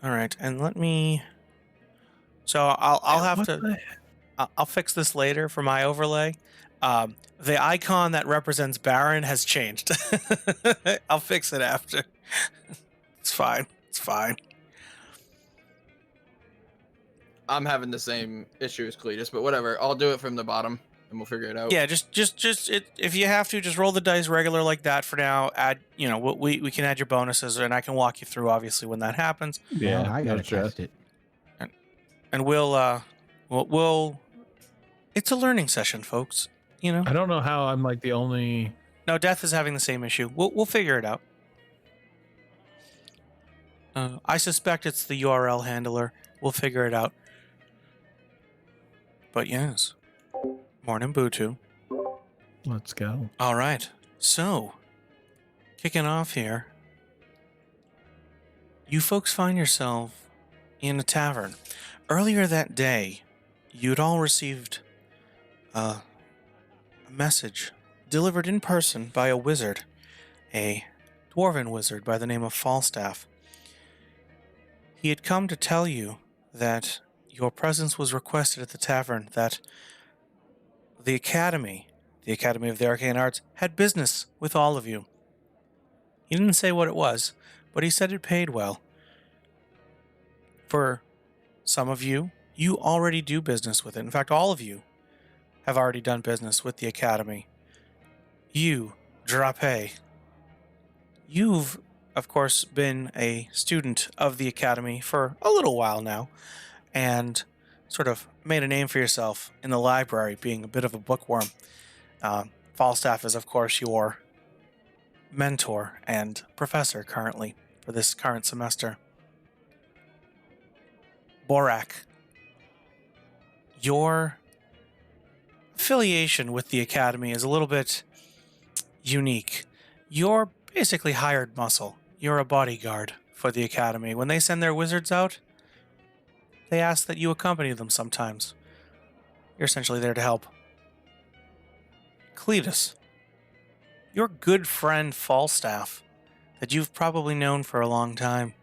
All right, and let me. So I'll have to. I'll fix this later for my overlay. The icon that represents Baron has changed. I'll fix it after. It's fine. It's fine. I'm having the same issue as Cletus, but whatever. I'll do it from the bottom, and we'll figure it out. Yeah, if you have to, just roll the dice regular like that for now. Add, we can add your bonuses, and I can walk you through obviously when that happens. Yeah, I gotta stress. test it. And we'll. It's a learning session, folks. I don't know how I'm like the only. No, Death is having the same issue. We'll figure it out. I suspect it's the URL handler. We'll figure it out. But yes. Morning, Butu. Let's go. All right. So, kicking off here. You folks find yourself in a tavern. Earlier that day, you'd all received a message delivered in person by a wizard, a dwarven wizard by the name of Falstaff. He had come to tell you that your presence was requested at the tavern, that the Academy of the Arcane Arts, had business with all of you. He didn't say what it was, but he said it paid well. For some of you, you already do business with it. In fact, all of you have already done business with the Academy. You, Drape, you've, of course, been a student of the Academy for a little while now, and sort of made a name for yourself in the library, being a bit of a bookworm. Falstaff is, of course, your mentor and professor currently for this current semester. Borak, your affiliation with the Academy is a little bit unique. You're basically hired muscle. You're a bodyguard for the Academy. When they send their wizards out, they ask that you accompany them sometimes. You're essentially there to help. Cletus, your good friend Falstaff, that you've probably known for a long time.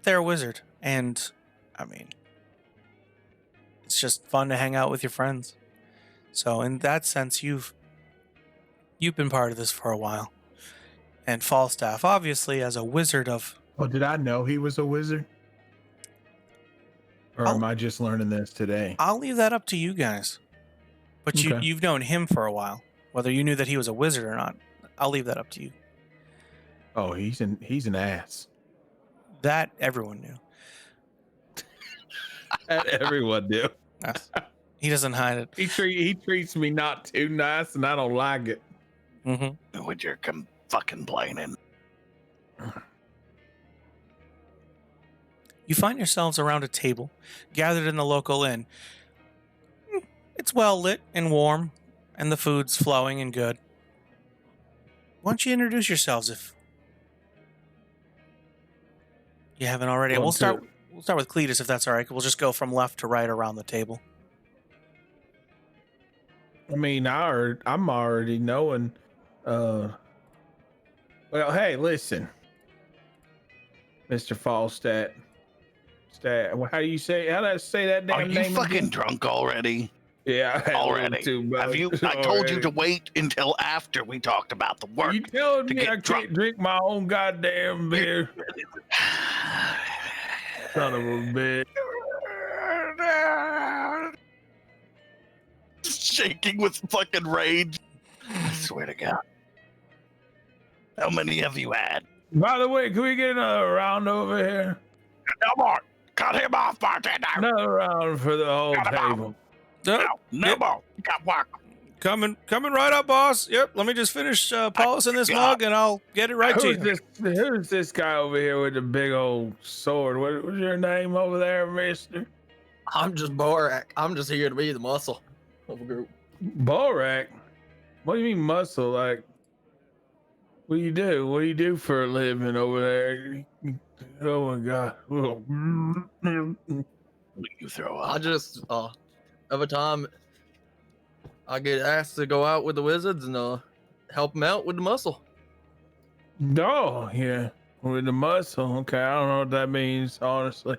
They're a wizard, and, it's just fun to hang out with your friends. So in that sense, you've been part of this for a while. And Falstaff, obviously, as a wizard of... Oh, did I know he was a wizard? Or am I just learning this today? I'll leave that up to you guys. But Okay. you've known him for a while. Whether you knew that he was a wizard or not, I'll leave that up to you. Oh, he's an ass. That everyone knew. That everyone knew. He doesn't hide it. He treats me not too nice, and I don't like it. Mm-hmm. With your fucking complaining. You find yourselves around a table, gathered in the local inn. It's well lit and warm, and the food's flowing and good. Why don't you introduce yourselves if you haven't already? We'll start with Cletus if that's all right. We'll just go from left to right around the table. I mean, I'm already knowing. Well, hey, listen, Mr. Falstaff. How do you say? How do I say that damn name? Are you fucking again? drunk already? Yeah, Already. Have you? I told you to wait until after we talked about the work. You telling to me get I drunk. can't drink my own goddamn beer? Son of a bitch. Shaking with fucking rage. I swear to God. How many have you had? By the way, can we get another round over here? No more. Cut him off, bartender. Another round for the whole Cut him off. table. No more. You got work. Coming right up, boss. Yep, let me just finish polishing this mug, and I'll get it right to you. Who's this guy over here with the big old sword? What's your name over there, mister? I'm just Borak. I'm just here to be the muscle of the group. Borak? What do you mean muscle? Like, what do you do? What do you do for a living over there? Oh my God. You throw I up. just, every time I get asked to go out with the wizards and help them out with the muscle. Oh, yeah. With the muscle. Okay, I don't know what that means, honestly.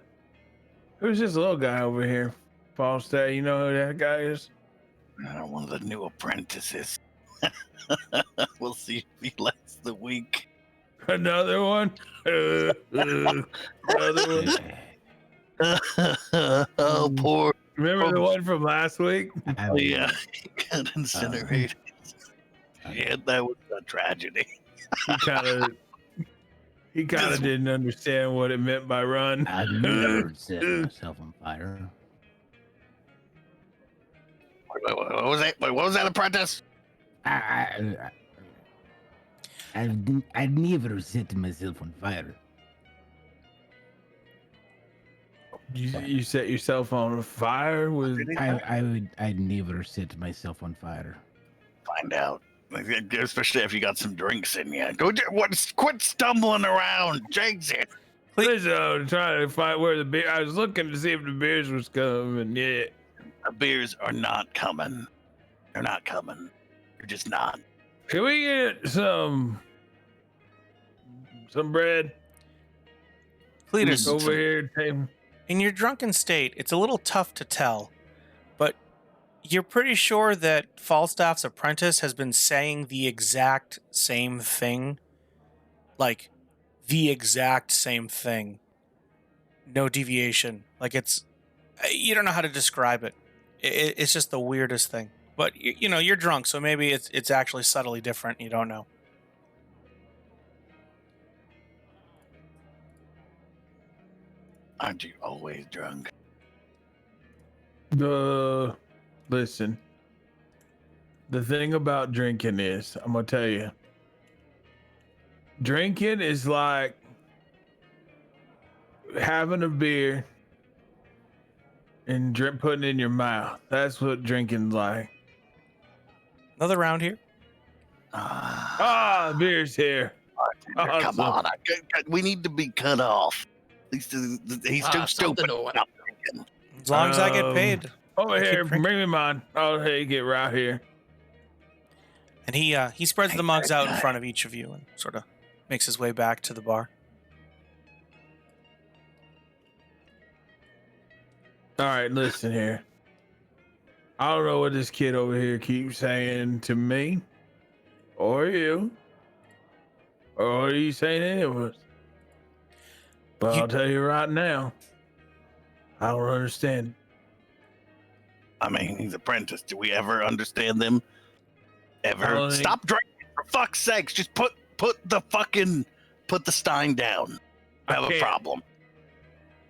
Who's this little guy over here? Falstaff, you know who that guy is? One of the new apprentices. We'll see if he lasts the week. Another one? Another one? Oh, poor. Remember the one from last week? Oh, yeah, he got incinerated. Yeah, that was a tragedy. He kind of didn't understand what it meant by run. I've never set myself on fire. Wait, what was that? Wait, what was that, apprentice? I've never set myself on fire. You set yourself on fire with I'd never set myself on fire. Find out. Especially if you got some drinks in you. Quit stumbling around. Jake's here. Please, trying to find where the beer. I was looking to see if the beers was coming. Yeah, The beers are not coming. They're not coming. They're just not. can we get some bread Cletus, over here? in your drunken state, it's a little tough to tell, but you're pretty sure that Falstaff's apprentice has been saying the exact same thing. Like, the exact same thing. No deviation. Like, it's... You don't know how to describe it. It's just the weirdest thing. But, you know, you're drunk, so maybe it's actually subtly different. You don't know. Aren't you always drunk? Listen. The thing about drinking is, I'm gonna tell you, drinking is like having a beer and putting it in your mouth. That's what drinking's like. Another round here. Beer's here. Bartender, come Awesome. on. We need to be cut off. He's too stupid. As long as I get paid. Over Keep here, drinking. bring me mine. I'll take it right here. And he spreads the mugs out in front of each of you and sort of makes his way back to the bar. All right, listen here. I don't know what this kid over here keeps saying to me, or you, or are you saying any of us? But I'll tell you right now, I don't understand. I mean, he's apprentice. Do we ever understand them? I Ever? don't think- Stop drinking, for fuck's sakes. Just put the stein down. I have a can't. problem.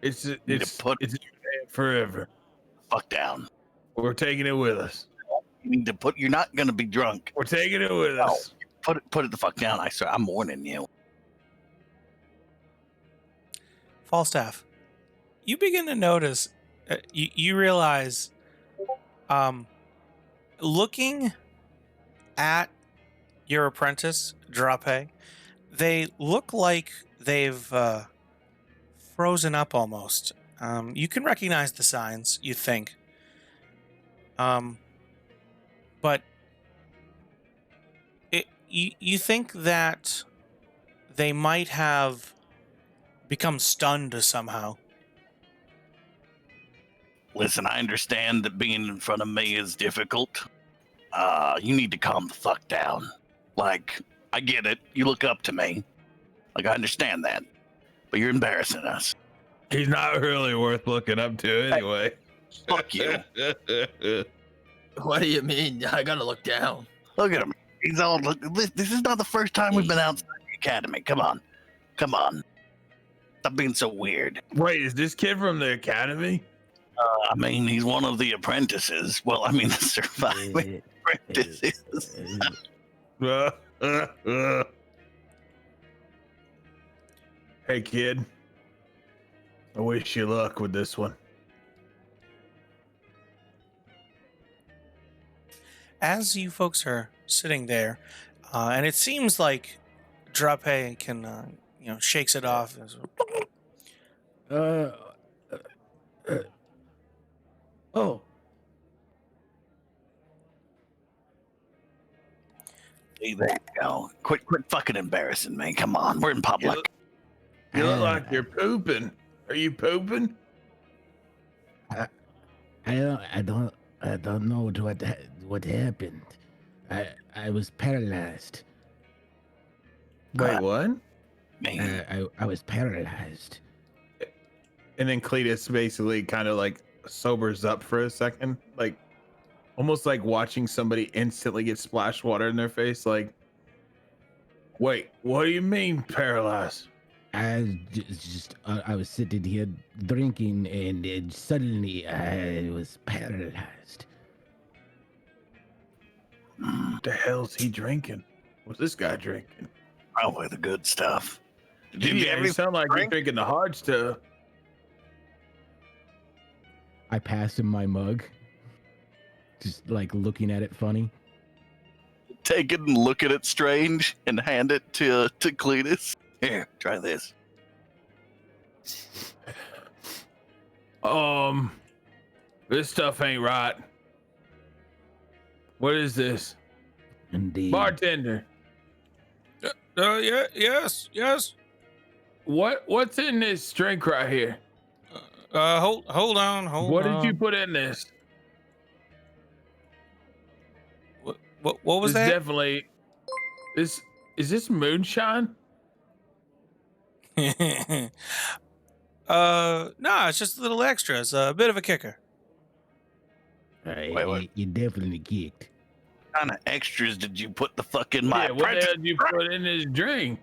It's Need to put it's forever. fuck down. We're taking it with us. You need to put. You're not gonna be drunk. We're taking it with No. us. Put it the fuck down. I swear, I'm warning you. Falstaff, you begin to notice, you realize, looking at your apprentice, Drape, they look like they've frozen up almost. You can recognize the signs, you think. But you think that they might have become stunned somehow. Listen, I understand that being in front of me is difficult. You need to calm the fuck down. Like, I get it. You look up to me. Like, I understand that. But you're embarrassing us. He's not really worth looking up to anyway. Fuck you. What do you mean? I gotta look down. Look at him. He's all. This is not the first time we've been outside the academy. Come on. Come on. Stop being so weird. Wait, is this kid from the academy? I mean, he's one of the apprentices. Well, I mean, the surviving apprentices. Hey, kid. I wish you luck with this one. As you folks are sitting there, and it seems like Drape can, shakes it off. Oh, Hey, there you go. Quit fucking embarrassing me. Come on, we're in public. You look like you're pooping. Are you pooping? I don't know what happened. I was paralyzed. Wait, what? Man, I was paralyzed. And then Cletus basically kind of like sobers up for a second, like almost like watching somebody instantly get splash water in their face. Like, wait, what do you mean paralyzed? I was sitting here drinking, and suddenly I was paralyzed. What the hell's he drinking? What's this guy drinking? probably the good stuff. Did you Yeah, ever you sound like you're drink? drinking the hard stuff. I passed him my mug, just like looking at it funny. Take it and look at it strange and hand it to Cletus? Here, try this. This stuff ain't right. What is this? Indeed. Bartender, Yeah, yes. what's in this drink right here? Hold on. What did you put in this? What was This that? definitely is this moonshine? No, it's just a little extra. It's a bit of a kicker. Wait. You definitely kicked. What kind of extras did you put the fuck in my Yeah, what the apprentice? hell did you put in this drink?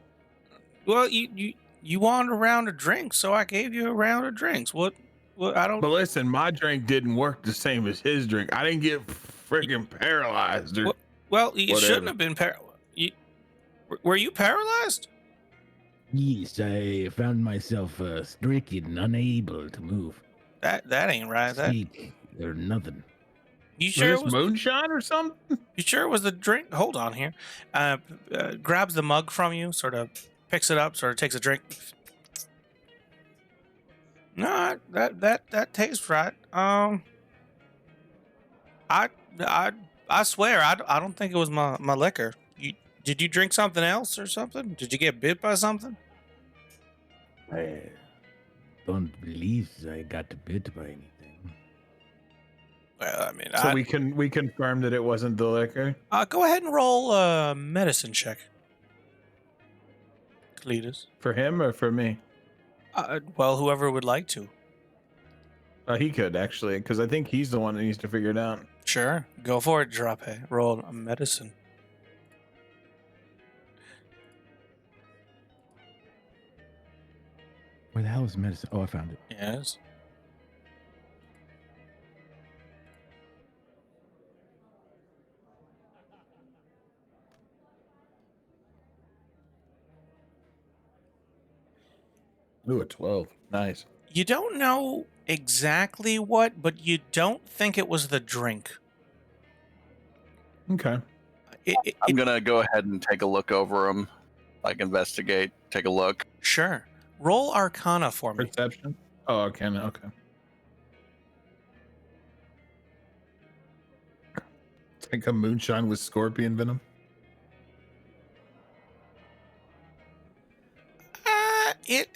Well, you wanted a round of drinks, so I gave you a round of drinks. What I don't. But listen, my drink didn't work the same as his drink. I didn't get freaking paralyzed. Or, Well, you Whatever. shouldn't have been were you paralyzed? Yes, I found myself stricken, unable to move, That ain't right. That speak, or nothing. you was sure it this was moonshine or something? you sure it was the drink? Hold on here. Grabs the mug from you, sort of picks it up, sort of takes a drink. No, that tastes right. I swear I don't think it was my liquor. Did you drink something else or something? Did you get bit by something? I don't believe I got bit by anything. Well, I mean, So we confirmed that it wasn't the liquor. go ahead and roll a medicine check, Cletus. For him or for me? Well, whoever would like to. He could actually, because I think he's the one that needs to figure it out. Sure, go for it, Drape. Roll a medicine. Where the hell is medicine? Oh, I found it. Yes. Ooh, a 12. Nice. You don't know exactly what, but you don't think it was the drink. Okay. I'm gonna go ahead and take a look over them, like investigate, take a look. Sure. Roll Arcana for me. Perception. Oh, okay. Okay. It's like a moonshine with scorpion venom. It.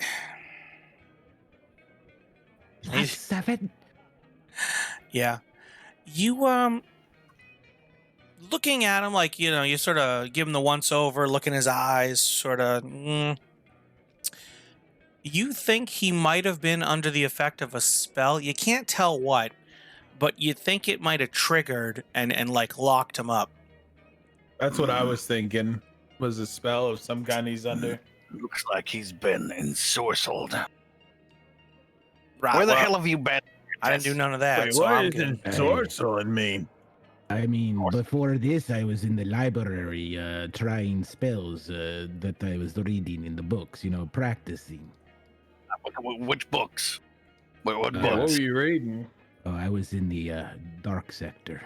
Plus 7. Yeah. You looking at him like, you sort of give him the once over, look in his eyes, sort of you think he might have been under the effect of a spell. You can't tell what, but you think it might have triggered and like locked him up. That's what I was thinking. Was a spell of some kind he's under. Looks like he's been ensorcelled. Right. Where the well, hell have you been? I didn't do none of that. Wait, so what I'm is good. ensorcelling mean? I mean, before this, I was in the library trying spells that I was reading in the books, practicing. Which books? What What books? were you reading? Oh, I was in the dark sector,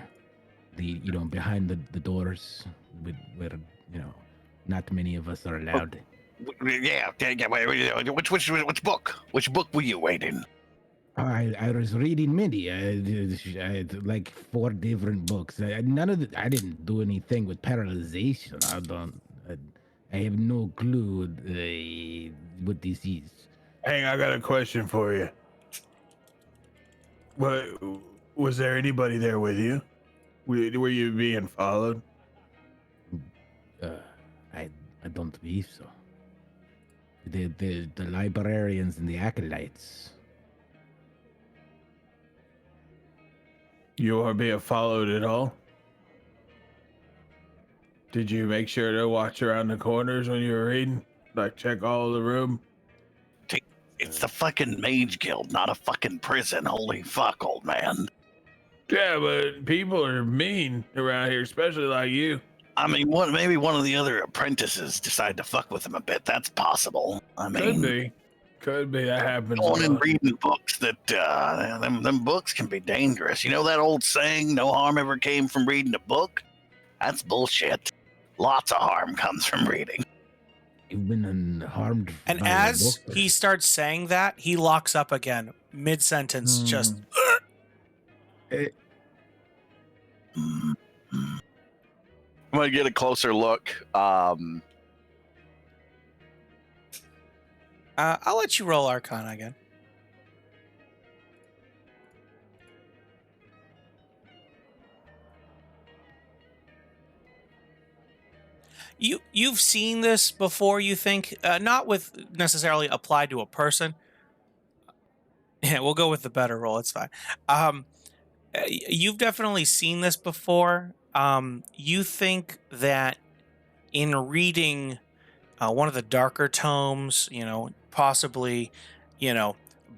behind the doors, where not many of us are allowed. Yeah. Wait, which book? Which book were you reading? I was reading many. I had like 4 different books. I didn't do anything with paralyzation. I have no clue. with disease. Hang, I got a question for you. What was there anybody there with you? Were you being followed? I don't believe so. The librarians and the acolytes. You weren't being followed at all? Did you make sure to watch around the corners when you were reading? Like check all the room? It's the fucking mage guild, not a fucking prison. Holy fuck, old man. Yeah, but people are mean around here, especially like you. I mean, maybe one of the other apprentices decided to fuck with him a bit. That's possible. I mean, Could be. That happens. going and reading books that them books can be dangerous. You know that old saying, "No harm ever came from reading a book." That's bullshit. Lots of harm comes from reading. You've been harmed. And by a as book. he starts saying that, he locks up again mid sentence. Just I'm gonna get a closer look. I'll let you roll Arcana again. You've seen this before, you think, not with necessarily applied to a person. Yeah, we'll go with the better roll. It's fine. You've definitely seen this before. You think that in reading one of the darker tomes, possibly,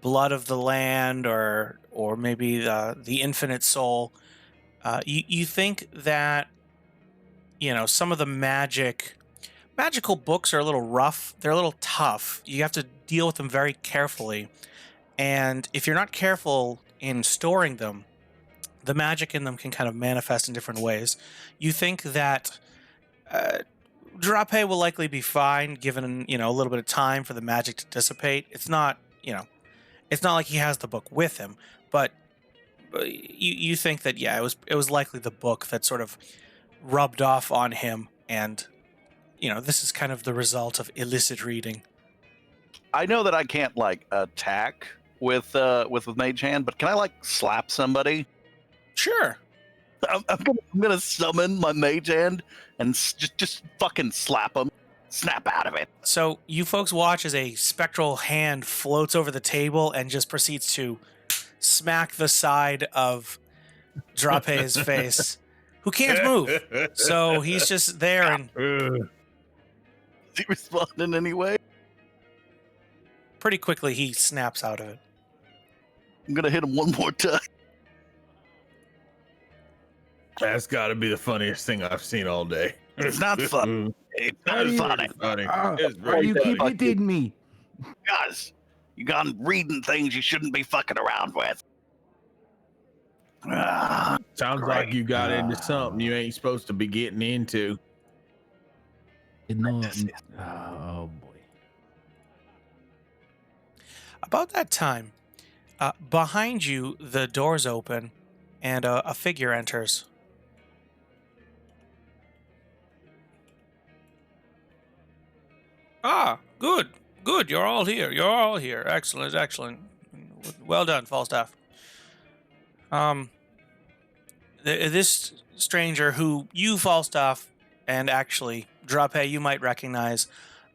Blood of the Land or maybe the Infinite Soul, you think that some of the magical books are a little rough. They're a little tough. You have to deal with them very carefully. And if you're not careful in storing them, the magic in them can kind of manifest in different ways. You think that Drape will likely be fine, given a little bit of time for the magic to dissipate. It's not like he has the book with him, but you think that it was likely the book that sort of rubbed off on him, and this is kind of the result of illicit reading. I know that I can't attack with Mage Hand, but can I slap somebody? Sure. I'm gonna summon my Mage Hand and just fucking slap him, snap out of it. So you folks watch as a spectral hand floats over the table and just proceeds to smack the side of Drape's face, who can't move. So he's just there, and Does he respond in any way? pretty quickly he snaps out of it. I'm gonna hit him one more time. That's got to be the funniest thing I've seen all day. It's not fun. It's not funny. It's Why very you keep funny. hitting me? Guys, you gone reading things you shouldn't be fucking around with. Sounds Great. like you got into something you ain't supposed to be getting into. No. Oh boy. About that time, behind you, the doors open, and a figure enters. Ah, good. You're all here. Excellent. Well done, Falstaff. This stranger who you, Falstaff, and actually Drape, you might recognize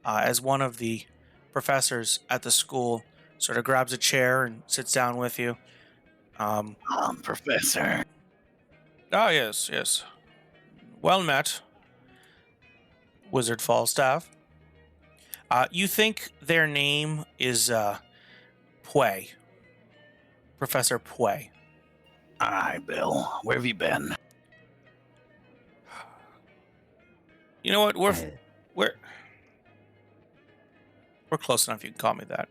as one of the professors at the school, sort of grabs a chair and sits down with you. Professor. Ah, yes. Well met, Wizard Falstaff. You think their name is Pway. Professor Pway. Hi, Bill. Where have you been? You know what? We're close enough. You can call me that.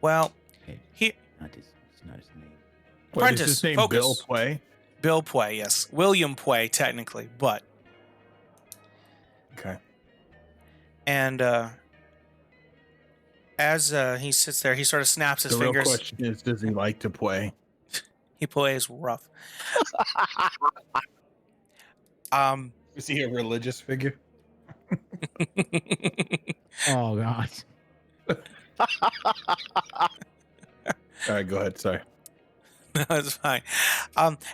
Well, Hey, here, it's not his name. Wait, is Apprentice, his name focus. Bill Play? Bill Pway, yes, William Pway, technically, but Okay. and as he sits there, he sort of snaps his The real fingers. question is, does he like to play? He plays rough. Is he a religious figure? Oh God. All right, go ahead. Sorry. No, it's fine.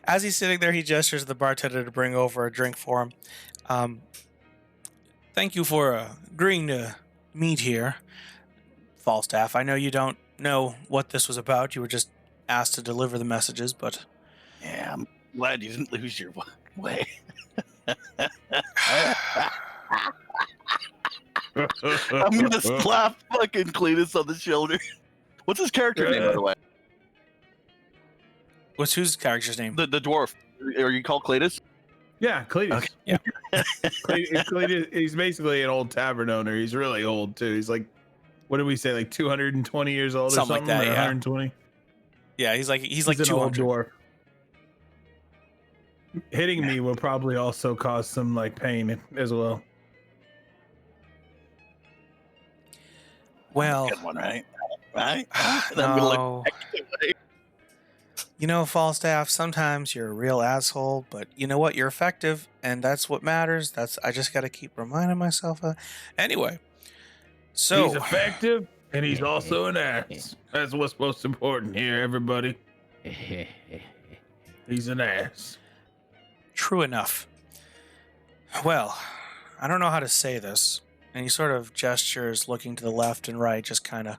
As he's sitting there, he gestures to the bartender to bring over a drink for him. Thank you for agreeing to meet here, Falstaff. I know you don't know what this was about. You were just asked to deliver the messages, but Yeah, I'm glad you didn't lose your way. I'm gonna slap fucking Cletus on the shoulder. What's his character name, by the way? what's whose character's name? The dwarf. Are you called Cletus? Yeah, Cletus. Okay. Yeah. Cletus, he's basically an old tavern owner. He's really old too. He's like, what did we say, like 220 years old or Something something? like that, or yeah. 120? Yeah, he's like an old 200. dwarf. Hitting me will probably also cause some like pain as well. Well, Good one, right? Right? And I'm gonna no. look back away. You know, Falstaff, sometimes you're a real asshole, but you know what? You're effective, and that's what matters. I just got to keep reminding myself of. Anyway, so He's effective and he's also an ass. That's what's most important here, everybody. He's an ass. true enough. Well, I don't know how to say this, and he sort of gestures, looking to the left and right, just kind of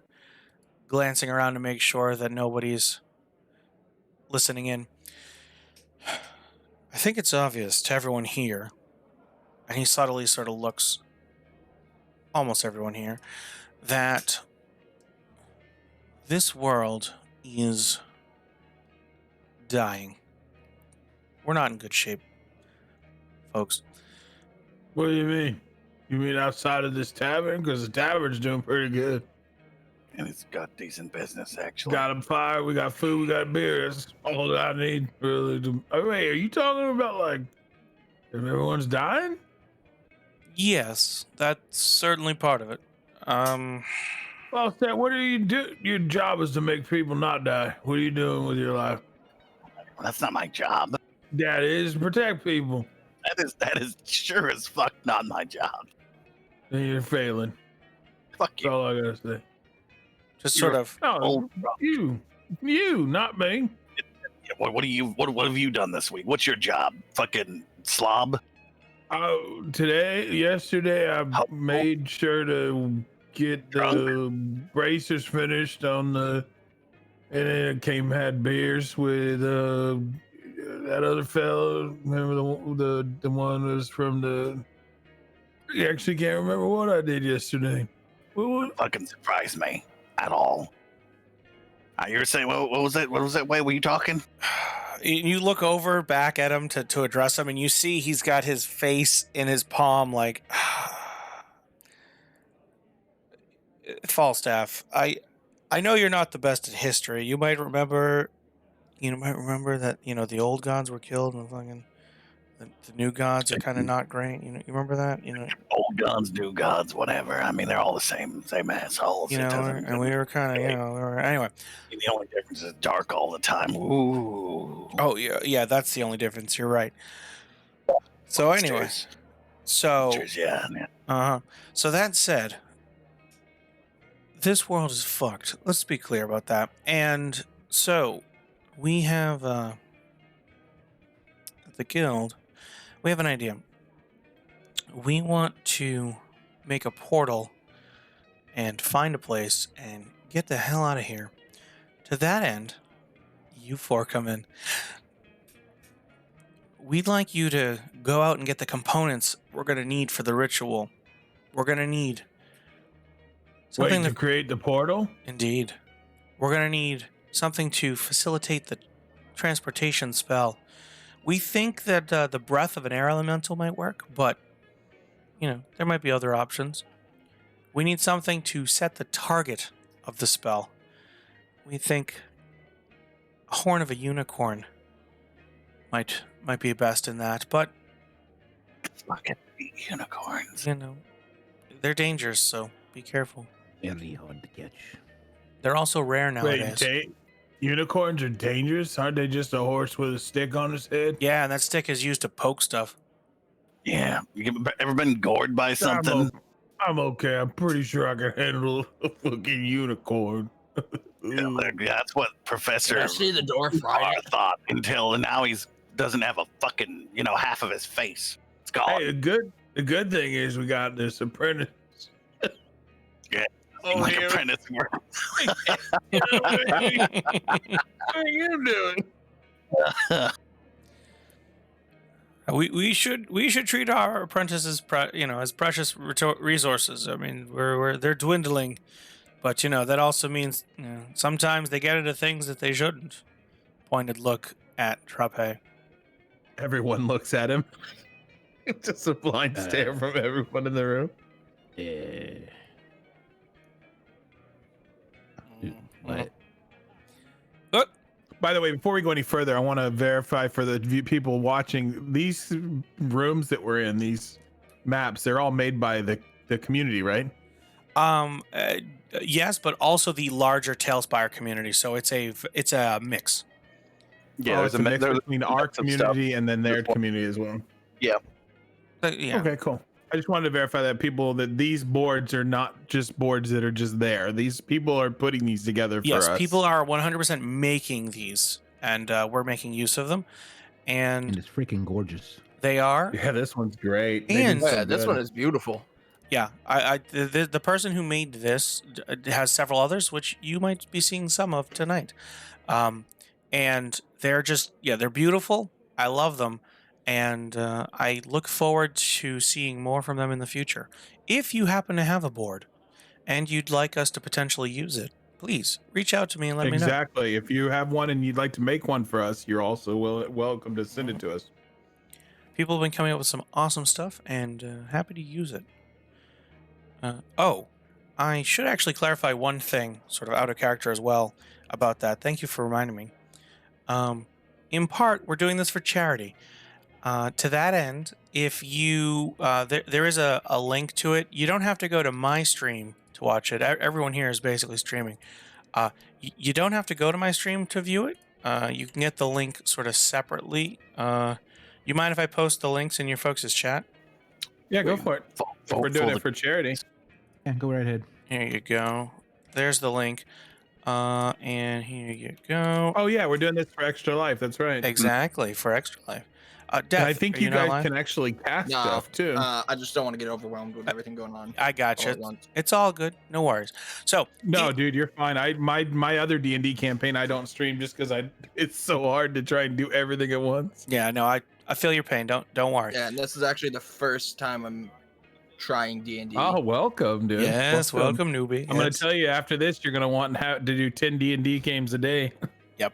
glancing around to make sure that nobody's listening in. I think it's obvious to everyone here, and he subtly sort of looks almost everyone here, that this world is dying. We're not in good shape, folks. What do you mean? You mean outside of this tavern? Because the tavern's doing pretty good. And it's got decent business, actually. Got a fire, we got food, we got beer. That's all that I need, really. Oh, wait, are you talking about like if everyone's dying? Yes, that's certainly part of it. Well, Seth, what do you do? Your job is to make people not die. What are you doing with your life? Well, that's not my job. That is protect people. That is sure as fuck not my job. Then you're failing. Fuck That's you. all I gotta say. Just sort of. No, Old you, not me. What have you done this week? What's your job? Fucking slob? Yesterday, I made sure to get the bracers finished on the, and then had beers with that other fellow. Remember the one that was from the. I actually can't remember what I did yesterday. What? Fucking surprised me at all. You were saying what was that? What was that way? Were you talking? You look over back at him to address him, and you see he's got his face in his palm, like Falstaff. I know you're not the best at history. You might remember that the old gods were killed, and fucking the new gods are kind of not great. You remember that? Old gods, new gods, whatever. I mean, they're all the same assholes. And we were kind of anyway. The only difference is dark all the time. Ooh. Oh yeah, that's the only difference. You're right. So anyway, Monsters, yeah. So that said, this world is fucked. Let's be clear about that. And so we have the guild. We have an idea. We want to make a portal and find a place and get the hell out of here. To that end, you four come in. We'd like you to go out and get the components we're going to need for the ritual. We're going to need something to create the portal? Indeed. We're going to need something to facilitate the transportation spell. We think that the breath of an air elemental might work, but, there might be other options. We need something to set the target of the spell. We think a horn of a unicorn might be best in that, but Fucking unicorns. they're dangerous, so be careful. Very hard to catch. They're also rare nowadays. Wait, unicorns are dangerous? Aren't they just a horse with a stick on his head? Yeah, and that stick is used to poke stuff. Yeah. Ever been gored by something? I'm okay. I'm pretty sure I can handle a fucking unicorn. Yeah, that's what Professor I see the dwarf Bar ride it. thought until now he's doesn't have a fucking, half of his face. It's gone. Hey, the good thing is we got this apprentice. Seem like apprentice work. What are you doing? We should treat our apprentices, as precious resources. I mean, they're dwindling, but that also means sometimes they get into things that they shouldn't. Pointed look at Trape. Everyone looks at him. Just a blind stare from everyone in the room. Yeah. What? By the way, before we go any further, I want to verify for the people watching, these rooms that we're in, these maps, they're all made by the community, right? Yes, but also the larger Talespire community. So it's a mix. Yeah, It's a mix between our community and then their community as well. Yeah. Okay, cool. I just wanted to verify that these boards are not just boards that are just there. These people are putting these together for us. Yes, people are 100% making these, and we're making use of them. And it's freaking gorgeous. They are. Yeah, this one's great. And this one is beautiful. Yeah, the person who made this has several others, which you might be seeing some of tonight. And they're they're beautiful. I love them. And I look forward to seeing more from them in the future. If you happen to have a board and you'd like us to potentially use it, please reach out to me and let me know. Exactly. If you have one and you'd like to make one for us, you're also welcome to send it to us. People have been coming up with some awesome stuff, and happy to use it. I should actually clarify one thing, sort of out of character as well, about that. Thank you for reminding me. In part, we're doing this for charity. To that end, if you there is a link to it. You don't have to go to my stream to watch it. Everyone here is basically streaming. You don't have to go to my stream to view it. You can get the link sort of separately. You mind if I post the links in your folks' chat? Yeah, go for it. We're doing it for charity. Yeah, go right ahead. Here you go. There's the link. And here you go. Oh yeah, we're doing this for Extra Life. That's right. Exactly, for Extra Life. And I think you guys can actually cast stuff too. I just don't want to get overwhelmed with everything going on. I gotcha. It's all good. No worries. So no, dude, you're fine. My other D&D campaign, I don't stream just because it's so hard to try and do everything at once. Yeah, no, I feel your pain. Don't worry. Yeah, and this is actually the first time I'm trying D&D. Oh, welcome, dude. Yes, welcome newbie. I'm gonna tell you after this, you're gonna want to do 10 D&D games a day. Yep.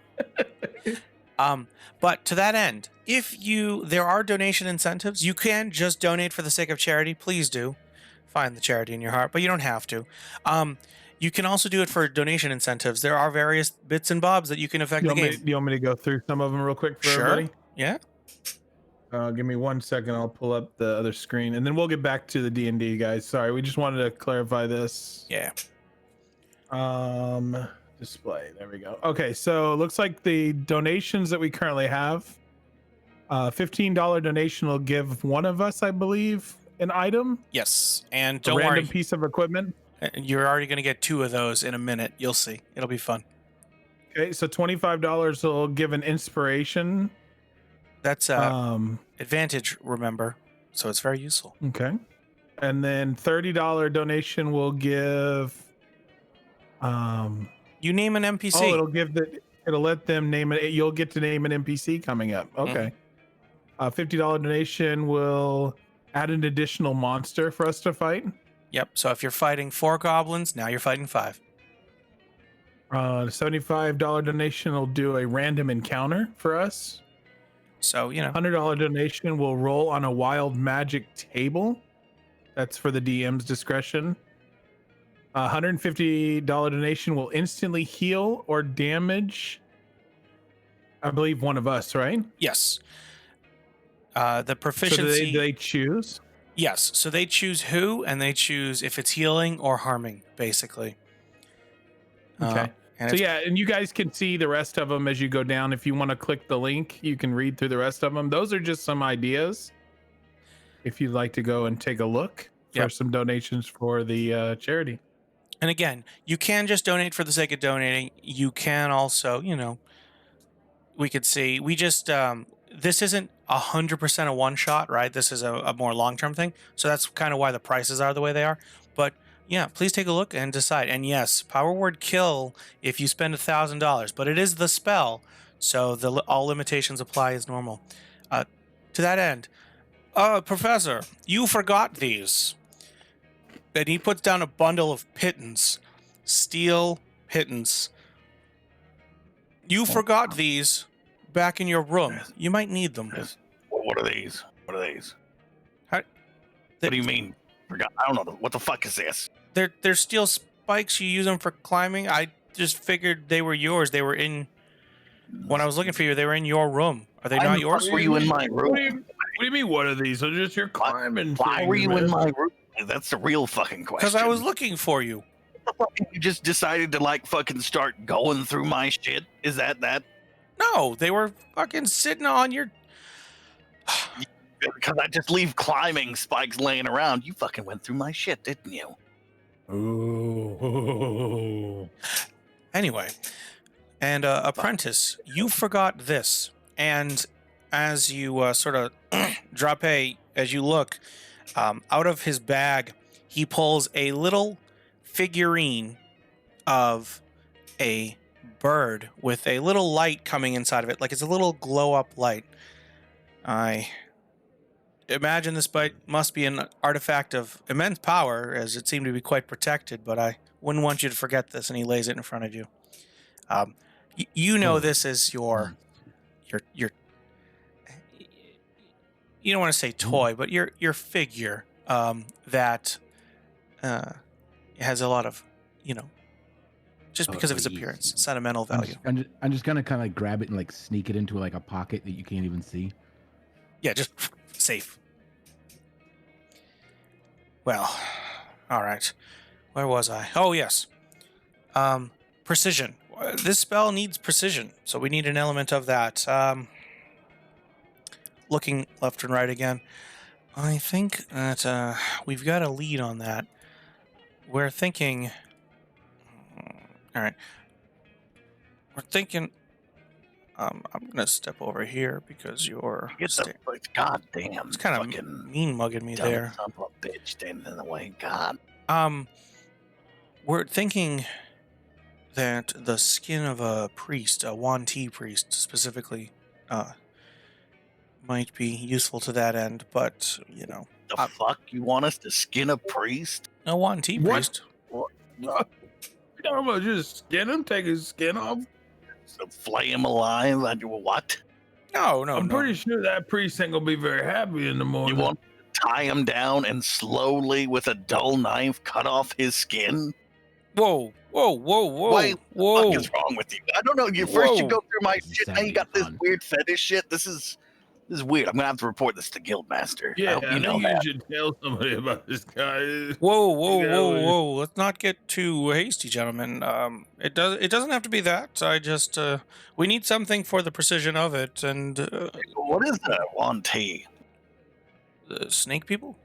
But to that end, if there are donation incentives, you can just donate for the sake of charity. Please do. Find the charity in your heart, but you don't have to. You can also do it for donation incentives. There are various bits and bobs that you can affect the game. You want me to go through some of them real quick for Sure. everybody? Yeah. Give me 1 second. I'll pull up the other screen, and then we'll get back to the D&D, guys. Sorry, we just wanted to clarify this. Yeah. Display. There we go. Okay, so it looks like the donations that we currently have, $15 donation will give one of us, I believe, an item. Yes, and A don't random worry, piece of equipment. you're already going to get 2 of those in a minute. You'll see. It'll be fun. Okay, so $25 will give an inspiration. That's advantage, remember, so it's very useful. Okay, and then $30 donation will give. You name an NPC. Oh, it'll let them name it. You'll get to name an NPC coming up. Okay. $50 donation will add an additional monster for us to fight. Yep. So if you're fighting 4 goblins, now you're fighting 5. $75 donation will do a random encounter for us. So, $100 donation will roll on a wild magic table. That's for the DM's discretion. $150 donation will instantly heal or damage, I believe, one of us, right? Yes. The proficiency. So do they choose? Yes. So they choose who, and they choose if it's healing or harming, basically. Okay. So yeah, and you guys can see the rest of them as you go down. If you want to click the link, you can read through the rest of them. Those are just some ideas. if you'd like to go and take a look for Yep. some donations for the charity. And again, you can just donate for the sake of donating. You can also, we could see, we just, this isn't 100% a one shot, right? This is a more long-term thing. So that's kind of why the prices are the way they are. But yeah, please take a look and decide. And yes, power word kill if you spend $1,000, but it is the spell. So all limitations apply as normal. To that end, Professor, you forgot these. And he puts down a bundle of pittance, steel pittance. You forgot these back in your room. You might need them. What are these? What are these? How- What do you mean? Forgot? I don't know. What the fuck is this? They're steel spikes. You use them for climbing. I just figured they were yours. They were in. When I was looking for you, they were in your room. Are they not yours? Were you in my room? What do you mean? What are these? They're just your climbing. Why things, were you in man. my room? That's the real fucking question. Because I was looking for you. You just decided to like fucking start going through my shit? Is that? No, they were fucking sitting on your. Because I just leave climbing spikes laying around. You fucking went through my shit, didn't you? Ooh. Anyway, and apprentice, you forgot this, and as you sort of drop as you look out of his bag, he pulls a little figurine of a bird with a little light coming inside of it, like it's a little glow up light. I imagine this must be an artifact of immense power, as it seemed to be quite protected, but I wouldn't want you to forget this. And he lays it in front of you. You know this is your you don't want to say toy, but your figure that has a lot of, just because of its appearance, sentimental value. I'm just gonna kind of like grab it and like sneak it into like a pocket that you can't even see. Yeah, just safe. Well, all right. Where was I? Oh, yes. Precision. This spell needs precision, so we need an element of that. Looking left and right again. I think that we've got a lead on that. We're thinking... All right. We're thinking... I'm going to step over here because you're... Goddamn. It's kind of mean mugging me there. Son of a bitch standing in the way. God. We're thinking that the skin of a priest, a Wanti priest specifically, might be useful to that end, but, The fuck? You want us to skin a priest? a Wanti What? priest. You talking about just skin him, take his skin off? So flay him alive? What? No, I'm pretty sure that priest ain't gonna be very happy in the morning. You want to tie him down and slowly, with a dull knife, cut off his skin? Whoa. What the fuck is wrong with you? I don't know. You Whoa. go through my shit. Now you got this Fun. weird fetish shit. This is weird. I'm gonna have to report this to Guildmaster. Yeah, I hope you know think that. you should tell somebody about this guy. Whoa. Let's not get too hasty, gentlemen. It doesn't have to be that. I just, we need something for the precision of it, and, What is that? Wanti? the snake people?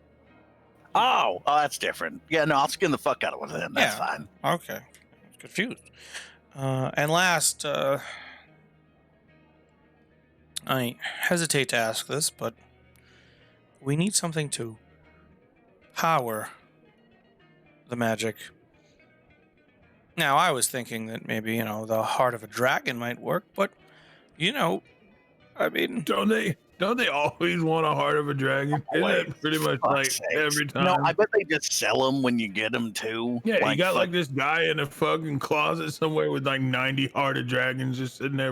Oh, that's different. Yeah, no, I'll skin the fuck out of one of them. That's Yeah. fine. Okay. Confused. And last, I hesitate to ask this, but we need something to power the magic. Now, I was thinking that maybe, the heart of a dragon might work, but, I mean... Don't they always want a heart of a dragon? Isn't that pretty much Fuck's like sakes. every time? No, I bet they just sell them when you get them too. Yeah, you got fuck- like this guy in a fucking closet somewhere with like 90 hearted dragons just sitting there.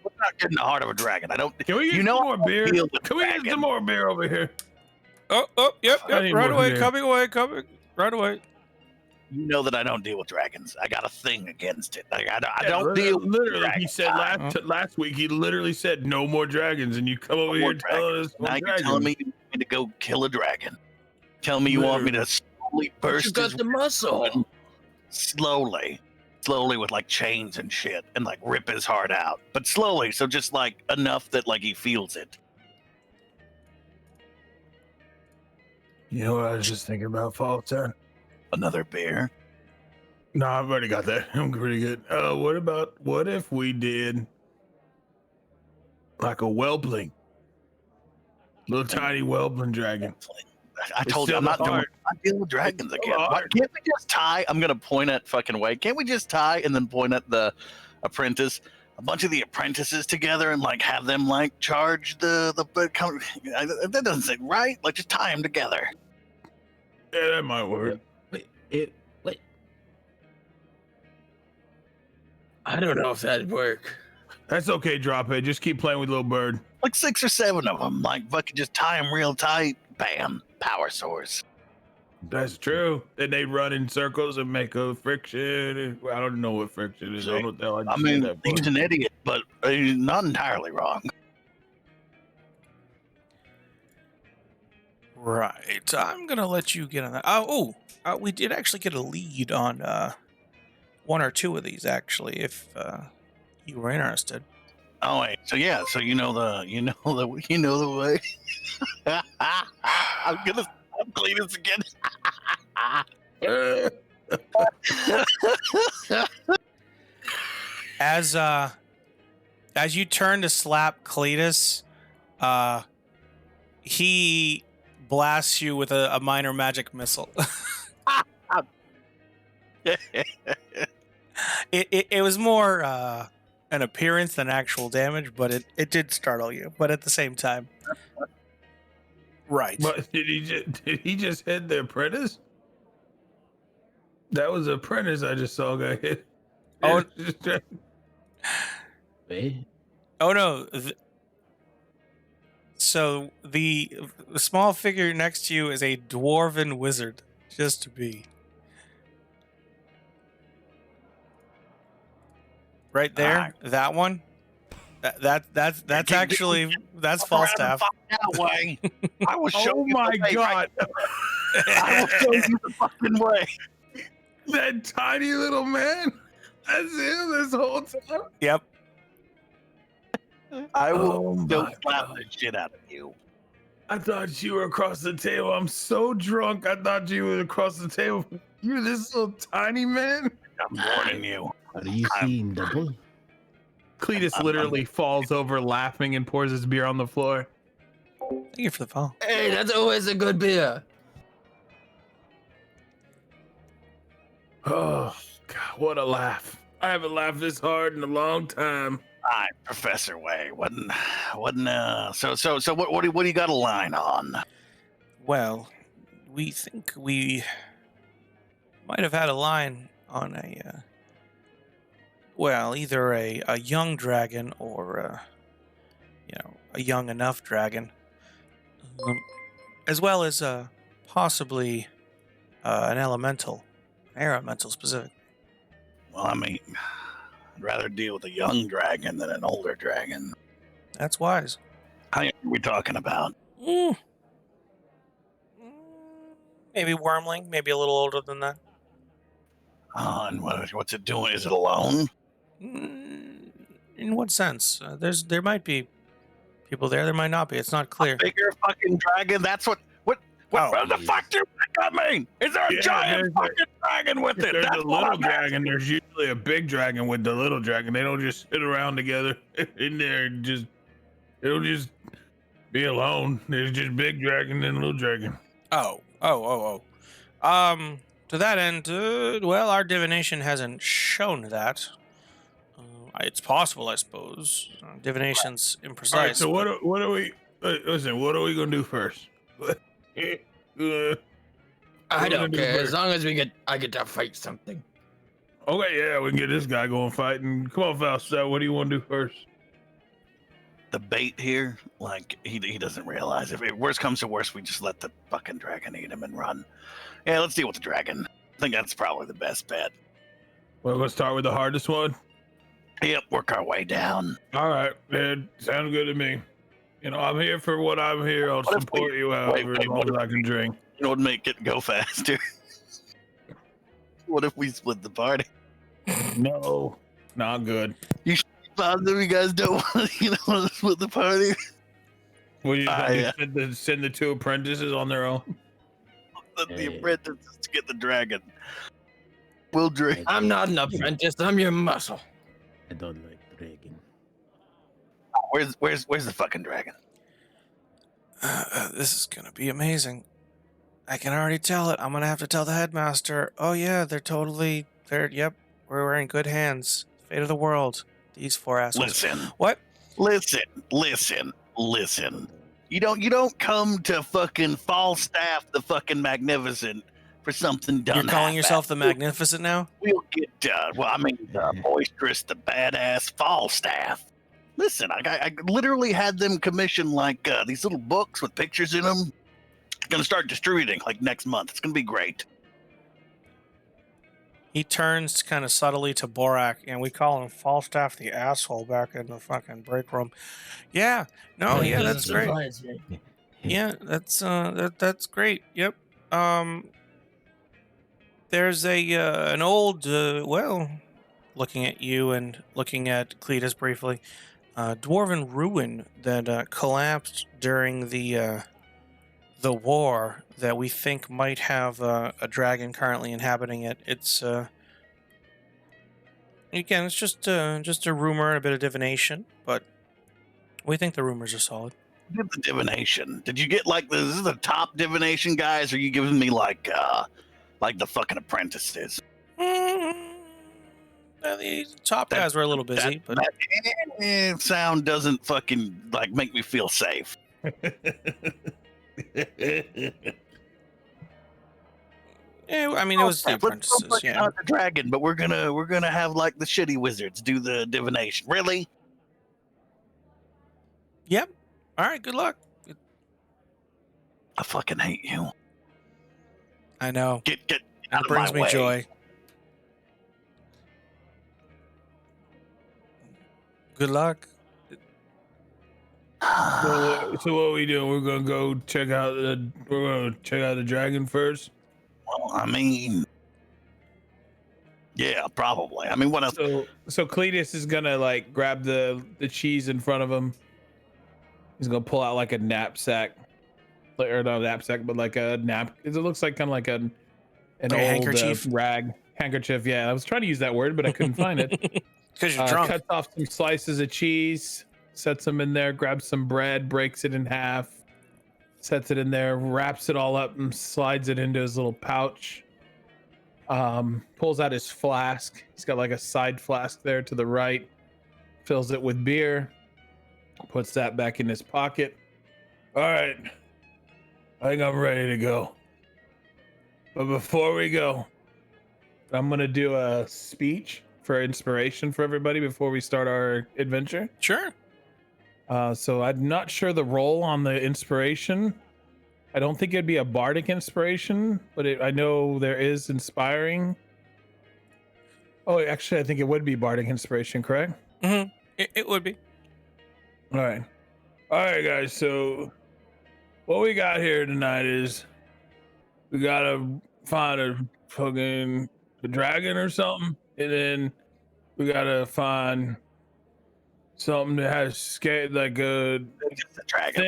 We're not getting the heart of a dragon. I don't. Can we get You some know more beer? feel the Can we get dragon. some more beer over here? Yep, I need right more away, beer. coming, right away. You know that I don't deal with dragons. I got a thing against it. Like, I Yeah, don't deal. With literally. He dragons. said last week. He literally said no more dragons, and you come over more here telling us Now more you're telling dragons. me you want me to go kill a dragon. Tell me you want me to slowly burst his muscle. slowly with like chains and shit, and like rip his heart out, but slowly, so just like enough that like he feels it. You know what I was just thinking about, Falter? Another beer. No, I've already got that. I'm pretty good. What if we did like a whelpling? Little tiny whelpling dragon. I It's told you still I'm not hard. dealing with dragons It's again. still Why hard. can't we just tie? I'm gonna point at fucking Wade. Can't we just tie and then point at the apprentice? A bunch of the apprentices together and like have them like charge the that doesn't seem right. Like just tie them together. Yeah, that might work. Wait. I don't know if that'd work. That's okay, Drophead. Just keep playing with little bird. Like 6 or 7 of them. Like fucking just tie them real tight. Bam, power source. That's true. Then they run in circles and make a friction. I don't know what friction is. I don't know what the hell I I just mean, said that he's for. an idiot, but he's not entirely wrong. Right. I'm gonna let you get on that. We did actually get a lead on one or two of these actually, if you were interested. Oh wait, so yeah, so you know the way. I'm clean this again. As you turn to slap Cletus, he blasts you with a minor magic missile. It was more an appearance than actual damage, but it did startle you. But at the same time, right? But did he just hit the apprentice? That was the apprentice I just saw got hit. Oh. Wait. Oh no! So the small figure next to you is a dwarven wizard. Just to be right there, that one. That's actually Falstaff. That way. I will show Oh you my the way, god! I will show you the fucking way. That tiny little man. That's him this whole time. Yep. I will Oh still my slap God. the shit out of you. I thought you were across the table. I'm so drunk. I thought you were across the table. You're this little tiny man. I'm warning you. Are you seeing double? Cletus literally falls over laughing and pours his beer on the floor. Thank you for the follow. Hey, that's always a good beer. Oh, God, what a laugh. I haven't laughed this hard in a long time. Hi, Professor Way. So what do you got a line on? Well, we think we might have had a line on either a young dragon or a young enough dragon, as well as possibly an elemental, air elemental specific. Well, I mean, I'd rather deal with a young dragon than an older dragon. That's wise. How young are we talking about? Maybe wormling, maybe a little older than that. And what's it doing? Is it alone? In what sense? There might be people there. There might not be. It's not clear. A bigger fucking dragon? That's what Oh, the fuck do you think that mean? Is there a Yeah, giant there's fucking dragon with it? There's That's a what little I'm dragon. asking. There's usually a big dragon with the little dragon. They don't just sit around together in there. They don't just be alone. There's just big dragon and little dragon. Oh. To that end, well, our divination hasn't shown that. It's possible, I suppose. Divination's imprecise. All right, so but- what are we? Listen, what are we gonna do first? I don't care as long as I get to fight something. Okay, yeah, we can get this guy going fighting. Come on, Falstaff. What do you want to do first? The bait here, like he doesn't realize. If worst comes to worst, we just let the fucking dragon eat him and run. Yeah, let's deal with the dragon. I think that's probably the best bet. Well, let's start with the hardest one. Yep, work our way down. All right, man. Sounds good to me. You know, I'm here for what I'm here. I'll What if support you however wait, long as I can drink. You know what would make it go faster? What if we split the party? No, not good. Positive you guys don't want to split the party? Will you Yeah. send the two apprentices on their own? the apprentice is to get the dragon. We'll drink. I'm not an apprentice. I'm your muscle. I don't like dragon. Where's the fucking dragon? This is gonna be amazing. I can already tell it. I'm gonna have to tell the headmaster. Oh yeah, yep, we're in good hands. Fate of the world. These four assholes. Listen, What? listen. You don't come to fucking Falstaff the fucking Magnificent for something done. You're calling half-assed. yourself the Magnificent now? We'll get boisterous, the badass Falstaff. Listen, I literally had them commission like these little books with pictures in them. Gonna start distributing like next month. It's gonna be great. He turns kind of subtly to Borak, and we call him Falstaff the asshole back in the fucking break room. Yeah, no, yeah, that's great. Yeah, that's great. Yep. There's an old looking at you and looking at Cletus briefly, dwarven ruin that collapsed during the war that we think might have a dragon currently inhabiting it. It's again, it's just a rumor, a bit of divination, but we think the rumors are solid. Get the divination. Did you get like this is the top divination guys? Or are you giving me like the fucking apprentices? The top guys were a little busy, but That sound doesn't fucking like make me feel safe. yeah, I mean, it was the Let's go apprentices. fucking Yeah. hunt the dragon, but we're gonna have like the shitty wizards do the divination. Really? Yep. All right. Good luck. I fucking hate you. I know. Get It out of brings my me way. joy. Good luck. So what are we doing? We're gonna go check out the dragon first. Well, I mean, yeah, probably. I mean, what else? So Cletus is gonna like grab the cheese in front of him. He's gonna pull out like a knapsack, or not a knapsack, but like a nap. It looks like kind of like an Like a old handkerchief? handkerchief. Yeah, I was trying to use that word, but I couldn't find it. Because you're drunk. Cuts off some slices of cheese, sets them in there, grabs some bread, breaks it in half, sets it in there, wraps it all up, and slides it into his little pouch. Pulls out his flask. He's got like a side flask there to the right. Fills it with beer. Puts that back in his pocket. All right. I think I'm ready to go. But before we go, I'm going to do a speech for inspiration for everybody before we start our adventure. Sure. So I'm not sure the role on the inspiration. I don't think it'd be a bardic inspiration, but I know there is inspiring. Oh, actually, I think it would be bardic inspiration, correct? Mm-hmm. It would be. All right, guys. So what we got here tonight is we gotta find a fucking dragon or something, and then we gotta find something that has like a It's the dragon.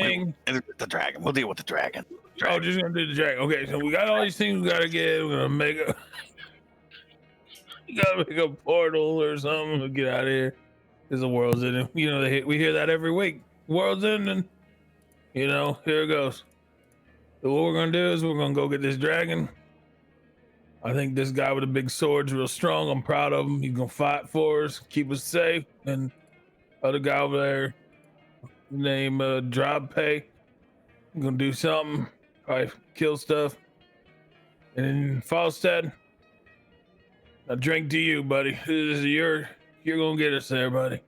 thing. The dragon. We'll deal with the dragon. Oh, just gonna do the dragon. Okay, so we got all these things we gotta get. We're gonna make a you gotta make a portal or something to get out of here. There's a world's ending. You know, we hear that every week. World's ending. You know, here it goes. So what we're gonna do is we're gonna go get this dragon. I think this guy with the big sword's real strong. I'm proud of him. He's gonna fight for us, keep us safe. And other guy over there, named Drop Pay, gonna do something. Probably kill stuff. And then Falstad, I drink to you, buddy. This is you're gonna get us there, buddy.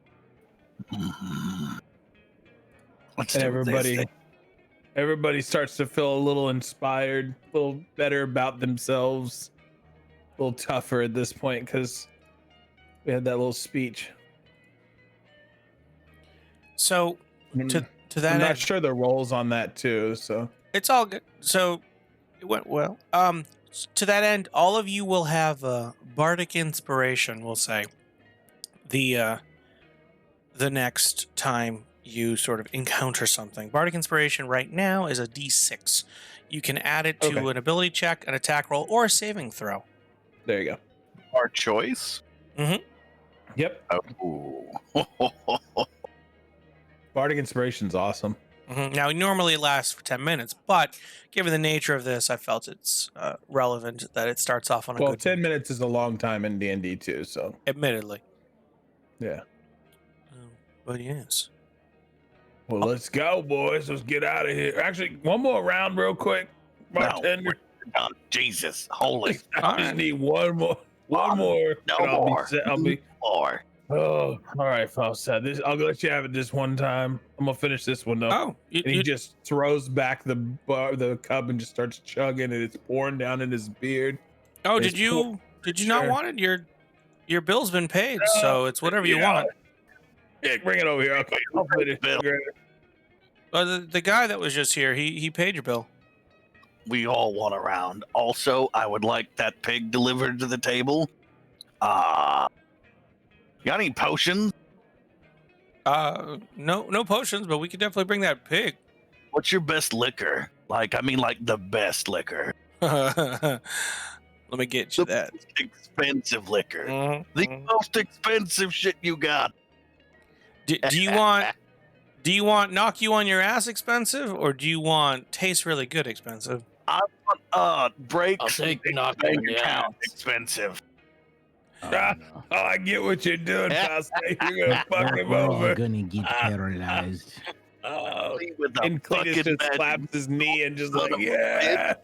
Let's And do everybody starts to feel a little inspired, a little better about themselves, a little tougher at this point because we had that little speech. So to that I'm not end, sure the roles on that too. So it's all good. So it went well. To that end, all of you will have a bardic inspiration. We'll say the next time you sort of encounter something. Bardic Inspiration right now is a D6. You can add it to Okay. an ability check, an attack roll, or a saving throw. There you go. Our choice. Yep. Oh. Bardic Inspiration's awesome. Now, normally it lasts for 10 minutes, but given the nature of this, I felt it's relevant that it starts off on a Well, good 10 note. minutes is a long time in D&D too, so Admittedly. yeah. But yes. Well, let's go, boys. Let's get out of here. Actually, one more round real quick, bartender. No, Jesus, holy. I just need one more. No and I'll more. be set. I'll be. More. Oh, all right, Falstad. I'll let you have it this one time. I'm gonna finish this one though. Oh, And he just throws back the cup and just starts chugging, and it's pouring down in his beard. did you not want it? Your bill's been paid, so it's whatever you want. Yeah, bring it over here. Okay, I'll put it. Bill. The guy that was just here, he paid your bill. We all want a round. Also, I would like that pig delivered to the table. You got any potions? No potions, but we could definitely bring that pig. What's your best liquor? Like the best liquor. Let me get you that. Most expensive liquor. Mhm, The mhm. most expensive shit you got. Do you want knock you on your ass expensive, or do you want taste really good expensive? I want breaks. I'll take and knock bank on the account ass. expensive. Ah, no. Oh, I get what you're doing, Falstad. You're gonna fuck him We're all over. gonna get paralyzed. Oh, With the and Cletus fucking just magic slaps his knee and just son like, of a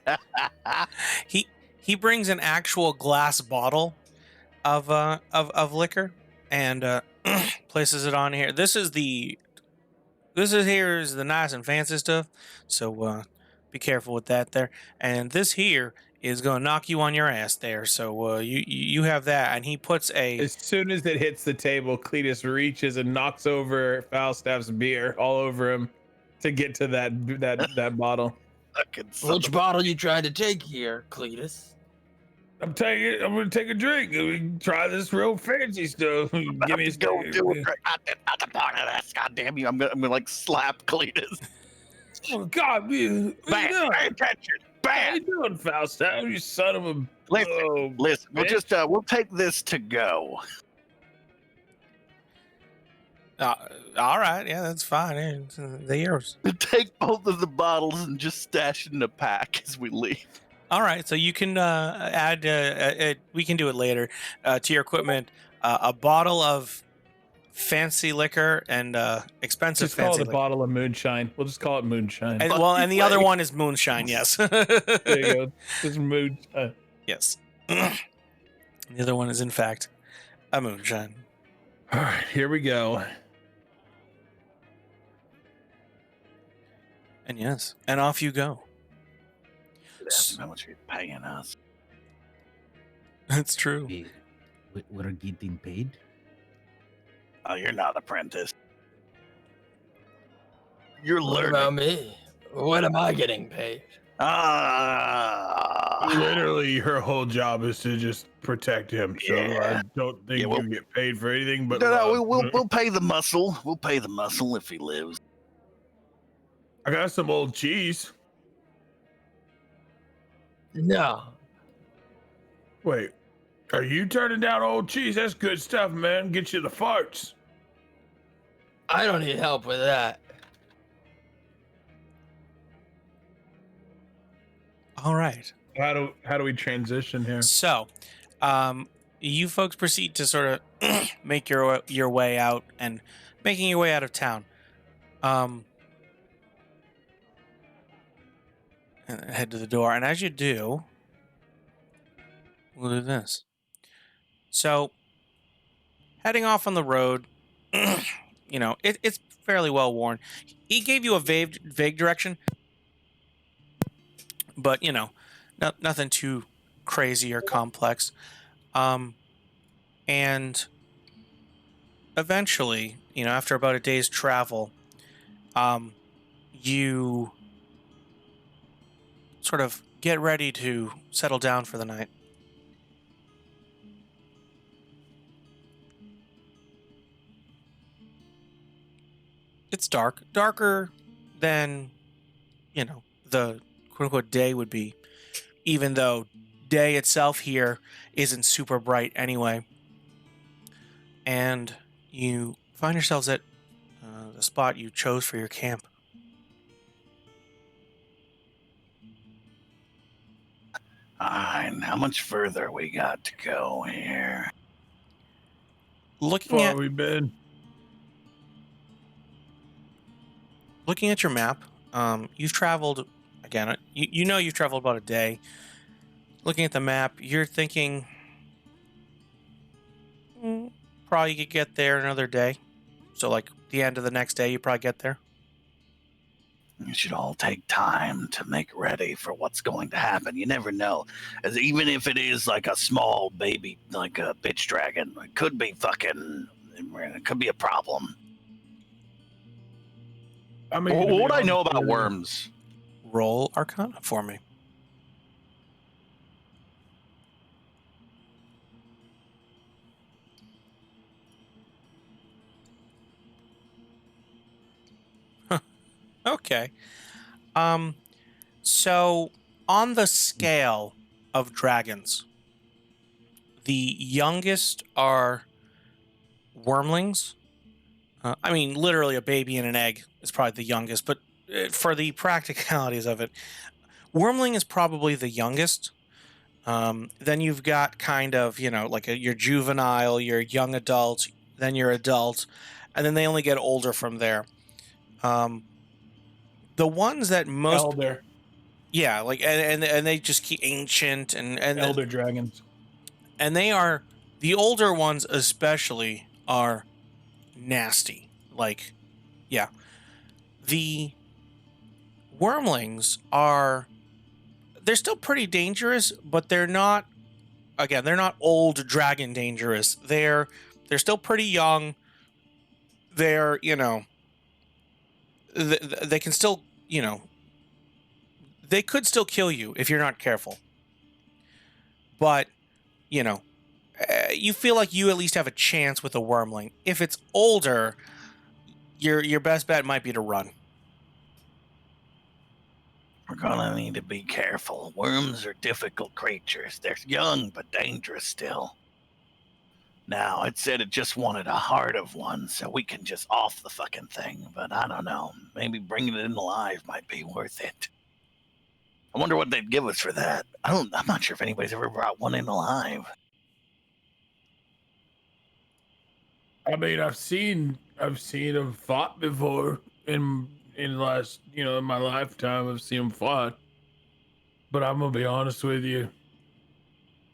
yeah. He brings an actual glass bottle of liquor and places it on here. This is the nice and fancy stuff. So be careful with that there. And this here is going to knock you on your ass there. So you have that, and he puts a. As soon as it hits the table, Cletus reaches and knocks over Falstaff's beer all over him to get to that bottle. fucking son Which of bottle you trying to take here, Cletus? I'm gonna take a drink. We can try this real fancy stuff. Give me a go stick. do it. Not a part of this. God damn you! I'm gonna like slap Cletus. Oh God, man. What Bam! you doing? Pay attention! What Bam! you doing, Falstaff? You son of a Listen, oh, listen. We'll bitch. just we'll take this to go. All right, yeah, that's fine. They're yours. Take both of the bottles and just stash it in a pack as we leave. All right, so you can add. We can do it later to your equipment. A bottle of fancy liquor and expensive Just call fancy it a liquor. bottle of moonshine. We'll just call it moonshine. And the other one is moonshine. Yes. There you go. Just moonshine. Yes. The other one is in fact a moonshine. All right, here we go. And yes, and off you go. How much are you paying us? That's true. We're getting paid. Oh, you're not apprentice. You're What learning. about me? What am I getting paid? Literally, her whole job is to just protect him. So Yeah. I don't think Yeah, well- you get paid for anything. But No, we'll pay the muscle. We'll pay the muscle if he lives. I got some old cheese. No. Wait, are you turning down old cheese? That's good stuff, man. Get you the farts. I don't need help with that. All right. How do we transition here? So, you folks proceed to sort of make your way out and making your way out of town. And head to the door, and as you do, we'll do this. So, heading off on the road, it's fairly well worn. He gave you a vague direction, but nothing too crazy or complex. And eventually, after about a day's travel, you sort of get ready to settle down for the night. It's dark. Darker than, the quote-unquote day would be. Even though day itself here isn't super bright anyway. And you find yourselves at the spot you chose for your camp. Alright, how much further we got to go here? Looking Far at we been? your map, you've traveled again. You've traveled about a day. Looking at the map, you're thinking probably you could get there another day. So, like the end of the next day, you probably get there. You should all take time to make ready for what's going to happen. You never know. As even if it is like a small baby, like a bitch dragon, it could be it could be a problem. I mean, to be What would I know honest about with you, worms? Roll Arcana for me. Okay. So on the scale of dragons, the youngest are wormlings. I mean, literally a baby in an egg is probably the youngest, but for the practicalities of it, wormling is probably the youngest. Then you've got kind of, like your juvenile, your young adult, then your adult, and then they only get older from there. The ones that most, elder yeah, like and they just keep ancient elder dragons. and they are the older ones especially are nasty. Like, yeah, the wormlings they're still pretty dangerous, but they're not. Again, they're not old dragon dangerous. They're still pretty young. They're they can still they could still kill you if you're not careful. But you feel like you at least have a chance with a wormling. If it's older, your best bet might be to run. We're gonna need to be careful. Worms are difficult creatures. They're young but dangerous still. Now, it said it just wanted a heart of one, so we can just off the fucking thing. But I don't know. Maybe bringing it in alive might be worth it. I wonder what they'd give us for that. I'm not sure if anybody's ever brought one in alive. I mean, I've seen them fought before in last, in my lifetime. I've seen them fought. But I'm gonna be honest with you.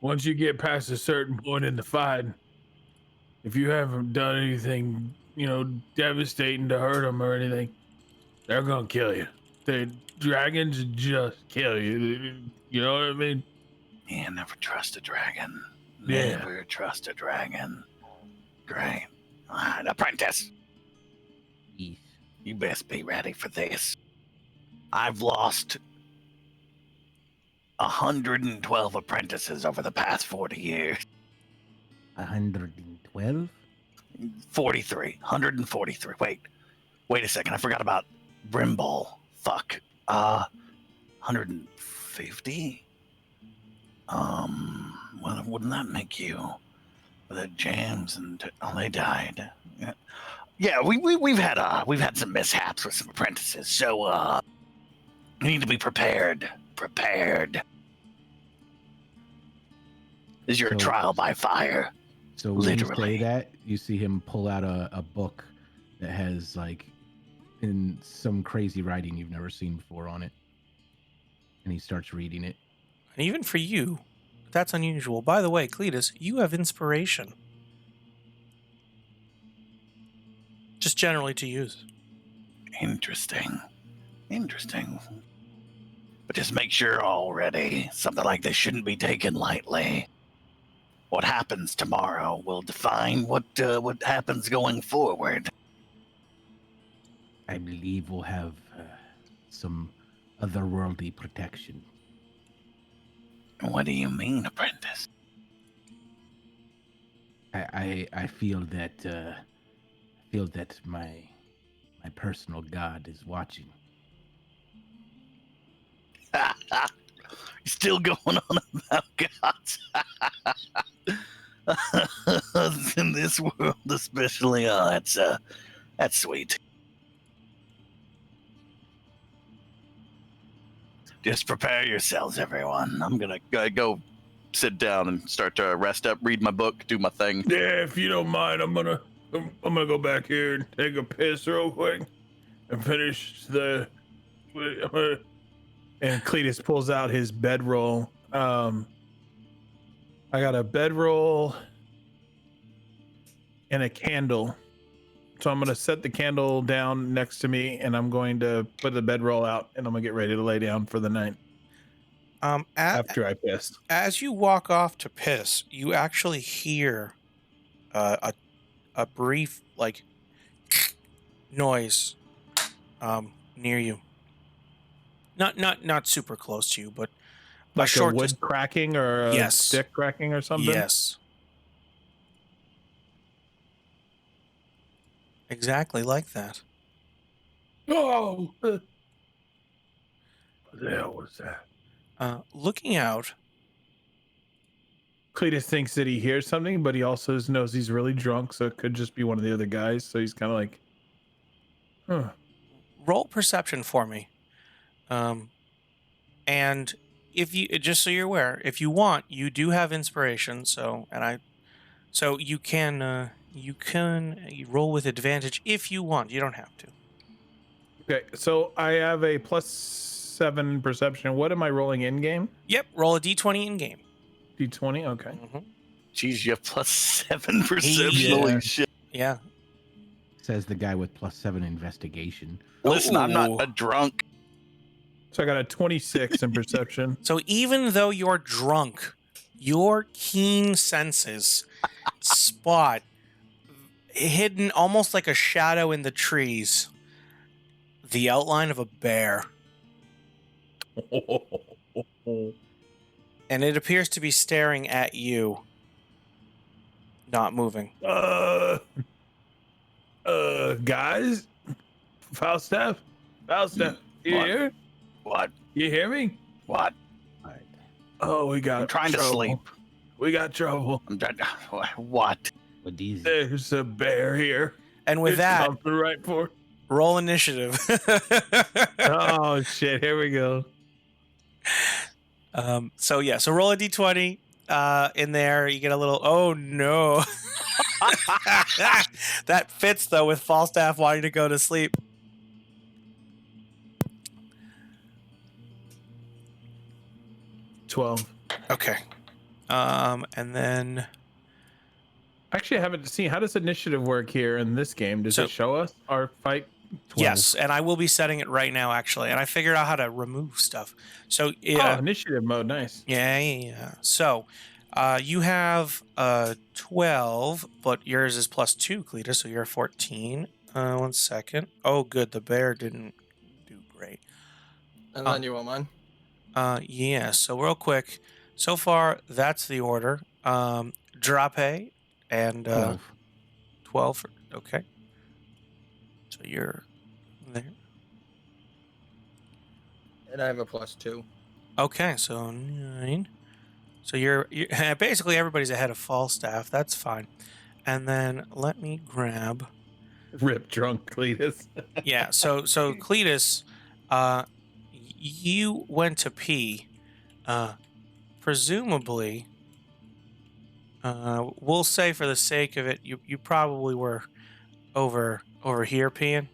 Once you get past a certain point in the fight, if you haven't done anything, devastating to hurt them or anything, they're gonna kill you. The dragons just kill you. You know what I mean? Yeah, never trust a dragon. Yeah. Never trust a dragon. Great. All right, apprentice. Yes. You best be ready for this. I've lost 112 apprentices over the past 40 years. 112? 43. 143. Wait a second. I forgot about Brimball. Fuck. 150? Well, wouldn't that make you? With the jams and they died. Yeah, we've had some mishaps with some apprentices, so we need to be prepared. Prepared. This is your So- trial by fire. So when you Literally. say that, you see him pull out a book that has like in some crazy writing you've never seen before on it. And he starts reading it. And even for you, that's unusual. By the way, Cletus, you have inspiration. Just generally to use. Interesting. But just make sure already, something like this shouldn't be taken lightly. What happens tomorrow will define what happens going forward. I believe we'll have some otherworldly protection. What do you mean, apprentice? I feel that my My personal god is watching. Still going on about gods. In this world, especially. Oh, that's sweet. Just prepare yourselves, everyone. I'm gonna go sit down and start to rest up, read my book, do my thing. Yeah, if you don't mind, I'm gonna go back here and take a piss real quick and finish the. And Cletus pulls out his bedroll. I got a bedroll and a candle. So I'm gonna set the candle down next to me, and I'm going to put the bedroll out, and I'm gonna get ready to lay down for the night after I piss. As you walk off to piss, you actually hear a brief like noise near you. Not super close to you, but Like a short wood cracking or a Yes. stick cracking or something? Yes. Exactly like that. Oh! What the hell was that? Looking out, Cletus thinks that he hears something, but he also knows he's really drunk, so it could just be one of the other guys. So he's kind of like, huh. roll perception for me. And if you, just so you're aware, if you want, you do have inspiration. So you can you roll with advantage if you want. You don't have to. Okay, so I have a +7 perception. What am I rolling in game? Yep, roll a d20 in game. D20. Okay. Mm-hmm. Jeez, you have +7 perception. Yeah. Holy shit. Yeah. Says the guy with +7 investigation. Listen, I'm Ooh. not a drunk. So I got a 26 in perception. So even though you're drunk, your keen senses spot hidden almost like a shadow in the trees the outline of a bear, and it appears to be staring at you, not moving. Guys, Falstaff, you What? here? What? You hear me? What? Oh, we got I'm trying trouble. to sleep. We got trouble. I'm trying. What? What these? There's a bear here. And with It's that, coming right for. roll initiative. Oh shit! Here we go. So roll a d20 in there. You get a little, oh no. That fits though with Falstaff wanting to go to sleep. $12. Okay. And then Actually, I haven't seen. How does initiative work here in this game? Does So- it show us our fight? 12. yes, and I will be setting it right now actually, and I figured out how to remove stuff. So Oh, initiative mode. Nice. yeah. So you have 12, but yours is +2, Cletus, so you're 14. 1 second. Oh, good. The bear didn't do great. And then you want mine? Yeah. So real quick, so far that's the order. Drape and 12. 12. Okay. So you're there. And I have a +2. Okay, so 9. So you're basically everybody's ahead of Falstaff. That's fine. And then let me grab. Rip drunk Cletus. Yeah. So Cletus, you went to pee. Presumably, we'll say for the sake of it, you probably were over here peeing.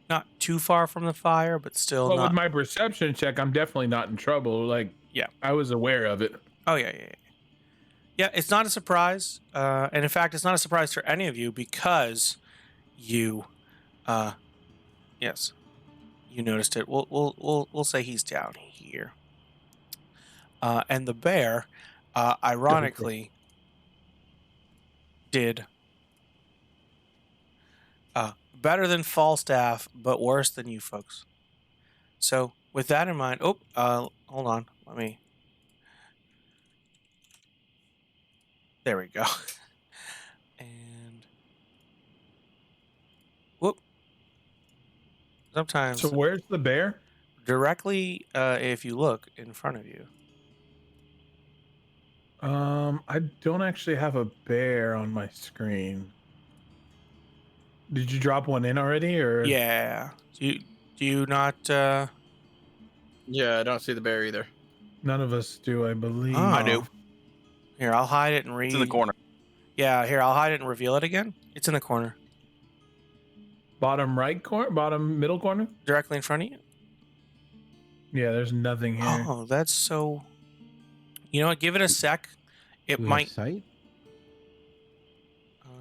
Not too far from the fire, but still Well, not. with my perception check, I'm definitely not in trouble. Like, Yeah. I was aware of it. Oh yeah. Yeah, it's not a surprise, and in fact, it's not a surprise for any of you because you, yes, you noticed it. We'll say he's down here, and the bear, ironically, did better than Falstaff, but worse than you folks. So with that in mind, hold on, let me. There we go. And Sometimes So where's the bear? directly, if you look in front of you. I don't actually have a bear on my screen. Did you drop one in already, or? Yeah. Do you not? Yeah, I don't see the bear either. None of us do, I believe. Oh. I do. Here, I'll hide it and read. It's in the corner. Yeah, here, I'll hide it and reveal it again. It's in the corner, Bottom right corner, bottom middle corner. directly in front of you. Yeah, there's nothing here. Oh, that's so. You know what? Give it a sec. It Do we might. have sight?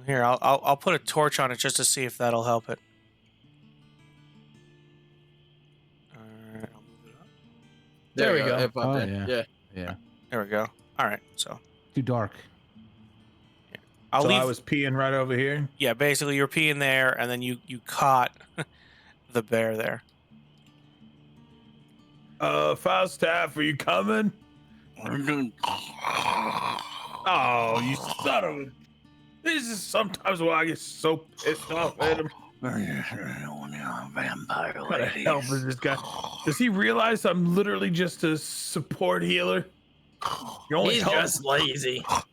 Here, I'll put a torch on it just to see if that'll help it. Alright, I'll move it up. There we go. It popped Oh, in. yeah. Yeah. Yeah. There we go. All right, so Too dark. I'll So leave. I was peeing right over here. Yeah, basically you're peeing there, and then you caught the bear there. Falstaff, are you coming? Oh, you son of a! This is sometimes why I get so pissed off at him. Vampire What the hell is this guy? Does he realize I'm literally just a support healer? You only He's help. just lazy. All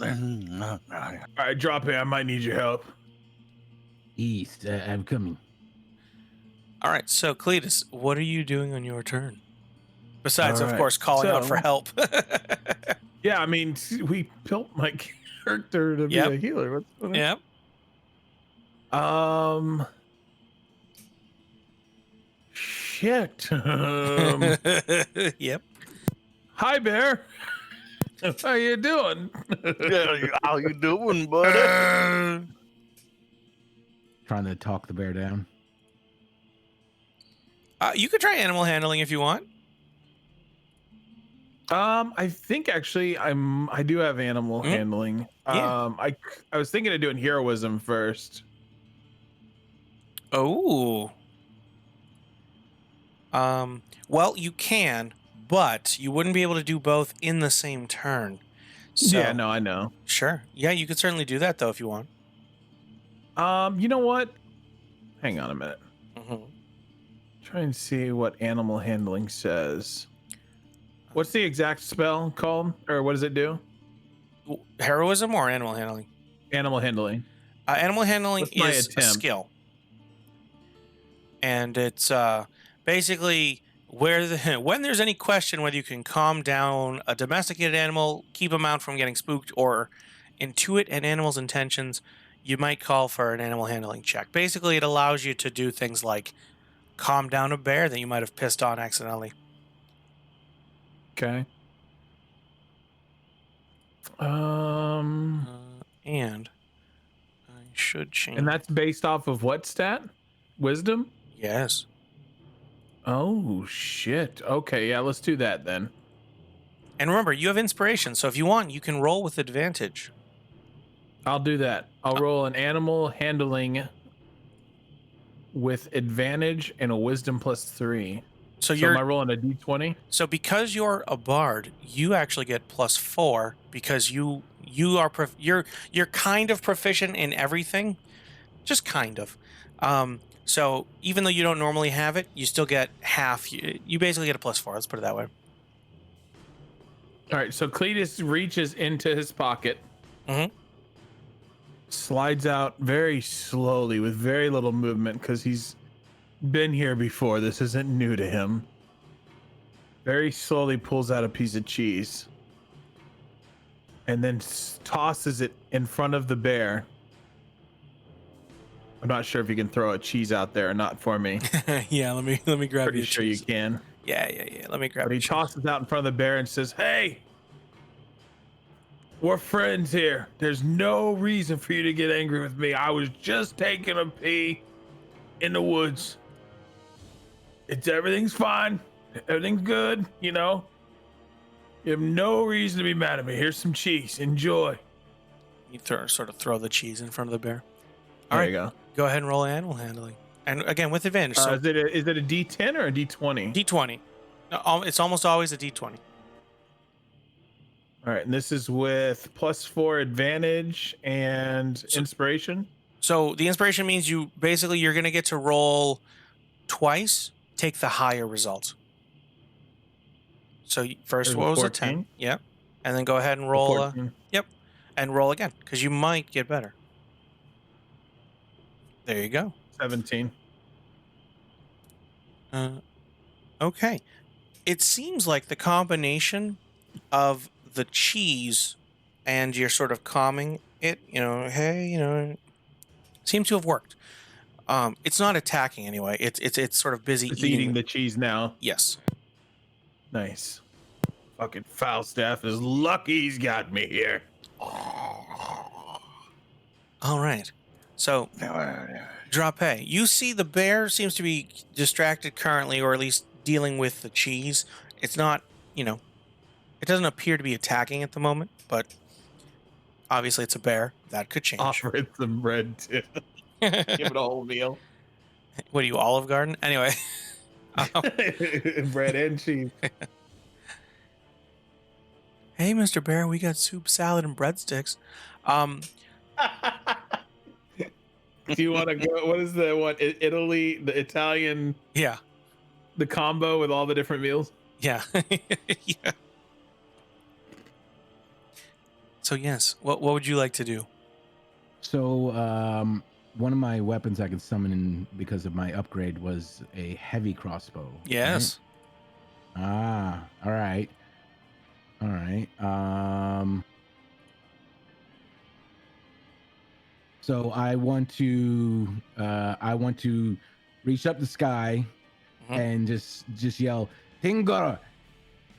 right, drop in. I might need your help. East. I'm coming. All right, so Cletus, what are you doing on your turn? Besides, of All right, course, calling out for so- help. Yeah, I mean, we built my character to be Yep. a healer. What's going on? Yep. Shit. Yep. Hi, Bear. How you doing? How you doing, buddy? Trying to talk the bear down. You could try animal handling if you want. I think actually I do have animal Mhm. handling. Yeah. I was thinking of doing heroism first. Oh. Well, you can, but you wouldn't be able to do both in the same turn. So, Yeah, no, I know. Sure. Yeah, you could certainly do that though if you want. You know what? Hang on a minute. Mm-hmm. Try and see what animal handling says. What's the exact spell called, or what does it do? Heroism or animal handling? Animal handling. Animal handling What's my is a attempt? skill, and it's basically when there's any question whether you can calm down a domesticated animal, keep them out from getting spooked, or intuit an animal's intentions, you might call for an animal handling check. Basically, it allows you to do things like calm down a bear that you might have pissed on accidentally. Okay. And I should change. And that's based off of what stat? Wisdom? Yes. Oh shit. Okay, yeah, let's do that then. And remember, you have inspiration, so if you want, you can roll with advantage. I'll do that. I'll roll an animal handling with advantage and a wisdom +3. So So you're am I rolling a d20? So because you're a bard, you actually get +4 because you're kind of proficient in everything, just kind of. So even though you don't normally have it, you still get half. You basically get a +4. Let's put it that way. All right, so Cletus reaches into his pocket, Mhm. slides out very slowly with very little movement because he's been here before. This isn't new to him. Very slowly pulls out a piece of cheese and then tosses it in front of the bear. I'm not sure if you can throw a cheese out there or not for me. Yeah, let me grab Pretty you. sure you can. Yeah. Let me grab. But he a cheese. tosses out in front of the bear and says, "Hey, we're friends here. There's no reason for you to get angry with me. I was just taking a pee in the woods. Everything's fine. Everything's good, you know. You have no reason to be mad at me. Here's some cheese. Enjoy." You sort of throw the cheese in front of the bear. There All right, you go. go ahead and roll animal handling, and again with advantage. So Is it a D10 or a D20? D20. No, it's almost always a D20. All right, and this is with +4 advantage and inspiration. So the inspiration means you're going to get to roll twice, take the higher result. So first, There's what a was a 14? 10? Yep. And then go ahead and A roll. 14. Yep. And roll again, because you might get better. There you go. 17. Okay. It seems like the combination of the cheese and your sort of calming it, hey, seems to have worked. It's not attacking anyway. It's sort of busy It's eating. eating the cheese now. Yes. Nice. Fucking Falstaff is lucky he's got me here. All right. So, Drape, you see the bear seems to be distracted currently, or at least dealing with the cheese. It's not, it doesn't appear to be attacking at the moment, but obviously it's a bear. That could change. Offer it some bread too. Give it a whole meal. What are you, Olive Garden? Anyway. Bread and cheese. Hey, Mr. Bear, we got soup, salad, and breadsticks. Do you want to go? What is the one? Italy, the Italian, Yeah. the combo with all the different meals? Yeah. Yeah. So yes, what would you like to do? So one of my weapons I could summon in because of my upgrade was a heavy crossbow. Yes. Right? Ah, all right. All right. So I want to reach up the sky and just yell, Tingor,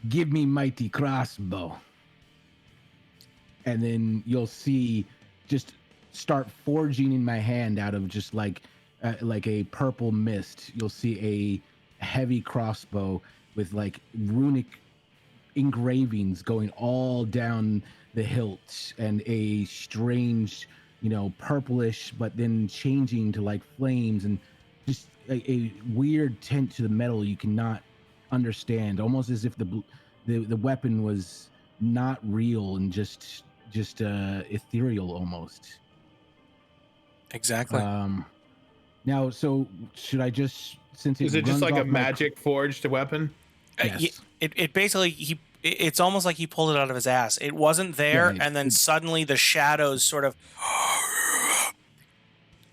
give me mighty crossbow. And then you'll see just start forging in my hand out of just like a purple mist. You'll see a heavy crossbow with like runic engravings going all down the hilt and a strange, purplish, but then changing to like flames and just a weird tint to the metal you cannot understand, almost as if the weapon was not real and just ethereal almost. Exactly. Now, so should I just, since Is it just runs like a off my- magic forged weapon? Yes. It basically it's almost like he pulled it out of his ass. It wasn't there, Yeah, and then suddenly the shadows sort of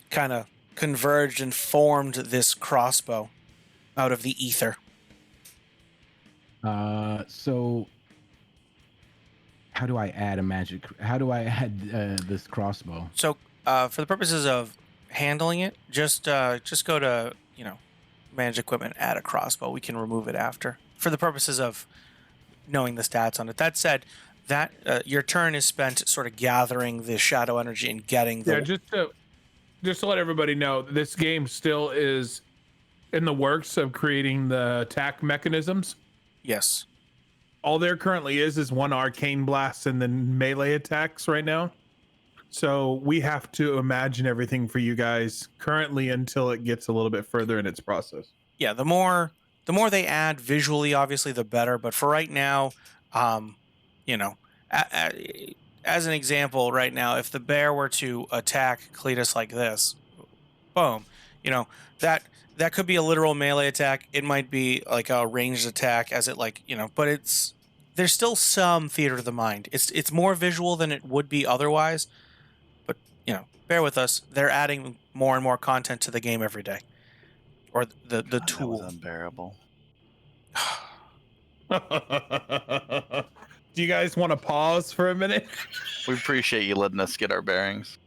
kind of converged and formed this crossbow out of the ether. So how do I add this crossbow? So, for the purposes of handling it, just go to manage equipment, add a crossbow. We can remove it after. For the purposes of knowing the stats on it. That said, that your turn is spent sort of gathering the shadow energy and getting the. Yeah, just to let everybody know, this game still is in the works of creating the attack mechanisms. Yes. All there currently is one arcane blast and then melee attacks right now. So we have to imagine everything for you guys currently until it gets a little bit further in its process. Yeah, the more they add visually, obviously, the better. But for right now, as an example, right now, if the bear were to attack Cletus like this, boom, that could be a literal melee attack. It might be like a ranged attack, as it but there's still some theater of the mind. It's more visual than it would be otherwise. But bear with us. They're adding more and more content to the game every day. Or the tool. That was unbearable. Do you guys want to pause for a minute? We appreciate you letting us get our bearings.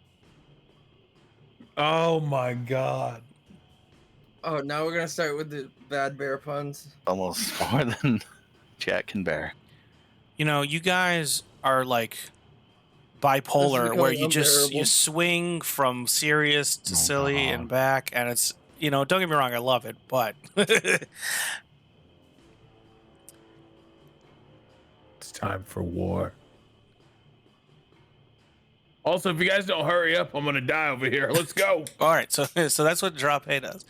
Oh my god. Oh, now we're gonna start with the bad bear puns. Almost more than Jack can bear. You guys are like bipolar, where you unbearable. swing from serious to silly and back, and it's don't get me wrong, I love it, but It's time for war. Also, if you guys don't hurry up, I'm gonna die over here. Let's go. all right. So that's what Drop A does.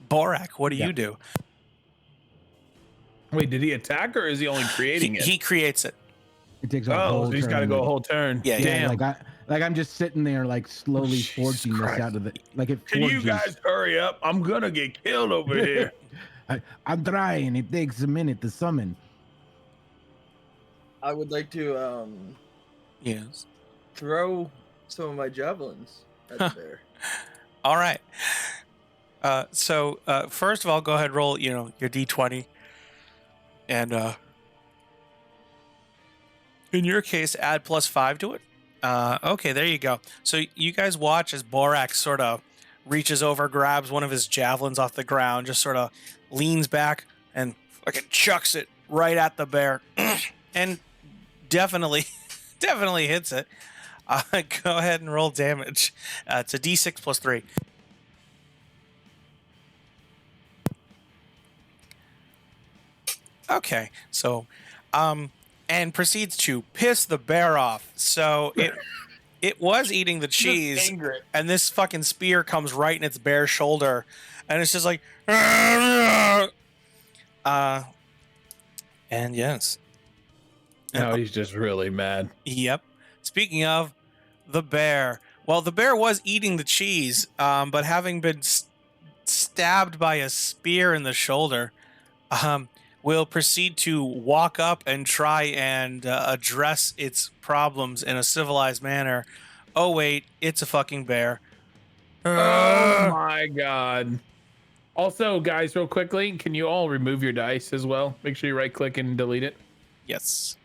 Borak, what do you do? Wait, did he attack or is he only creating it? He creates it. It takes a Oh, whole so he's turn. got to go a whole turn. Yeah, Damn. Like Like I'm just sitting there, like slowly Jesus forging this Christ. out of the. Like it Can forges. you guys hurry up? I'm gonna get killed over here. I'm trying. It takes a minute to summon. I would like to Yes. throw some of my javelins at the bear. All right. So first of all, go ahead and roll, your d20. And in your case, add +5 to it. Okay, there you go. So you guys watch as Borak sort of reaches over, grabs one of his javelins off the ground, just sort of leans back and fucking chucks it right at the bear. And definitely hits it. Go ahead and roll damage. It's a d6 +3. Okay, so, and proceeds to piss the bear off. So it was eating the cheese, and this fucking spear comes right in its bare shoulder, and it's just like, and yes, No, he's just really mad. yep. Speaking of the bear, well, the bear was eating the cheese, but having been stabbed by a spear in the shoulder, will proceed to walk up and try and address its problems in a civilized manner. Oh, wait, it's a fucking bear. Oh my god. Also, guys, real quickly, can you all remove your dice as well? Make sure you right click and delete it. Yes.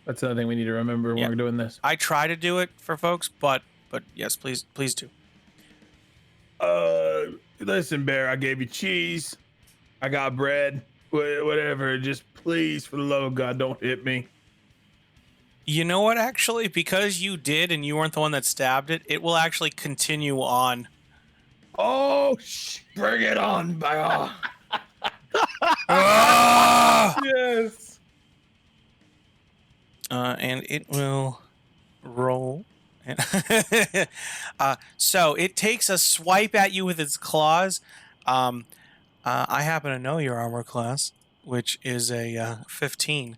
That's another thing we need to remember when Yeah. we're doing this. I try to do it for folks, but yes, please do. Listen, Bear, I gave you cheese. I got bread. Whatever. Just please, for the love of God, don't hit me. You know what, actually? Because you did and you weren't the one that stabbed it, it will actually continue on. Oh, Bring it on, bear. yes. And it will roll. So it takes a swipe at you with its claws. I happen to know your armor class, which is a 15.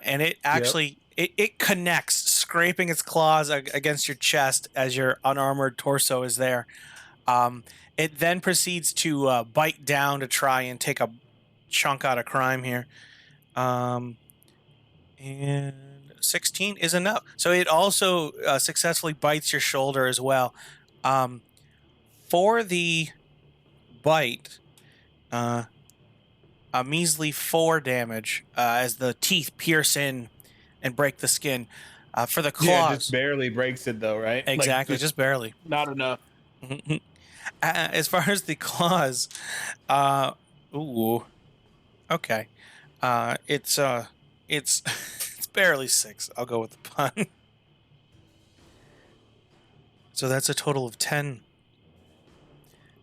And it actually it connects, scraping its claws against your chest as your unarmored torso is there. It then proceeds to bite down to try and take a chunk out of crime here. And 16 is enough. So it also successfully bites your shoulder as well. For the bite, a measly 4 damage as the teeth pierce in and break the skin. For the claws, Yeah, just barely breaks it though, right? exactly, Like, just barely. not enough. As far as the claws, ooh, okay, it's it's barely 6. I'll go with the pun. So that's a total of 10.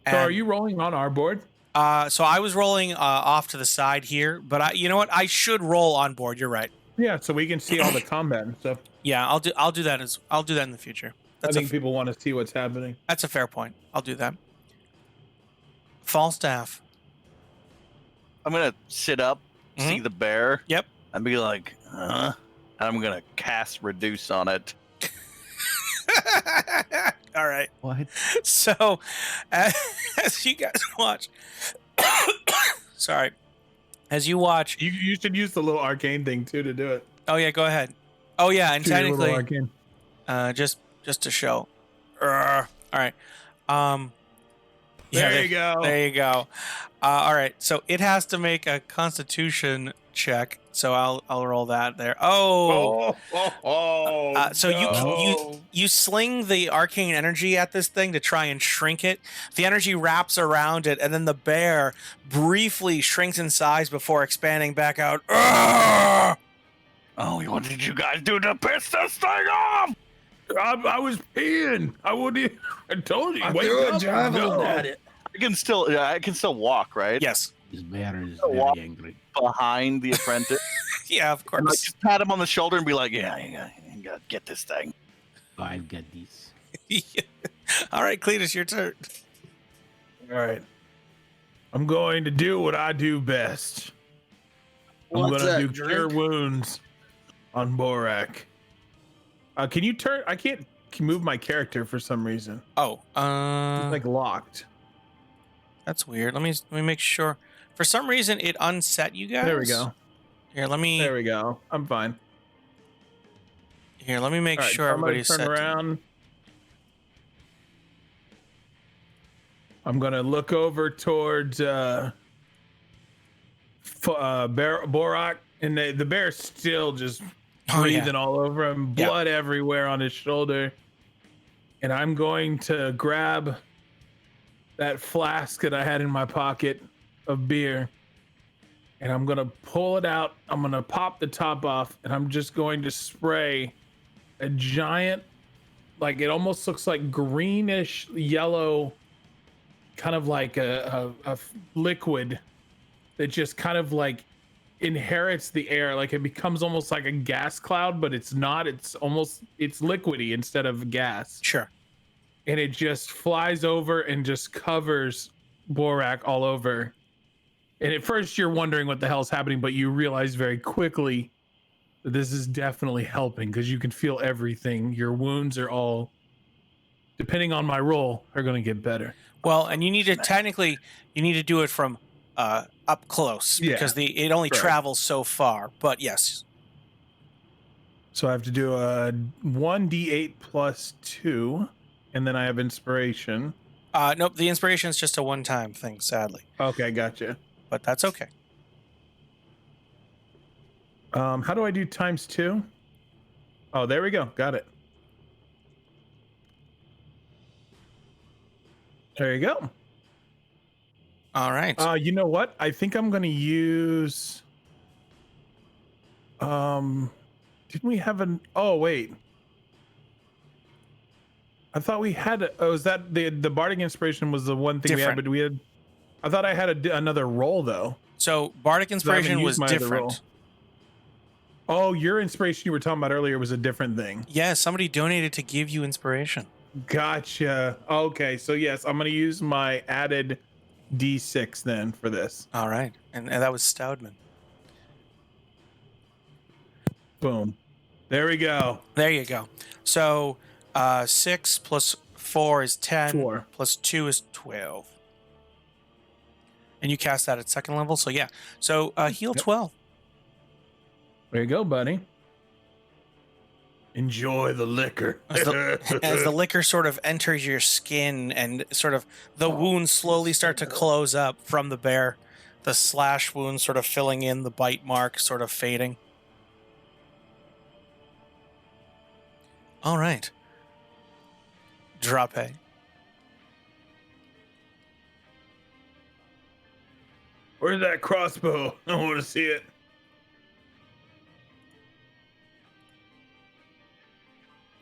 So are And, you rolling on our board? so I was rolling off to the side here, but you know what? I should roll on board. You're right. Yeah, so we can see all the combat and stuff. Yeah, I'll do that in the future. I think people want to see what's happening. That's a fair point. I'll do that. Falstaff. I'm gonna sit up, see the bear. Yep. And be like, huh? And I'm gonna cast reduce on it. All right. What? So, as you guys watch, sorry, as you watch, You should use the little arcane thing too to do it. oh yeah, go ahead. Oh yeah, and Do your little technically, arcane. just to show. All right. There you go. There you go. All right. So it has to make a Constitution check. So I'll roll that there. Oh. So no. you sling the arcane energy at this thing to try and shrink it. The energy wraps around it, and then the bear briefly shrinks in size before expanding back out. Urgh! Oh, what did you guys do to piss this thing off? I was peeing. I wouldn't. I told you. I wake threw a up, javelin no. at it. I can still walk, right? Yes. This bear is Oh, wow. very angry. Behind the apprentice. Yeah, of And like, course. just pat him on the shoulder and be like, yeah, you gotta get this thing. Oh, I've got this. All right, Cletus, your turn. All right. I'm going to do what I do best. I'm What's going to that, do cure drink? wounds on Borak. Can you turn? I can't move my character for some reason. Oh, It's like locked. that's weird. Let me make sure. For some reason, it unset you guys. There we go. Here, let me. There we go. I'm fine. Here, let me make All right, sure so I'm gonna everybody's turn set. around. I'm gonna look over towards Borak, and the bear's still just Oh, yeah. breathing all over him, Yeah. blood everywhere on his shoulder. And I'm going to grab that flask that I had in my pocket of beer, and I'm gonna pull it out. I'm gonna pop the top off, and I'm just going to spray a giant, like it almost looks like greenish yellow, kind of like a liquid that just kind of like inherits the air. Like it becomes almost like a gas cloud, but it's not. It's liquidy instead of gas. Sure. And it just flies over and just covers Borak all over. And at first you're wondering what the hell's happening, but you realize very quickly that this is definitely helping because you can feel everything. Your wounds are all, depending on my roll, are going to get better. Well, and you need to technically do it from up close because it only travels so far. But yes. So I have to do a 1d8 plus 2, and then I have inspiration. Nope, the inspiration is just a one-time thing, sadly. Okay, gotcha. But that's okay. How do I do times 2? Oh, there we go. Got it. There you go. All right. You know what? I think I'm going to use... Didn't we have an... Oh, wait. I thought we had... Oh, is that the Bardic Inspiration was the one thing we had, but we had... I thought I had another roll, though. So Bardic Inspiration was different. Oh, your inspiration you were talking about earlier was a different thing. Yeah, somebody donated to give you inspiration. Gotcha. Okay, so yes, I'm going to use my added D6 then for this. All right. And that was Stoudman. Boom. There we go. There you go. So 6 plus 4 is 10. 4. Plus 2 is 12. And you cast that at second level. So yeah. So heal 12. There you go, buddy. Enjoy the liquor. As the liquor sort of enters your skin and sort of the wounds slowly start to close up from the bear. The slash wounds sort of filling in, the bite mark sort of fading. All right. Drape. Where's that crossbow? I want to see it.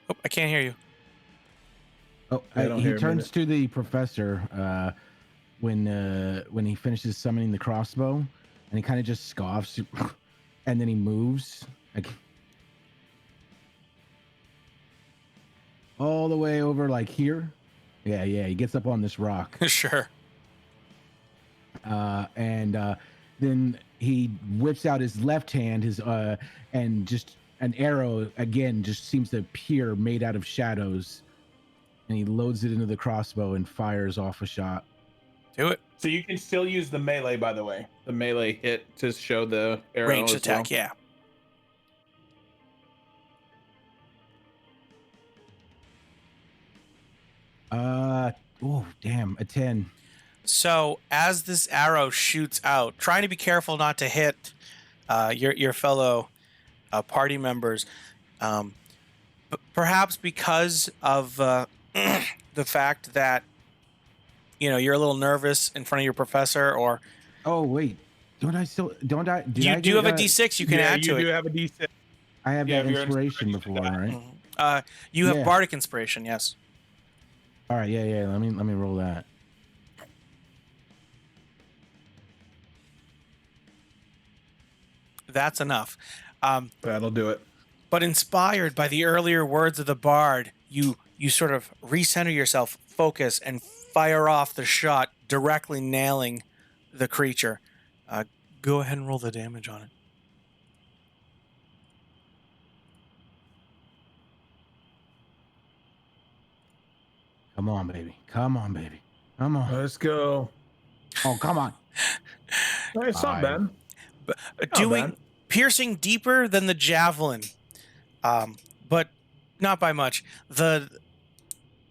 Oh, I can't hear you. Oh, he turns to the professor when he finishes summoning the crossbow, and he kind of just scoffs, and then he moves like all the way over, like here. Yeah, he gets up on this rock. Sure. And then he whips out his left hand, and just an arrow again just seems to appear made out of shadows, and he loads it into the crossbow and fires off a shot. Do it. So you can still use the melee, by the way. The melee hit to show the arrow. Ranged attack, well. Yeah. Oh, damn, a 10. So as this arrow shoots out, trying to be careful not to hit your fellow party members, perhaps because of the fact that you're a little nervous in front of your professor, or oh wait, do I you do have a D6 you can add to it. You do have a D6. I have that inspiration before, right? You have Bardic Inspiration, yes. All right, yeah. Let me roll that. That's enough. That'll do it. But inspired by the earlier words of the bard, you sort of recenter yourself, focus, and fire off the shot, directly nailing the creature. Go ahead and roll the damage on it. Come on, baby. Come on, baby. Come on. Let's go. Oh, come on. It's not bad. Doing piercing deeper than the javelin, but not by much. The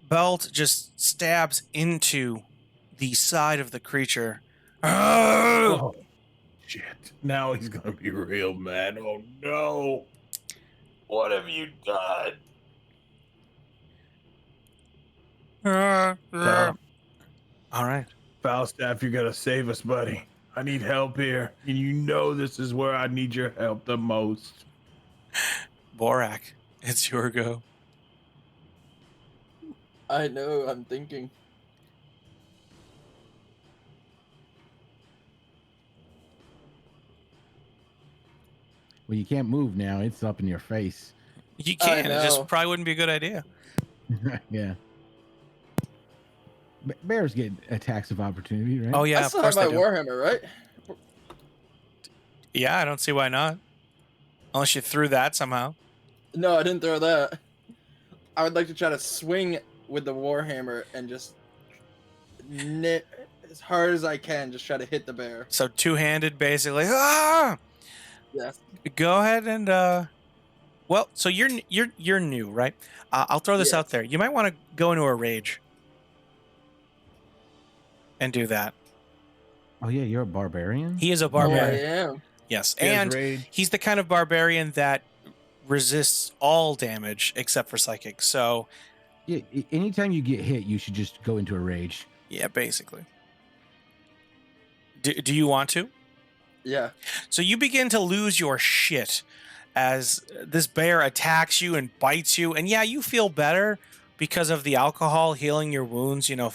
belt just stabs into the side of the creature. Oh, shit. Now he's going to be real mad. Oh, no. What have you done? All right. Falstaff, you got to save us, buddy. I need help here. And you know this is where I need your help the most. Borak, it's your go. I know, I'm thinking. Well, you can't move now. It's up in your face. You can. It know. just probably wouldn't be a good idea. Yeah. Bears get attacks of opportunity, right? Oh, yeah, I of still course have they my do. Warhammer, right? Yeah, I don't see why not. Unless you threw that somehow. No, I didn't throw that. I would like to try to swing with the Warhammer and just knit as hard as I can, just try to hit the bear. So two-handed, basically. Ah! Yes. Go ahead and well, so you're new, right? I'll throw this out Yes. there. You might want to go into a rage and do that. Oh, yeah, you're a barbarian? He is a Oh, I barbarian. am. Yes, He has and rage. he's the kind of barbarian that resists all damage except for psychic. So, Yeah, anytime you get hit, you should just go into a rage. yeah, basically. Do you want to? Yeah. So you begin to lose your shit as this bear attacks you and bites you. And yeah, you feel better because of the alcohol healing your wounds. You know,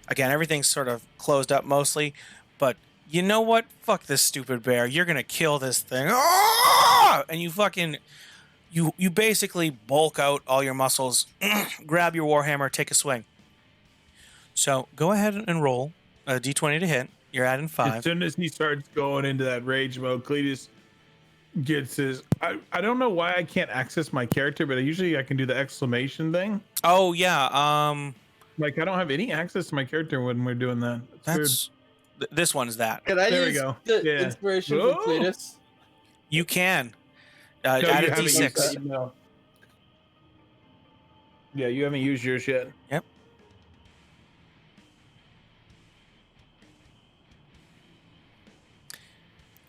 again, everything's sort of closed up mostly. But you know what? Fuck this stupid bear. You're going to kill this thing. Ah! And you fucking... You basically bulk out all your muscles, grab your Warhammer, take a swing. So go ahead and roll a d20 to hit. You're adding 5. As soon as he starts going into that rage mode, Cletus gets his. I don't know why I can't access my character, but usually I can do the exclamation thing. Oh, yeah. Like I don't have any access to my character when we're doing that. That's weird. This one's that. Can I There we use go. the Yeah. inspiration Whoa. from Cletus? You can. No, Add you a haven't used d6. that, no. Yeah, you haven't used yours yet. Yep.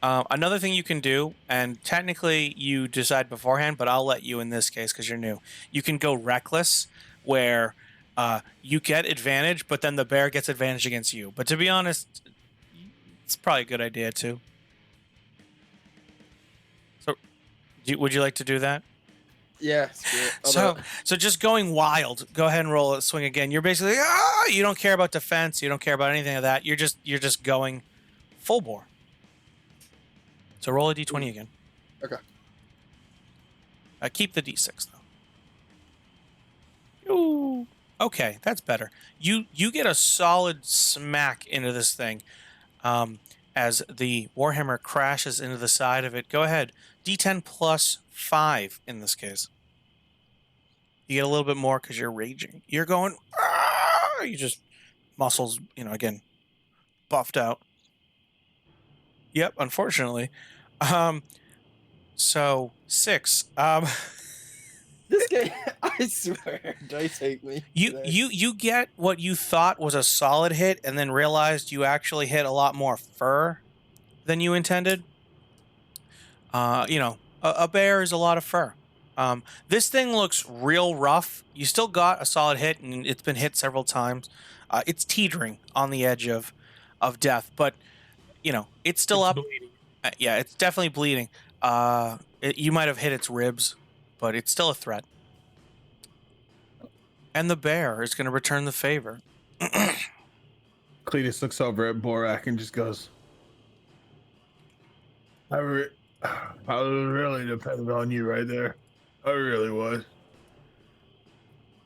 Another thing you can do, and technically you decide beforehand, but I'll let you in this case because you're new. You can go reckless, where you get advantage, but then the bear gets advantage against you. But to be honest, it's probably a good idea too. So, would you like to do that? Yeah. Screw it. I'll do it. So just going wild. Go ahead and roll a swing again. You're basically you don't care about defense. You don't care about anything of that. You're just going full bore. So roll a d20 again. Okay. Keep the d6 though. Ooh. Okay, that's better. You get a solid smack into this thing, as the Warhammer crashes into the side of it. Go ahead, d10 plus 5 in this case. You get a little bit more because you're raging. You're going. You just muscles, again, buffed out. Yep, unfortunately. So 6. This game, I swear, dice hate me. today. You get what you thought was a solid hit, and then realized you actually hit a lot more fur than you intended. A bear is a lot of fur. This thing looks real rough. You still got a solid hit, and it's been hit several times. It's teetering on the edge of death, but it's still up. Bleeding. Yeah, it's definitely bleeding. You might have hit its ribs, but it's still a threat. And the bear is going to return the favor. Cletus looks over at Borak and just goes, I was really dependent on you right there. I really was.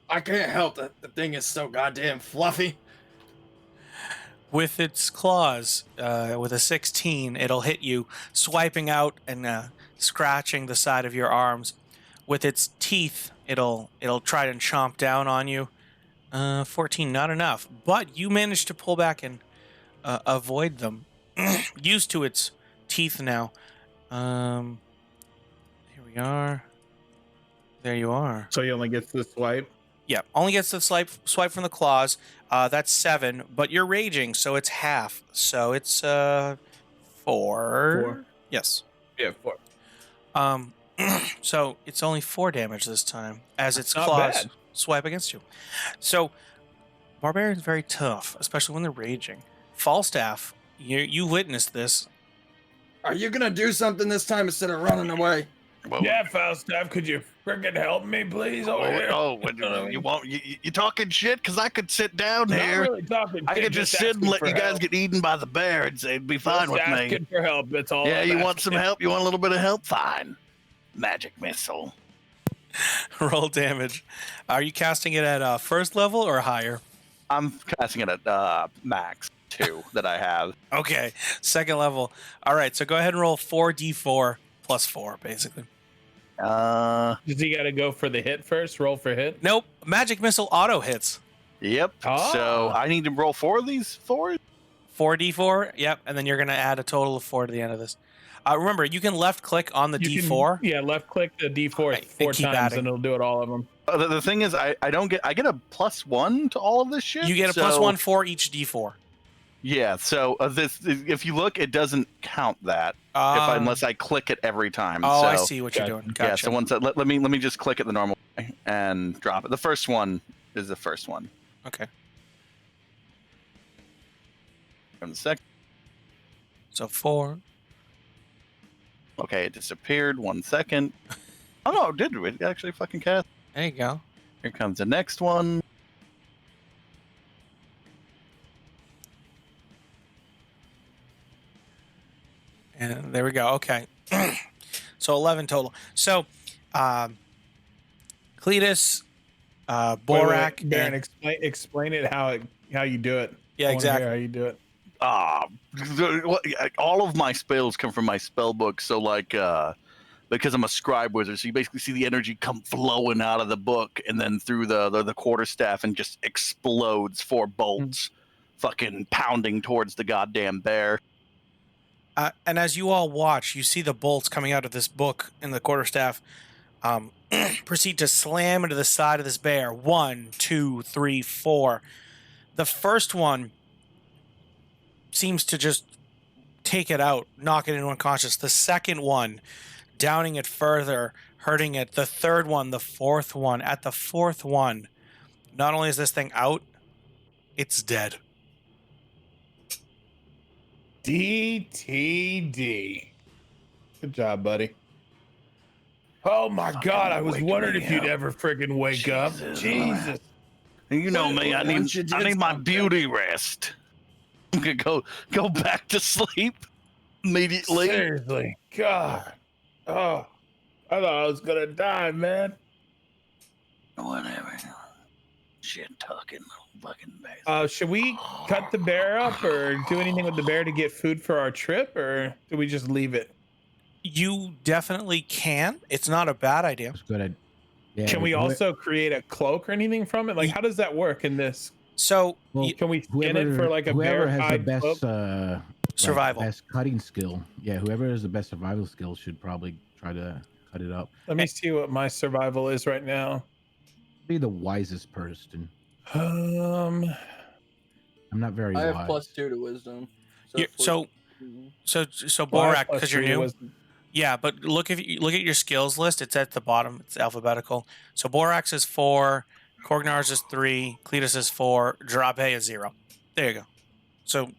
I can't help that the thing is so goddamn fluffy. With its claws, with a 16, it'll hit you, swiping out and scratching the side of your arms. With its teeth, it'll try and chomp down on you. 14, not enough. But you managed to pull back and avoid them. Used to its teeth now. Here we are. There you are. So he only gets the swipe. Yeah, only gets the swipe from the claws. That's 7, but you're raging, so it's half. So it's 4. 4. Yes. Yeah, 4. So it's only 4 damage this time as its Not claws bad. swipe against you. So barbarian's very tough, especially when they're raging. Falstaff, you witnessed this. Are you gonna do something this time instead of running away? Well, Yeah, Falstaff, could you freaking help me, please? Over here? you talking shit? Because I could sit down Not here. really talking I shit, could just sit and asking let for you guys help. get eaten by the bear. It'd be fine with Just me. asking for help. That's all. Yeah, I'm you want asking. some help? You want a little bit of help? Fine. Magic missile. Roll damage. Are you casting it at first level or higher? I'm casting it at max 2 that I have. Okay, second level. All right, so go ahead and roll 4d4 plus 4, basically. Does he got to go for the hit first? Roll for hit? Nope, magic missile auto hits. Yep. Ah. So I need to roll 4 of these 4. 4d4, yep, and then you're going to add a total of 4 to the end of this. Remember, you can left click on the You d4. yeah, left click the D4 Right, and 4 keep times adding. and it'll do it all of them. The thing is, I get a +1 to all of this shit. You get a so, plus 1 for each d4. Yeah. So this, if you look, it doesn't count that unless I click it every time. Oh, so, I see what you're Gotcha. doing. Gotcha. Yeah. So once let me just click it the normal way and drop it. The first one is the first one. Okay, And the second. so 4. Okay, it disappeared. 1 second. Oh no, it did it actually fucking cast? There you go. Here comes the next one. And there we go. Okay. So 11 total. So, Cletus, Borak, Wait, Baron, and- explain it how you do it. Yeah, I wanna hear exactly. How you do it. All of my spells come from my spell book. So like, because I'm a scribe wizard, so you basically see the energy come flowing out of the book and then through the quarterstaff and just explodes 4 bolts, fucking pounding towards the goddamn bear. And as you all watch, you see the bolts coming out of this book in the quarterstaff proceed to slam into the side of this bear. 1, 2, 3, 4. The first one seems to just take it out, knock it into unconscious. The second one, downing it further, hurting it. The third one, the fourth one. At the fourth one, not only is this thing out, it's dead. DTD. Good job, buddy. Oh my Fucking God! I was wake wondering me if you'd up. ever friggin' wake up. Jesus. Jesus. And you know me, I Once you need did my something. beauty rest. I'm gonna go back to sleep immediately. Seriously, God. Oh, I thought I was gonna die, man. Whatever. Shit talking fucking base. Should we cut the bear up or do anything with the bear to get food for our trip, or do we just leave it? You definitely can. It's not a bad idea. It's good. Yeah, Can we also create a cloak or anything from it? Like, how does that work in this? So, Well, Can we skin it for like a whoever bear has the hide best cloak? like, survival. best cutting skill. Yeah, whoever has the best survival skill should probably try to cut it up. Let me see what my survival is right now. Be the wisest person. Um, I'm not very I have wise. +2 to wisdom. So well, I have Borak, because you're +3 new. wisdom. Yeah, but look at your skills list. It's at the bottom. It's alphabetical. So Borax is 4, Korgnar's is 3, Cletus is 4, Drape is 0. There you go. So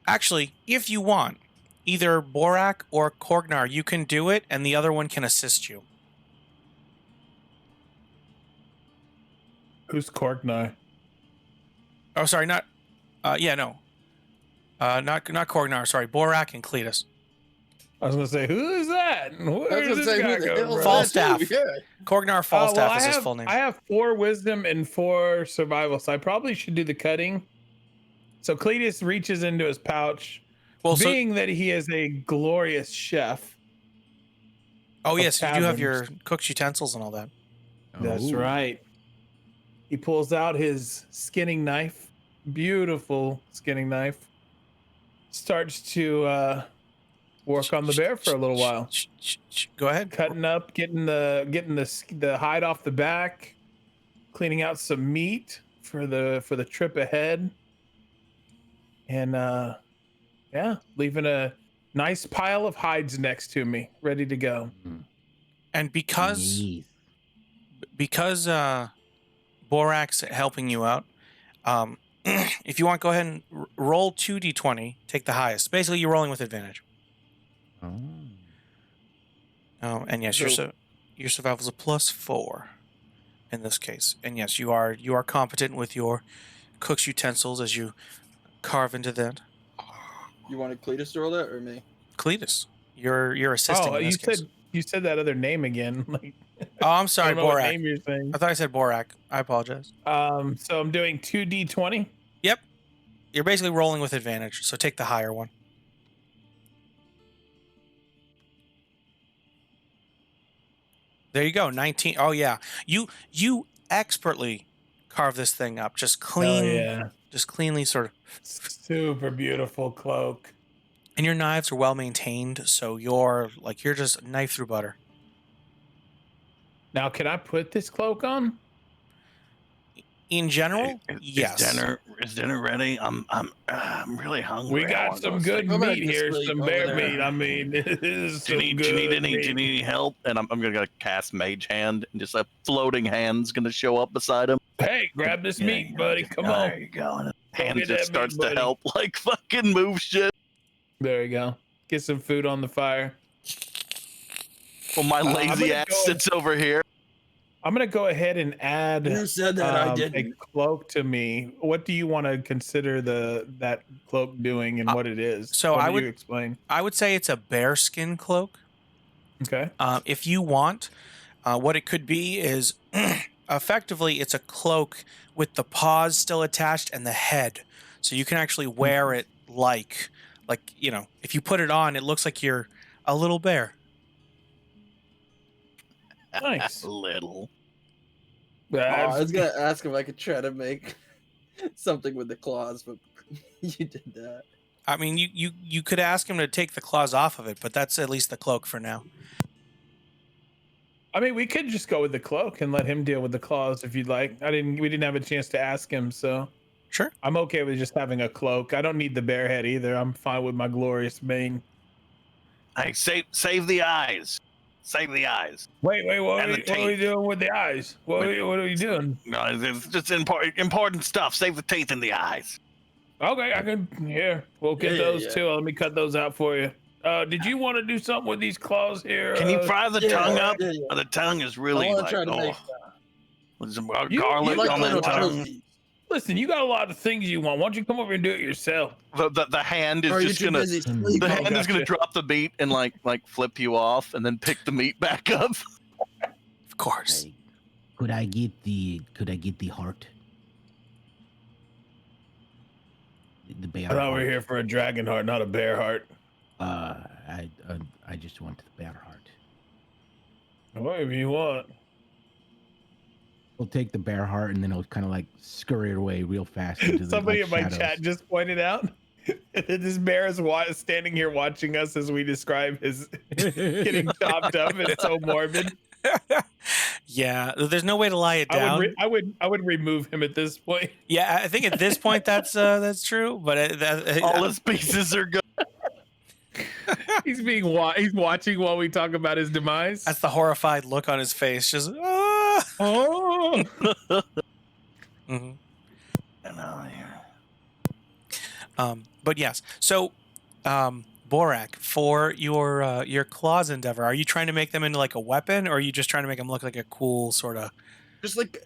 actually, if you want, either Borak or Korgnar, you can do it, and the other one can assist you. Who's Korgnar? Oh, sorry, not. Not Korgnar. Sorry, Borak and Cletus. I was gonna say, who is that? And I where was did gonna this say, guy who the go hell from? is Falstaff. that too? Yeah. Korgnar Falstaff is his full name. I have 4 wisdom and 4 survival, so I probably should do the cutting. So Cletus reaches into his pouch, Well, so being that he is a glorious chef. yes, you do have your taverns. cooked utensils and all that. That's Oh. right. He pulls out his skinning knife, beautiful skinning knife. Starts to work on the bear for a little while. Go ahead. Cutting up, getting the hide off the back, cleaning out some meat for the trip ahead, and yeah, leaving a nice pile of hides next to me, ready to go. And because Borak's helping you out, if you want, go ahead and roll 2d20. Take the highest. Basically, you're rolling with advantage. And yes, your survival's a +4 in this case. And yes, you are competent with your cook's utensils as you carve into that. You wanted Cletus to roll that or me? Cletus, you're assisting. Oh, in this case. you said that other name again. Like, Oh, I'm I sorry, don't know what Borak. name you're saying. I thought I said Borak. I apologize. So I'm doing 2d20. Yep. You're basically rolling with advantage, so take the higher one. There you go, 19. Oh yeah, you expertly carve this thing up, just clean, just cleanly, sort of. Super beautiful cloak. And your knives are well maintained, so you're just knife through butter. Now, can I put this cloak on? In general, yes. Is dinner ready? I'm really hungry. We got some good meat here, some bear meat. I mean, this is do you need any help? And I'm gonna cast Mage Hand, and just a floating hand's gonna show up beside him. Hey, grab this meat, buddy. Come on. There you go. And hand get just that meat, starts to buddy. help, like fucking move shit. There you go. Get some food on the fire. Well, my I'm lazy gonna ass go- sits over here. I'm gonna go ahead and add You said that I a didn't. cloak to me. What do you want to consider that cloak doing and what it is? so What I do would- you explain. I would say it's a bearskin cloak. Okay. If you want, what it could be is effectively it's a cloak with the paws still attached and the head, so you can actually wear it like if you put it on, it looks like you're a little bear. Nice. Little. I was gonna ask if I could try to make something with the claws, but you did that. I mean, you could ask him to take the claws off of it, but that's at least the cloak for now. I mean, we could just go with the cloak and let him deal with the claws if you'd like. We didn't have a chance to ask him, so Sure. I'm okay with just having a cloak. I don't need the bear head either. I'm fine with my glorious mane. Hey, save the eyes. Save the eyes. Wait, what And are the we teeth. doing with the eyes? What are we doing? No, it's just important stuff. Save the teeth and the eyes. Okay, I can. Here, we'll get Yeah, those yeah. too. Let me cut those out for you. Did you want to do something with these claws here? Can you fry the tongue up? Yeah. The tongue is I really want to like, try to make with some You- garlic you like on little that tongue. toasties. Listen, you got a lot of things you want. Why don't you come over and do it yourself? The hand is Or are you just too gonna busy the sleeping? hand is gonna gotcha. drop the meat and like flip you off and then pick the meat back up. Of course. Hey, could I get the heart? The bear I thought we heart. were here for a dragon heart, not a bear heart. I just want the bear heart. Whatever you want. We'll take the bear heart and then it'll kind of like scurry away real fast into the Somebody in my shadows. chat just pointed out that this bear is standing here watching us as we describe his getting chopped up. It's so morbid. Yeah, there's no way to lie it down. I would remove him at this point. Yeah, I think at this point that's true, but All his pieces are good. He's watching while we talk about his demise. that's the horrified look on his face. Just Oh, Mhm. And But yes, so Borak, for your claws endeavor, are you trying to make them into like a weapon, or are you just trying to make them look like a cool sort of? Just like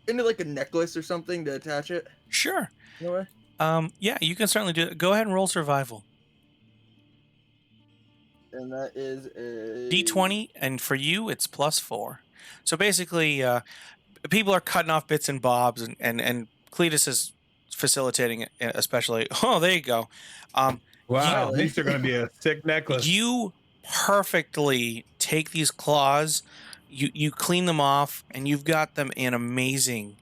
into like a necklace or something to attach it. Sure. You know what? Yeah, you can certainly do it. Go ahead and roll survival. And that is a D20, and for you, it's +4. So basically, people are cutting off bits and bobs, and Cletus is facilitating it, especially. Oh, there you go. wow! Yeah. These are going to be a sick necklace. You perfectly take these claws, you clean them off, and you've got them in amazing,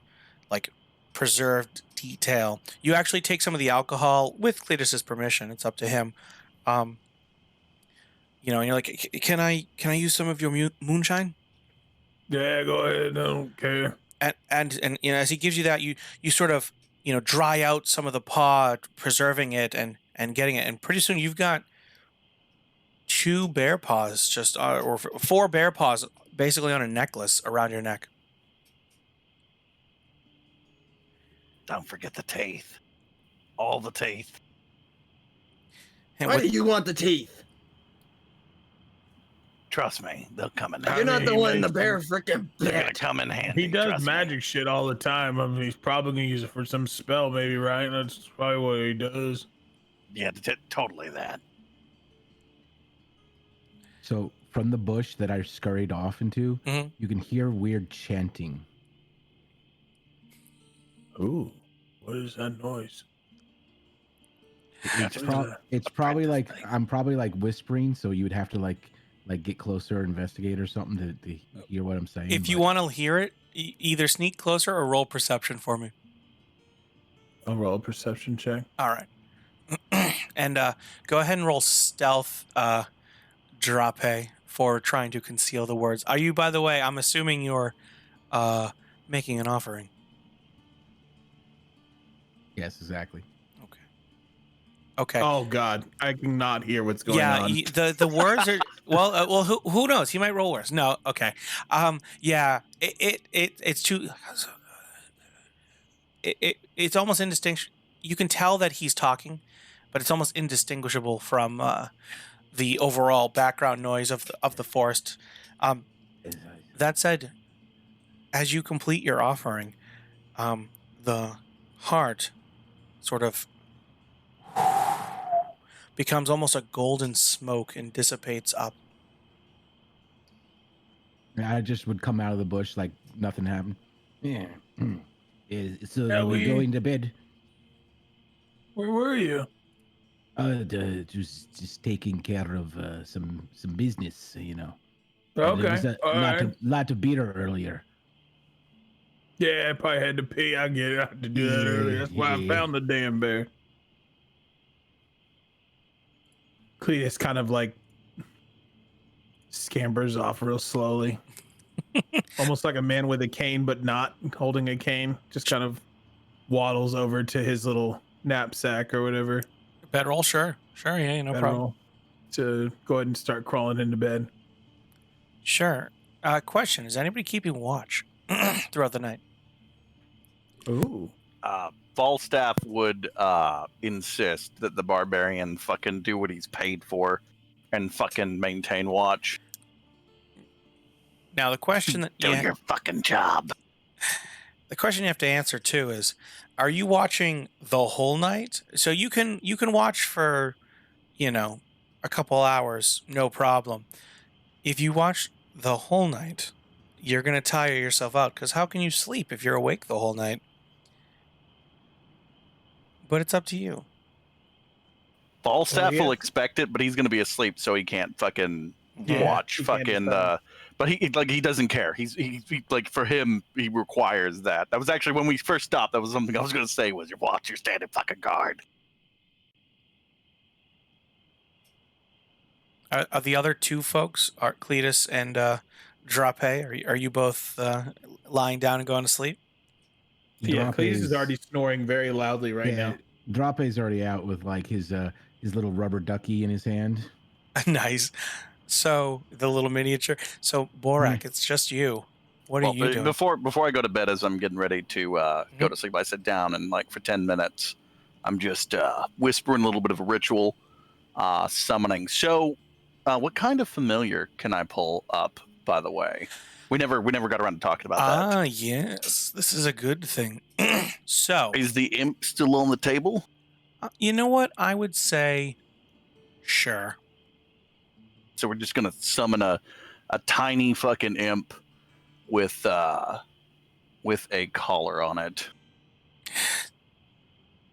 like, preserved detail. You actually take some of the alcohol with Cletus's permission. It's up to him. Um, and you're like, can I use some of your moonshine? Yeah, go ahead. I don't care. And as he gives you that, you sort of dry out some of the pod, preserving it and getting it, and pretty soon you've got 2 bear paws, or 4 bear paws, basically on a necklace around your neck. Don't forget the teeth. All the teeth. And Why do you want the teeth? Trust me, they'll come in I handy. You're not mean, the he one in the makes bear freaking They're gonna bit. come in handy. He does trust me. magic shit all the time. I mean, he's probably gonna use it for some spell, maybe, right? That's probably what he does. Yeah, totally that. So from the bush that I scurried off into, Mhm. you can hear weird chanting. Ooh, what is that noise? It's, What is it's probably like apprentice thing? I'm probably like whispering, so you would have to like get closer, or investigate or something to hear what I'm saying. If you but- want to hear it, either sneak closer or roll perception for me. I'll roll a perception check. All right. And go ahead and roll stealth, Drape, for trying to conceal the words. Are you, by the way, I'm assuming you're making an offering. Yes, exactly. Okay. Oh God, I cannot hear what's going Yeah, on. the words are well. Who knows? He might roll worse. No, okay. Yeah, it's too. It's almost indistinct. You can tell that he's talking, but it's almost indistinguishable from the overall background noise of the forest. That said, as you complete your offering, the heart sort of becomes almost a golden smoke and dissipates up. I just would come out of the bush like nothing happened. Yeah. So Yeah, we're we- going to bed. Where were you? Just taking care of some business, There Okay, was a all right. lot of beer earlier. Yeah, I probably had to pee. I get it. I had to do that Yeah, earlier. That's why I yeah. found the damn bear. Cletus kind of like scampers off real slowly. Almost like a man with a cane, but not holding a cane. Just kind of waddles over to his little knapsack or whatever. Bedroll, sure, yeah, no problem. Bedroll, to go ahead and start crawling into bed. Sure. Question: is anybody keeping watch throughout the night? Ooh. Falstaff would insist that the barbarian fucking do what he's paid for and fucking maintain watch. Now the question that Do your fucking job. the question you have to answer too is: are you watching the whole night? So you can watch for, a couple hours, no problem. If you watch the whole night, you're gonna tire yourself out, because how can you sleep if you're awake the whole night? But it's up to you. Falstaff yeah. will expect it, but he's gonna be asleep, so he can't fucking Yeah, watch. he can't Fucking, decide. but he doesn't care. He like, for him, he requires that. That was actually when we first stopped. That was something I was gonna say was your watch, your standing fucking guard. Are the other 2 folks, Cletus and Drape, are you both lying down and going to sleep? Yeah, Drape Cletus is already snoring very loudly right now. Drape's already out with like his little rubber ducky in his hand. Nice. So the little miniature. So Borak, it's just you. What are you doing? Before I go to bed, as I'm getting ready to go to sleep, I sit down and like for 10 minutes, I'm just whispering a little bit of a ritual, summoning. So, what kind of familiar can I pull up? By the way, we never got around to talking about that. Ah, yes. This is a good thing. So, Is the imp still on the table? you know what? I would say, sure. So we're just gonna summon a tiny fucking imp with a collar on it.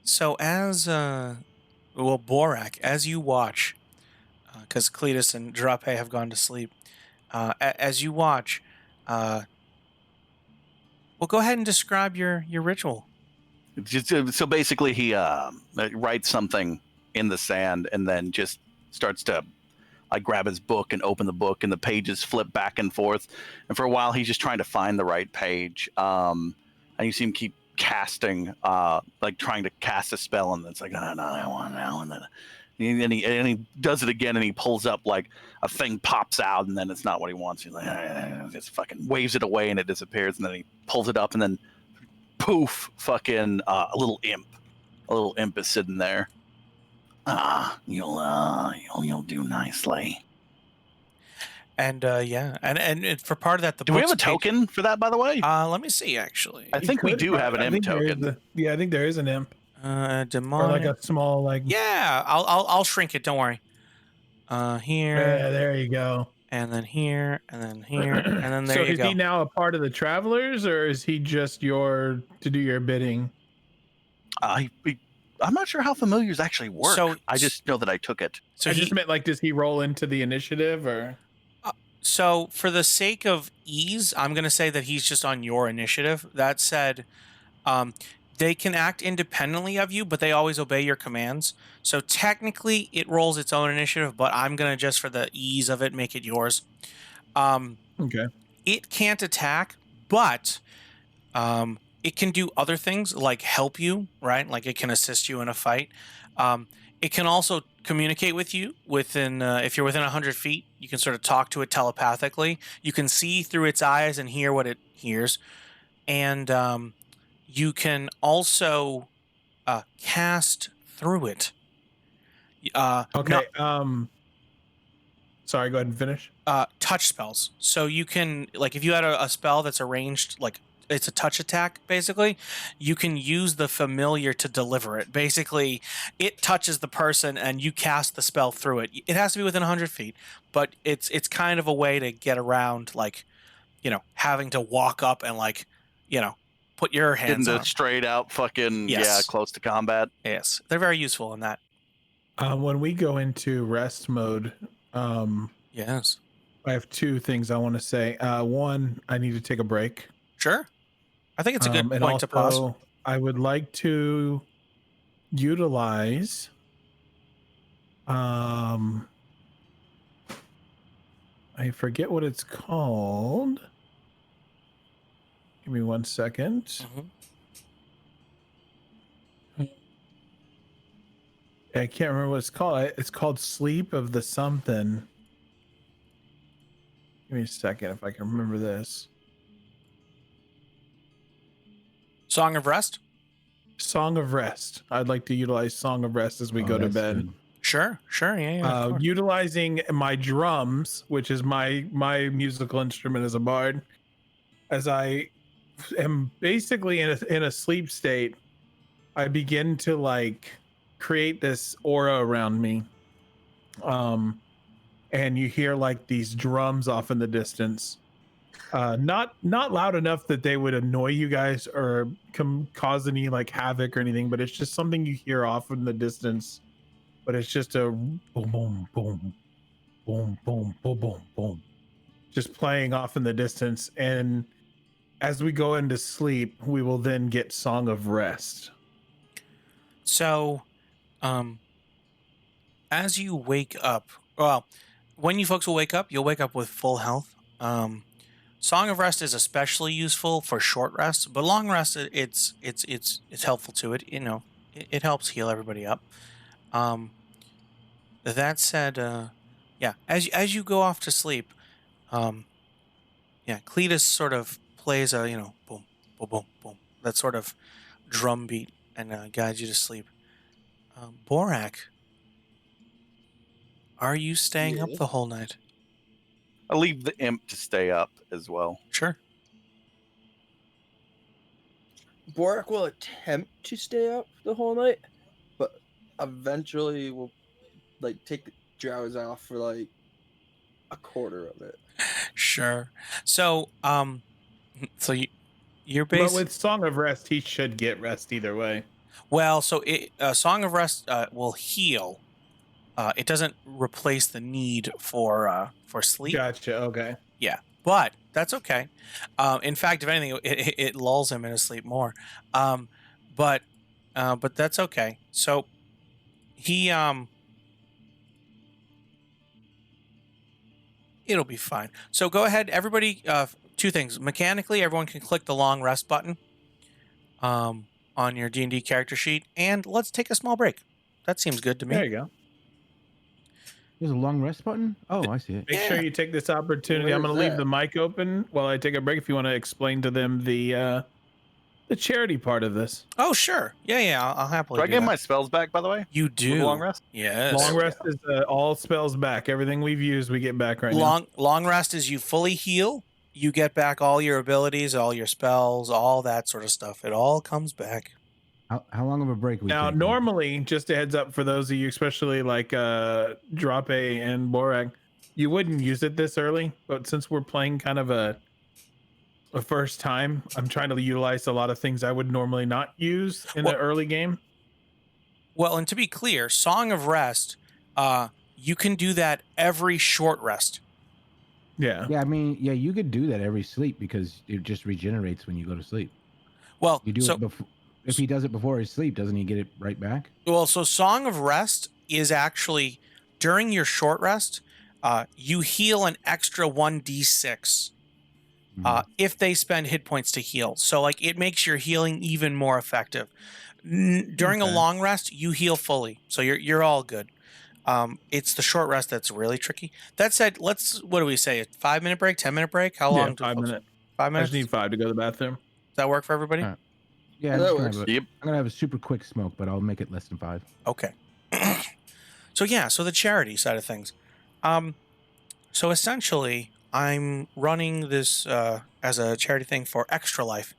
So as Borak, as you watch, because Cletus and Drape have gone to sleep, as you watch, Well, go ahead and describe your ritual. So basically, he writes something in the sand and then just starts to grab his book and open the book, and the pages flip back and forth. And for a while, he's just trying to find the right page. And you see him keep casting, trying to cast a spell, and it's like, no, I want now. And then he does it again, and he pulls up like a thing pops out, and then it's not what he wants. He's like, just fucking waves it away, and it disappears. And then he pulls it up, and then poof, fucking a little imp is sitting there. You'll do nicely. And and for part of that, do we have a token for that, by the way? Let me see. Actually, I think we do have an imp token. I think there is an imp. Demonic. Or like a small Yeah, I'll shrink it. Don't worry. Here. Yeah, there you go. And then here, and then here, and then there you go. So is he now a part of the Travelers, or is he just to do your bidding? I'm not sure how familiars actually work. So I just know that I took it. So I just meant does he roll into the initiative, or? So for the sake of ease, I'm going to say that he's just on your initiative. That said, they can act independently of you, but they always obey your commands. So technically, it rolls its own initiative, but I'm going to, just for the ease of it, make it yours. Okay. It can't attack, but it can do other things like help you, right? Like it can assist you in a fight. It can also communicate with you within, if you're within 100 feet, you can sort of talk to it telepathically. You can see through its eyes and hear what it hears. And you can also cast through it. Okay. Sorry, go ahead and finish. Touch spells. So you can, if you had a spell that's arranged, it's a touch attack, basically, you can use the familiar to deliver it. Basically, it touches the person and you cast the spell through it. It has to be within 100 feet, but it's kind of a way to get around, having to walk up and, put your hands on. Straight out fucking, yes. Close to combat. Yes, they're very useful in that. When we go into rest mode, yes, I have two things I want to say. One, I need to take a break. Sure. I think it's a good and point to pause. I would like to utilize I forget what it's called. Give me 1 second. Mm-hmm. I can't remember what it's called. It's called Sleep of the Something. Give me a second if I can remember this. Song of Rest? Song of Rest. I'd like to utilize Song of Rest as we go to bed. Good. Sure, yeah. Utilizing my drums, which is my musical instrument as a bard, as I am basically in a sleep state, I begin to create this aura around me. And you hear these drums off in the distance. Not loud enough that they would annoy you guys or cause any havoc or anything, but it's just something you hear off in the distance. But it's just a boom, boom, boom, boom, boom, boom, boom, boom, just playing off in the distance. And as we go into sleep, we will then get Song of Rest. So, as you wake up, well, when you folks will wake up, you'll wake up with full health. Song of Rest is especially useful for short rests, but long rest it's helpful to it. It helps heal everybody up. That said, as you go off to sleep, Cletus sort of plays a boom, boom, boom, boom, that sort of drum beat and guides you to sleep. Borak, are you staying up the whole night? I leave the imp to stay up as well. Sure. Borak will attempt to stay up the whole night, but eventually will take the drowse off for a quarter of it. Sure. So you're But with Song of Rest, he should get rest either way. Well, so Song of Rest will heal. It doesn't replace the need for sleep. Gotcha. Okay. Yeah. but that's okay. In fact, if anything, it lulls him into sleep more. But that's okay. So he it'll be fine. So go ahead, everybody. Two things. Mechanically, everyone can click the long rest button on your D&D character sheet, and let's take a small break. That seems good to me. There you go. There's a long rest button. Oh, I see it. Make sure you take this opportunity. Where I'm going to is leave that? the mic open while I take a break. If you want to explain to them the charity part of this. Oh, sure. Yeah. I'll happily Do I do get that. my spells back, by the way? You With do. long rest? Yes. Long we rest is all spells back. Everything we've used, we get back right now. Long rest is you fully heal. You get back all your abilities, all your spells, all that sort of stuff. It all comes back. How long of a break we Now, taking? normally, just a heads up for those of you, especially like Drope and Borak, you wouldn't use it this early, but since we're playing kind of a first time, I'm trying to utilize a lot of things I would normally not use in an early game. Well, and to be clear, Song of Rest, you can do that every short rest. Yeah. Yeah, I mean, yeah, you could do that every sleep because it just regenerates when you go to sleep. Well, You do it before. If he does it before his sleep, doesn't he get it right back? Well, so Song of Rest is actually during your short rest, you heal an extra 1d6 if they spend hit points to heal. So, like, it makes your healing even more effective. During a long rest, you heal fully, so you're all good. It's the short rest that's really tricky. That said, what do we say? A 5-minute break, 10-minute break? How long? 5 minutes. 5 I minutes. just need 5 to go to the bathroom. Does that work for everybody? Yeah, That I'm works. I'm gonna have a super quick smoke, but I'll make it less than 5. Okay. So the charity side of things. So essentially, I'm running this as a charity thing for Extra Life.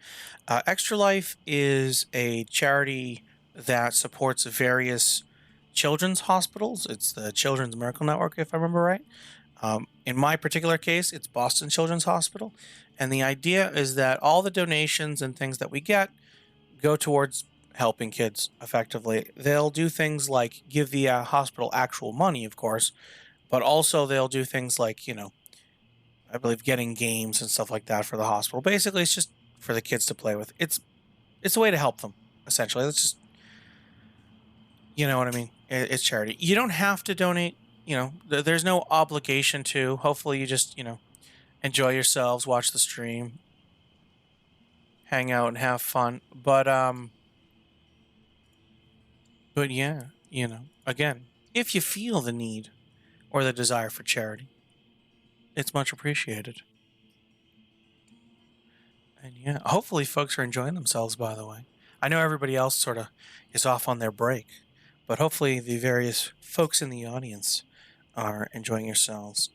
Extra Life is a charity that supports various children's hospitals. It's the Children's Miracle Network, if I remember right. In my particular case, it's Boston Children's Hospital. And the idea is that all the donations and things that we get go towards helping kids effectively. They'll do things like give the hospital actual money, of course, but also they'll do things like, I believe getting games and stuff like that for the hospital. Basically, it's just for the kids to play with. It's a way to help them, essentially. It's just, you know what I mean? It's charity. You don't have to donate, there's no obligation to. Hopefully you just, enjoy yourselves, watch the stream, hang out and have fun. But yeah, again, if you feel the need or the desire for charity, it's much appreciated. And yeah, hopefully folks are enjoying themselves, by the way. I know everybody else sort of is off on their break, but hopefully the various folks in the audience are enjoying yourselves.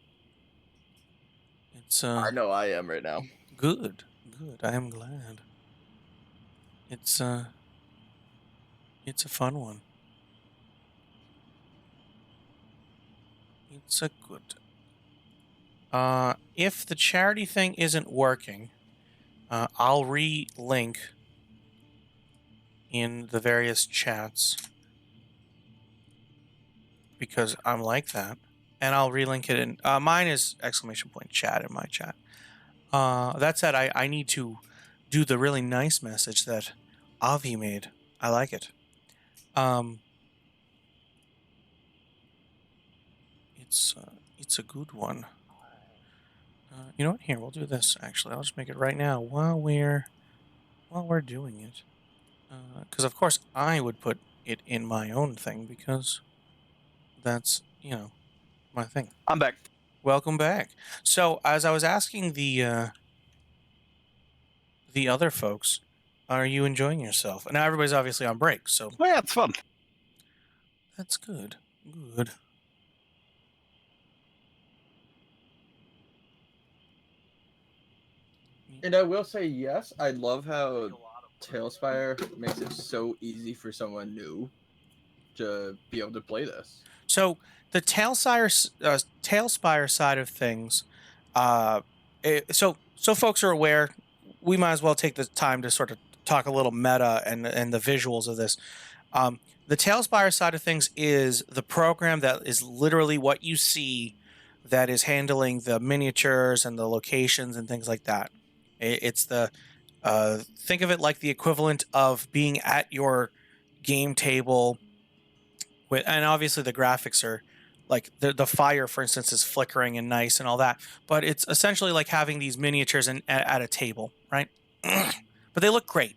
It's I know I am right now. good. I am glad. It's a fun one. It's a good. If the charity thing isn't working, I'll re-link in the various chats because I'm like that, and I'll relink it in. Mine is !chat in my chat. That said, I need to do the really nice message that Avi made. I like it. It's a good one. You know what? Here, we'll do this. Actually, I'll just make it right now while we're doing it. Because of course I would put it in my own thing because that's my thing. I'm back. Welcome back. So as I was asking the other folks, are you enjoying yourself? Now everybody's obviously on break, so Oh, yeah, it's fun. that's good. Good. And I will say yes, I love how Talespire makes it so easy for someone new to be able to play this. So the Talespire side of things, so folks are aware. We might as well take the time to sort of talk a little meta and the visuals of this. The Talespire side of things is the program that is literally what you see that is handling the miniatures and the locations and things like that. It's the think of it like the equivalent of being at your game table with, and obviously the graphics are like the fire, for instance, is flickering and nice and all that, but it's essentially like having these miniatures at a table, right? But they look great,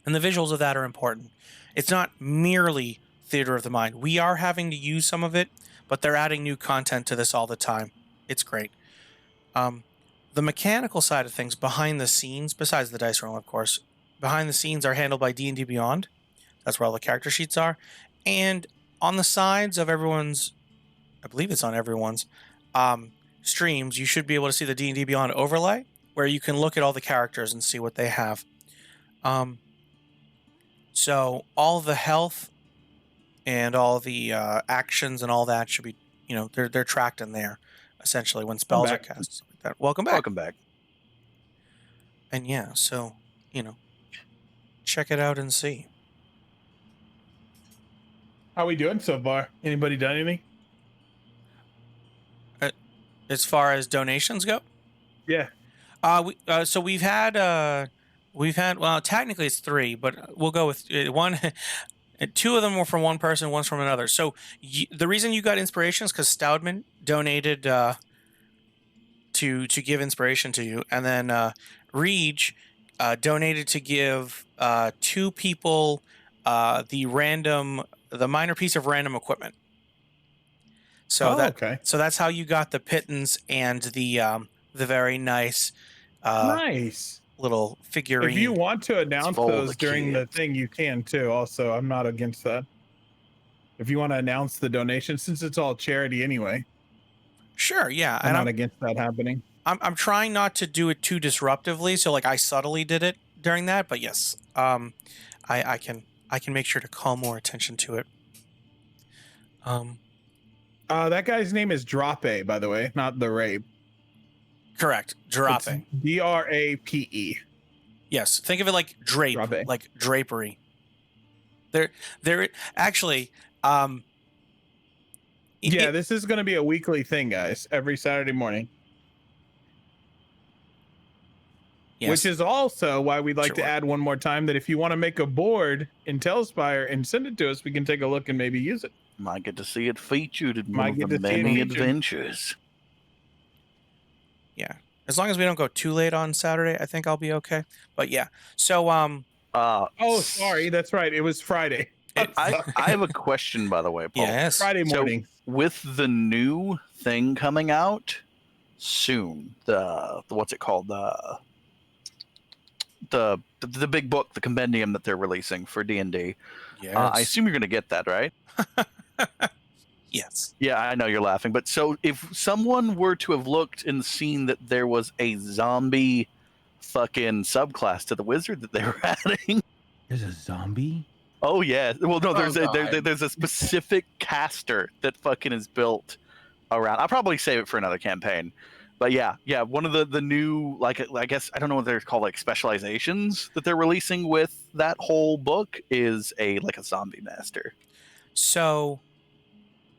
and the visuals of that are important. It's not merely theater of the mind. We are having to use some of it, but they're adding new content to this all the time. It's great. Um, the mechanical side of things behind the scenes, besides the dice roll, of course, behind the scenes are handled by D&D Beyond. That's where all the character sheets are. And on the sides of everyone's, I believe it's on everyone's, streams, you should be able to see the D&D Beyond overlay, where you can look at all the characters and see what they have. So all the health and all the actions and all that should be, they're tracked in there, essentially, when spells are cast. Stuff like that. Welcome back. Welcome back. And yeah, so, check it out and see. How we doing so far? Anybody done anything? As far as donations go? Yeah. So we've had, well, technically it's 3, but we'll go with one. 2 of them were from one person, one's from another. So the reason you got inspiration is because Stoudman donated to give inspiration to you, and then Reg donated to give 2 people the minor piece of random equipment. So okay. So that's how you got the pittance and the very nice Nice little figurine. If you want to announce for those the during the kids. thing, you can too. Also, I'm not against that. If you want to announce the donation, since it's all charity anyway, Sure, yeah, I'm not against that happening. I'm trying not to do it too disruptively, so like I subtly did it during that, but yes, I can make sure to call more attention to it. That guy's name is Drape, by the way, not the rape. Correct, dropping. Drape. Yes, think of it like drape, Drape. like drapery. There actually. Yeah, this is going to be a weekly thing, guys. Every Saturday morning. Yes. Which is also why we'd like to add one more time that if you want to make a board in Talespire and send it to us, we can take a look and maybe use it. Might get to see it featured in Might one get of the to see it many featured. adventures. Yeah, as long as we don't go too late on Saturday, I think I'll be okay. But yeah, so Oh, sorry, that's right. It was Friday. I have a question, by the way, Paul. yes, Friday So, morning. with the new thing coming out soon, the what's it called, the big book, the compendium that they're releasing for D&D. yes, I assume you're going to get that, right? yes. Yeah, I know you're laughing, but so if someone were to have looked and seen that there was a zombie fucking subclass to the wizard that they were adding. There's a zombie? Oh yeah. Well, no, there's God. there's a specific caster that fucking is built around. I'll probably save it for another campaign. But yeah, one of the new, like, I guess I don't know what they're called, like specializations that they're releasing with that whole book is a zombie master. So,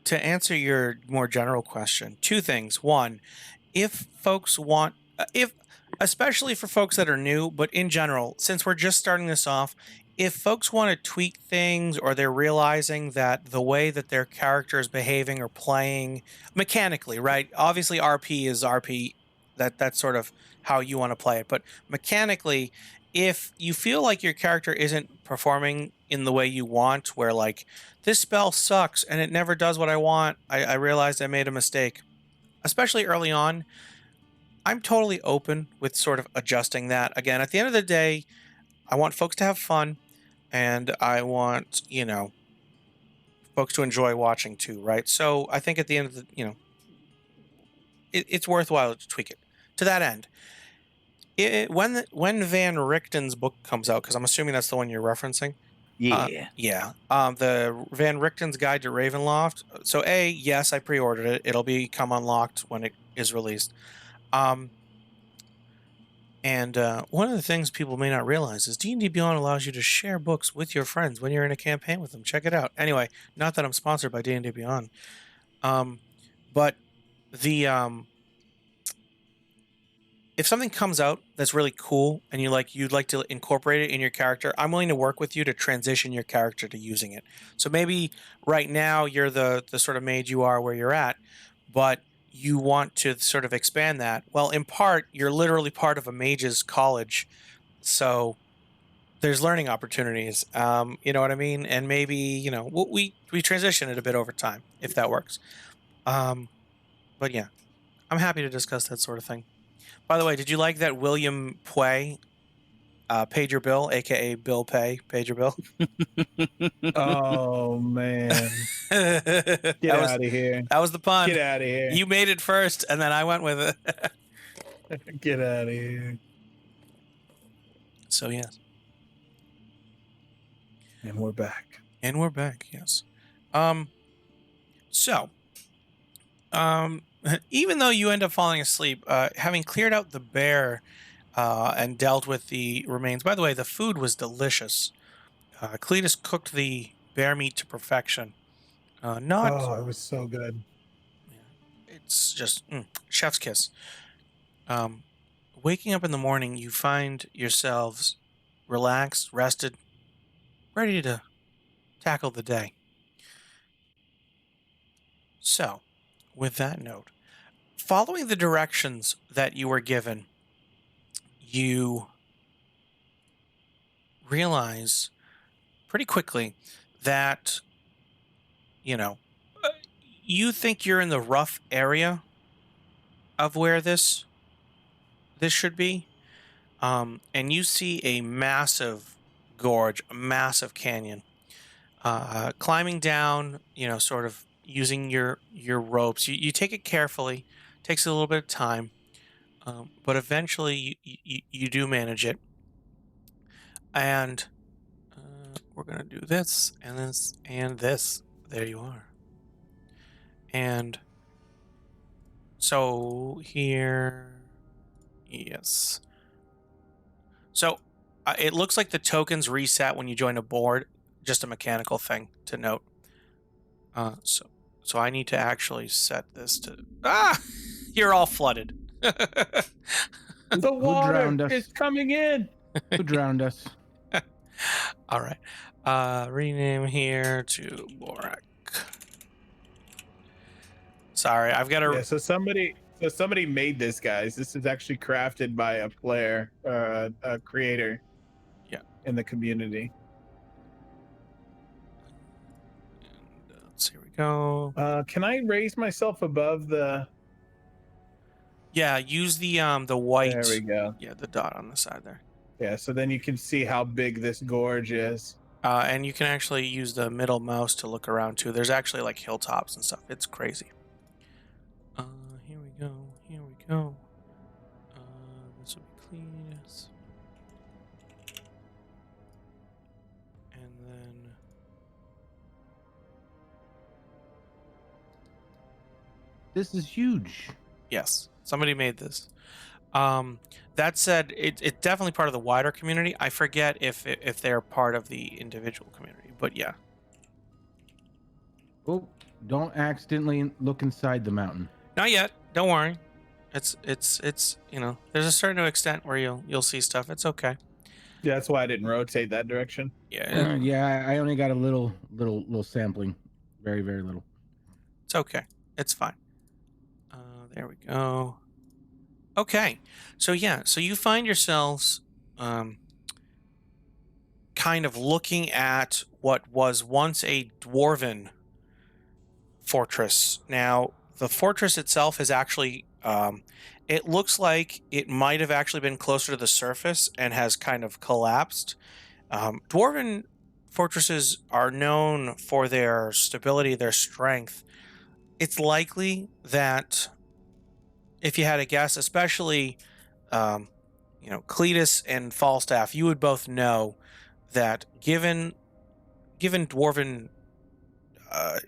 to answer your more general question, 2 things. One, if folks want, especially for folks that are new, but in general, since we're just starting this off, if folks want to tweak things or they're realizing that the way that their character is behaving or playing mechanically, right? Obviously, RP is RP. That's sort of how you want to play it. But mechanically, if you feel like your character isn't performing in the way you want, where like this spell sucks and it never does what I want, I realized I made a mistake, especially early on. I'm totally open with sort of adjusting that. Again, at the end of the day, I want folks to have fun, and I want, folks to enjoy watching too, right? So I think at the end of the, it's worthwhile to tweak it. To that end, when Van Richten's book comes out, because I'm assuming that's the one you're referencing. Yeah. The Van Richten's Guide to Ravenloft. So yes, I pre-ordered it. It'll become unlocked when it is released. And one of the things people may not realize is D&D Beyond allows you to share books with your friends when you're in a campaign with them. Check it out. Anyway, not that I'm sponsored by D&D Beyond. But the if something comes out that's really cool and you'd like to incorporate it in your character, I'm willing to work with you to transition your character to using it. So maybe right now you're the sort of mage you are where you're at, but you want to sort of expand that. Well, in part, you're literally part of a mage's college, so there's learning opportunities. You know what I mean? And maybe we transition it a bit over time if that works. But yeah, I'm happy to discuss that sort of thing. By the way, did you like that William Pway paid your bill, aka Bill Pay, paid your bill? Oh man, That get was out of here! that was the pun. Get out of here! You made it first, and then I went with it. Get out of here! So yes, And we're back. and we're back. Yes. Um. So, even though you end up falling asleep, having cleared out the bear, and dealt with the remains. By the way, the food was delicious. Cletus cooked the bear meat to perfection. Not. Oh, it was so good. It's just chef's kiss. Waking up in the morning, you find yourselves relaxed, rested, ready to tackle the day. So, with that note, following the directions that you were given, you realize pretty quickly that, you think you're in the rough area of where this should be. And you see a massive gorge, a massive canyon. Climbing down, sort of using your ropes. You take it carefully. Takes a little bit of time, but eventually you do manage it. And we're gonna do this and this and this. There you are. And so here, yes. So it looks like the tokens reset when you join a board. Just a mechanical thing to note. So I need to actually set this to. You're all flooded. The water drowned us? is coming in. Who drowned us? All right. Rename here to Borak. Sorry, I've got to. Yeah, so somebody made this, guys. This is actually crafted by a player, a creator. Yeah. In the community. Here we go. Can I raise myself above the? Yeah, use the white. There we go. Yeah, the dot on the side there. Yeah, so then you can see how big this gorge is. And you can actually use the middle mouse to look around too. There's actually like hilltops and stuff. It's crazy. Here we go. Here we go. This will be Cletus. And then This is huge. yes, somebody made this. That said, it's definitely part of the wider community. I forget if they're part of the individual community, but yeah. Oh, don't accidentally look inside the mountain. Not yet. Don't worry. It's there's a certain extent where you'll see stuff. It's okay. Yeah, that's why I didn't rotate that direction. Yeah, Yeah, I only got a little sampling, very very little. it's okay. It's fine. There we go. Okay, so you find yourselves kind of looking at what was once a dwarven fortress. Now, the fortress itself is actually, it looks like it might have actually been closer to the surface and has kind of collapsed. Dwarven fortresses are known for their stability, their strength. It's likely that, if you had a guess, especially, Cletus and Falstaff, you would both know that given dwarven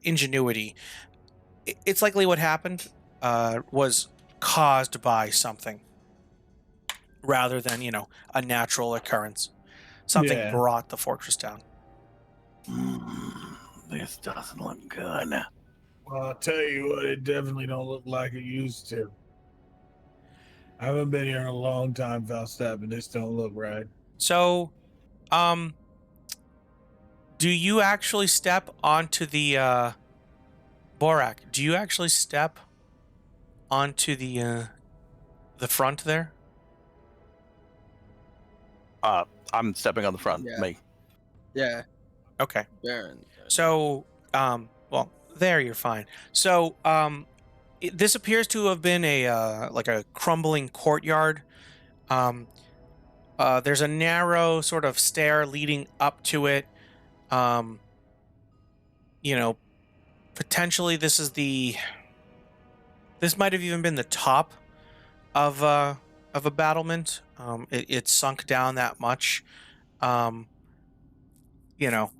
ingenuity, it's likely what happened was caused by something rather than, a natural occurrence. Something brought the fortress down. This doesn't look good. Well, I'll tell you what, it definitely don't look like it used to. I haven't been here in a long time, Falstaff, and this don't look right. So, do you actually step onto the Borak? Do you actually step onto the front there? I'm stepping on the front. Yeah. Me. Yeah, Okay. Baron. So, well, there you're fine. So, this appears to have been a like a crumbling courtyard. There's a narrow sort of stair leading up to it. You know, potentially this might have even been the top of a battlement. It sunk down that much. You know,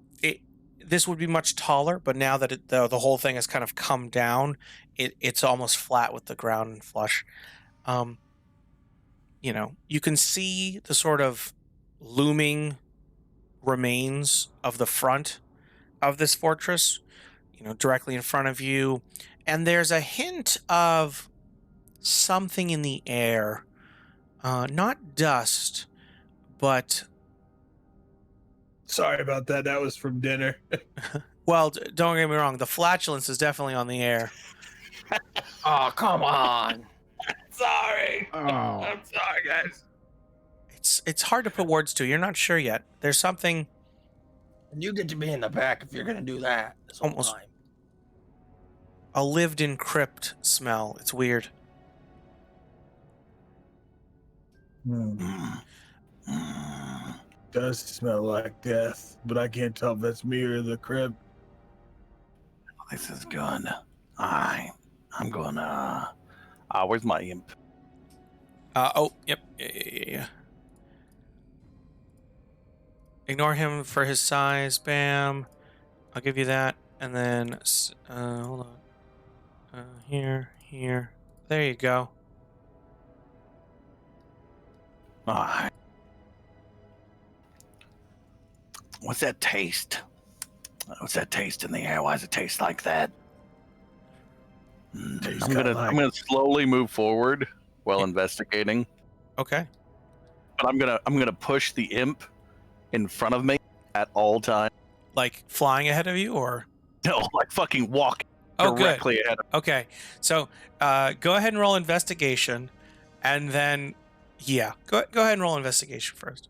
this would be much taller, but now that the whole thing has kind of come down, it's almost flat with the ground and flush. You know, you can see the sort of looming remains of the front of this fortress, you know, directly in front of you. And there's a hint of something in the air. Not dust, but, Sorry about that. That was from dinner. well, don't get me wrong, the flatulence is definitely on the air. Oh, come on. Sorry. Oh, I'm sorry, guys. It's hard to put words to. You're not sure yet. There's something And you get to be in the back if you're gonna do that this whole Almost. time. a lived-in crypt smell. It's weird. Mm. Mm. Does smell like death, but I can't tell if that's me or the crib. This is good. I'm gonna. Where's my imp? Oh, yep. Yeah. Ignore him for his size. Bam. I'll give you that. And then, hold on. Here. There you go. Alright. What's that taste? What's that taste in the air? Why does it taste like that? Tastes I'm gonna like- I'm gonna slowly move forward while investigating, Okay. but I'm gonna push the imp in front of me at all times. Like flying ahead of you, or? No, like fucking walk Oh, good. directly ahead of Okay. So, go ahead and roll investigation, and then, yeah, go ahead and roll investigation first.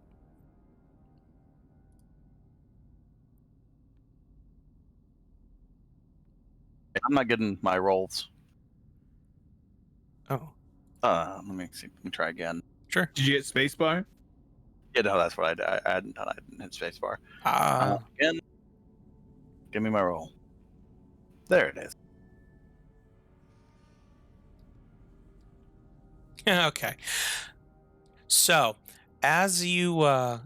I'm not getting my rolls. Oh, Let me see. Let me try again. sure. Did you get spacebar? Yeah, no, that's what I hadn't done. I didn't hit spacebar. Uh, Again. Give me my roll. There it is. okay. So, as you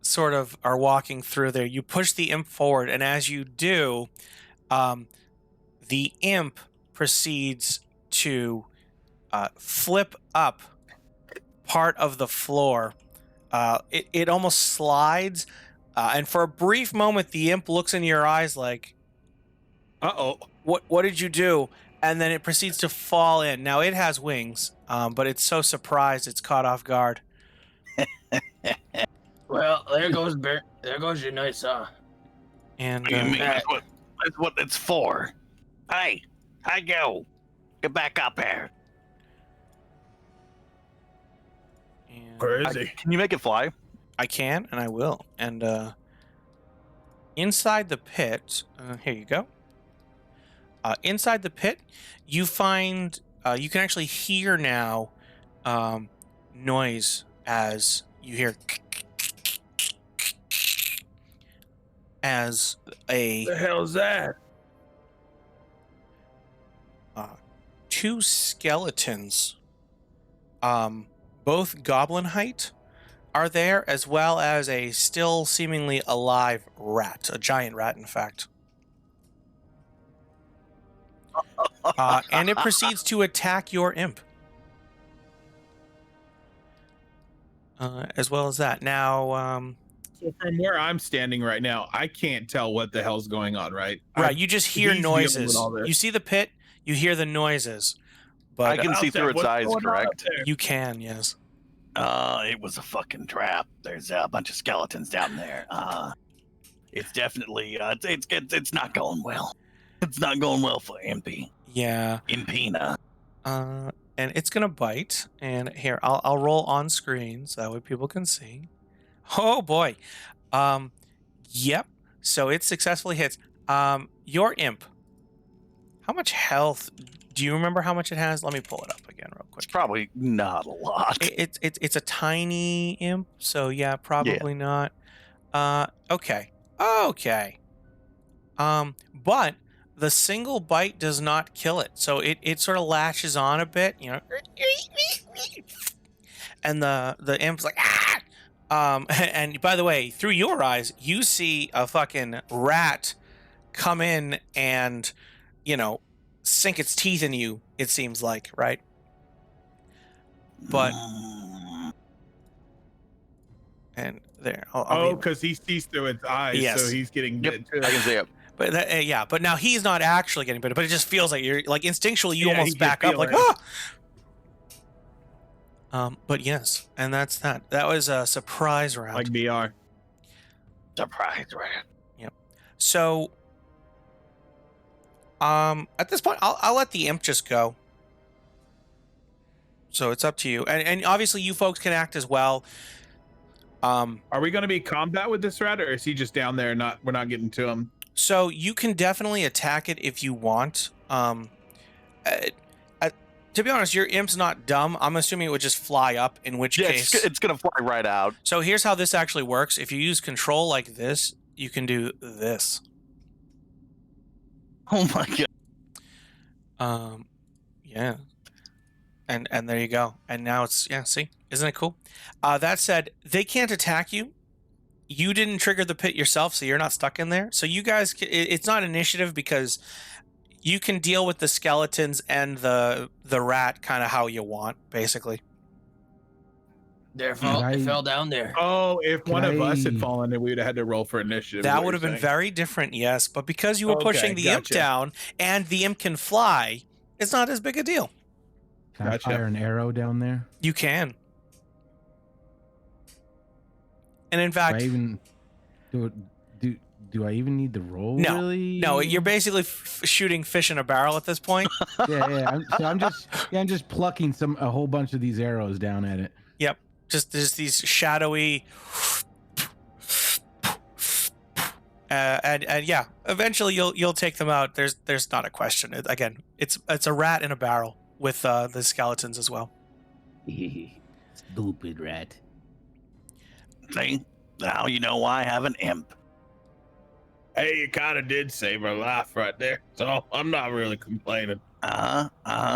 sort of are walking through there, you push the imp forward, and as you do, the imp proceeds to flip up part of the floor. It almost slides, and for a brief moment, the imp looks in your eyes like, Uh-oh. What did you do? And then it proceeds to fall in. Now it has wings, but it's so surprised it's caught off guard. Well, there goes your nice And What do you mean? that- That's what it's for. Hey, I go. Get back up here. and Where is he? Can you make it fly? I can, and I will. And inside the pit, here you go. Inside the pit, you find you can actually hear now noise as you hear as a The hell's that? two skeletons, both goblin height, are there, as well as a still seemingly alive rat, a giant rat, in fact. And it proceeds to attack your imp. As well as that. Now, So from where I'm standing right now, I can't tell what the hell's going on, right? Right, you just hear he's dealing with noises. all this. You see the pit, you hear the noises, but I can see through its What's eyes, going on up correct? there? you can, yes. It was a fucking trap. There's a bunch of skeletons down there. It's definitely it's not going well. It's not going well for Impy. Yeah. Impina. And it's gonna bite. And here, I'll roll on screen so that way people can see. Oh boy. Yep. So it successfully hits. Your imp. How much health? Do you remember how much it has? Let me pull it up again real quick. It's probably not a lot. It's a tiny imp, so yeah, probably not. Okay. But the single bite does not kill it, so it sort of latches on a bit, you know, and the imp's like ah. And by the way, through your eyes, you see a fucking rat come in and, you know, sink its teeth in you. It seems like, right? But and there. Oh, because he sees through its eyes, Yes. so he's getting Yep, bit too. I can see it. But yeah, but now he's not actually getting bitten, but it just feels like you're like instinctually you Yeah, he almost can back up feel like it. ah. But yes, and that's that. That was a surprise round. Like BR. Surprise rat. So, at this point, I'll let the imp just go. So it's up to you, and obviously you folks can act as well. Are we going to be combat with this rat, or is he just down there? And we're not getting to him. So you can definitely attack it if you want. To be honest, your imp's not dumb. I'm assuming it would just fly up, in which Yeah, case... it's gonna fly right out. So here's how this actually works. If you use control like this, you can do this. Oh my god. Yeah. And there you go. And now it's, yeah, see? Isn't it cool? That said, they can't attack you. You didn't trigger the pit yourself, so you're not stuck in there. So you guys, it's not initiative because you can deal with the skeletons and the rat kind of how you want, basically. It I- fell down there. Oh, if Can one of us had I- fallen, then we would have had to roll for initiative. is That what would have you're been saying. very different, yes. But because you were Okay, pushing the imp gotcha. down and the imp can fly, it's not as big a deal. Can I Gotcha. fire an arrow down there? You can. And in Do I fact, even do I even need the roll? No, really? no, you're basically shooting fish in a barrel at this point. Yeah. I'm just plucking a whole bunch of these arrows down at it. Yep. Just there's these shadowy and yeah, eventually you'll take them out. There's not a question. Again, it's a rat in a barrel with the skeletons as well. Stupid rat. See? Now you know why I have an imp. Hey, you kind of did save our life right there, so I'm not really complaining.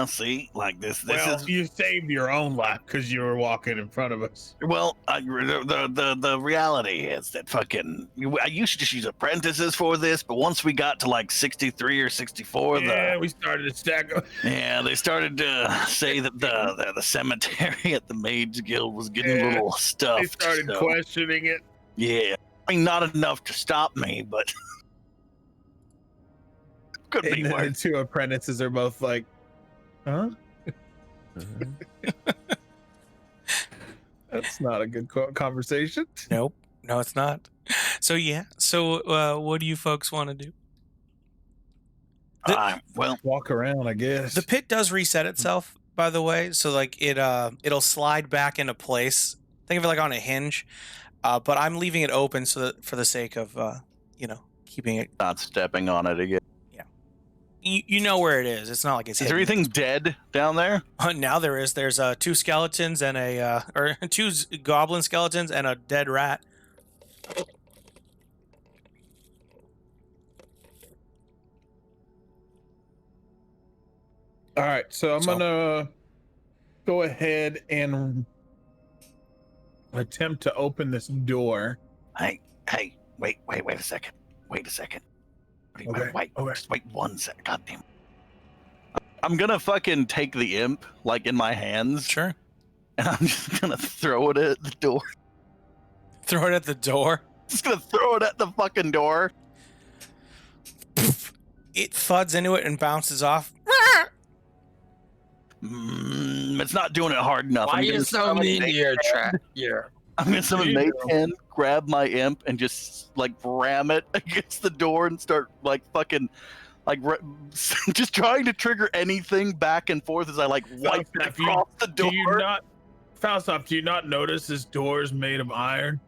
See? Like this Well, is you saved your own life because you were walking in front of us. well, the reality is that I used to just use apprentices for this, but once we got to like 63 or 64, Yeah, we started to stack up. they started to say that the cemetery at the Maids Guild was getting a Yeah, little stuffed. They started so, questioning it. yeah, I mean, not enough to stop me, but could be And then the worse. two apprentices are both like, huh? That's not a good conversation. Nope. No, it's not. So yeah. So what do you folks want to do? Well, Walk around, I guess. The pit does reset itself, by the way. So like it'll slide back into place. Think of it like on a hinge. But I'm leaving it open so that for the sake of keeping it. not stepping on it again. You know where it is. It's not like it's Is there hidden. anything dead down there? Now there is. There's two skeletons and or two goblin skeletons and a dead rat. All right, so I'm So- gonna go ahead and attempt to open this door. Hey, wait a second. Wait a second. Okay, Wait, okay. just wait 1 second. Goddamn. I'm gonna fucking take the imp, like, in my hands, Sure. and I'm just gonna throw it at the door. Throw it at the door. just gonna throw it at the fucking door. It thuds into it and bounces off. It's not doing it hard enough. Why I'm are you gonna so summon mean to Mage your Hand. trap? I'm gonna summon You Mage do. Hand, grab my imp, and just like ram it against the door and start like fucking like just trying to trigger anything back and forth as I like wipe it Falstaff, across the door. Falstaff, do you not notice this door is made of iron?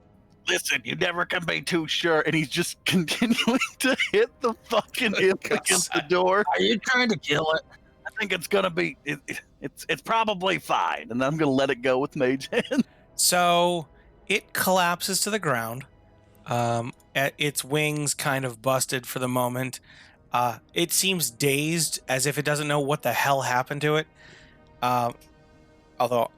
Listen, you never can be too sure, and he's just continuing to hit the fucking imp against the door. Are you trying to kill it? I think it's gonna be it's probably fine, and I'm gonna let it go with Mage Hand. So it collapses to the ground. Its wings kind of busted for the moment. It seems dazed, as if it doesn't know what the hell happened to it. Although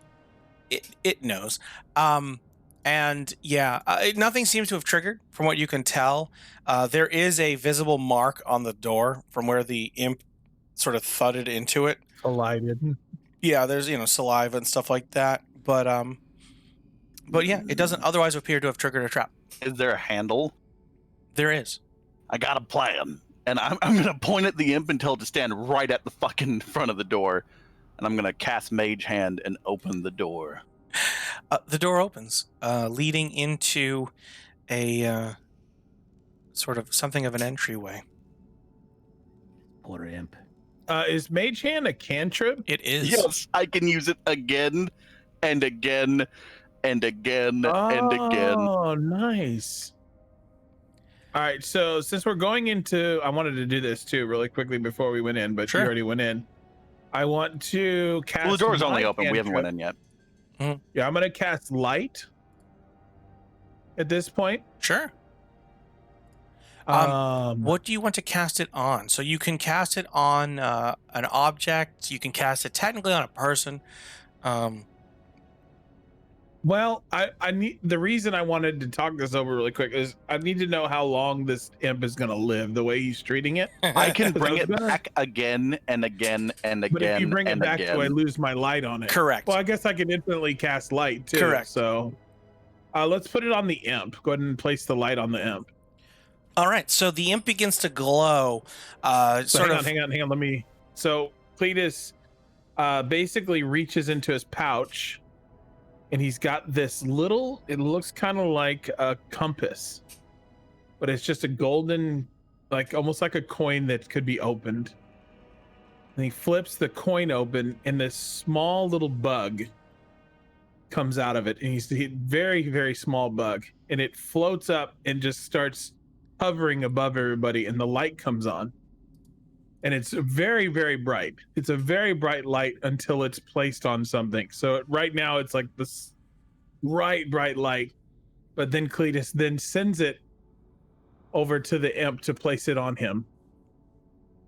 it knows. And yeah, nothing seems to have triggered from what you can tell. There is a visible mark on the door from where the imp sort of thudded into it. Collided. Yeah, there's saliva and stuff like that. But yeah, it doesn't otherwise appear to have triggered a trap. Is there a handle? There is. I got a plan, and I'm gonna point at the imp and tell it to stand right at the fucking front of the door, and I'm gonna cast Mage Hand and open the door. The door opens, leading into a sort of something of an entryway. Poor imp. Is Mage Hand a cantrip? It is. Yes, I can use it again and again and again and again. Oh, nice. All right, so since we're going into, I wanted to do this too really quickly before we went in, but Sure. you already went in. I want to cast. Well, the door's only my open. We haven't went cantrip. in yet. Yeah, I'm gonna cast light at this point. Sure. Um, What do you want to cast it on? So you can cast it on an object. You can cast it technically on a person. Well, I need, the reason I wanted to talk this over really quick is I need to know how long this imp is gonna live. The way he's treating it. I can bring was it gonna- back again and again and again. But if you bring it and back, again. do I lose my light on it? Correct. Well, I guess I can infinitely cast light too. Correct. So let's put it on the imp. Go ahead and place the light on the imp. All right. So the imp begins to glow. So hang on. Let me. So Cletus basically reaches into his pouch, and he's got this little. It looks kind of like a compass, but it's just a golden, like almost like a coin that could be opened. And he flips the coin open, and this small little bug comes out of it, and he's a very, very small bug, and it floats up and just starts hovering above everybody, and the light comes on, and it's very, very bright. It's a very bright light until it's placed on something. So right now it's like this bright light, but then Cletus then sends it over to the imp to place it on him.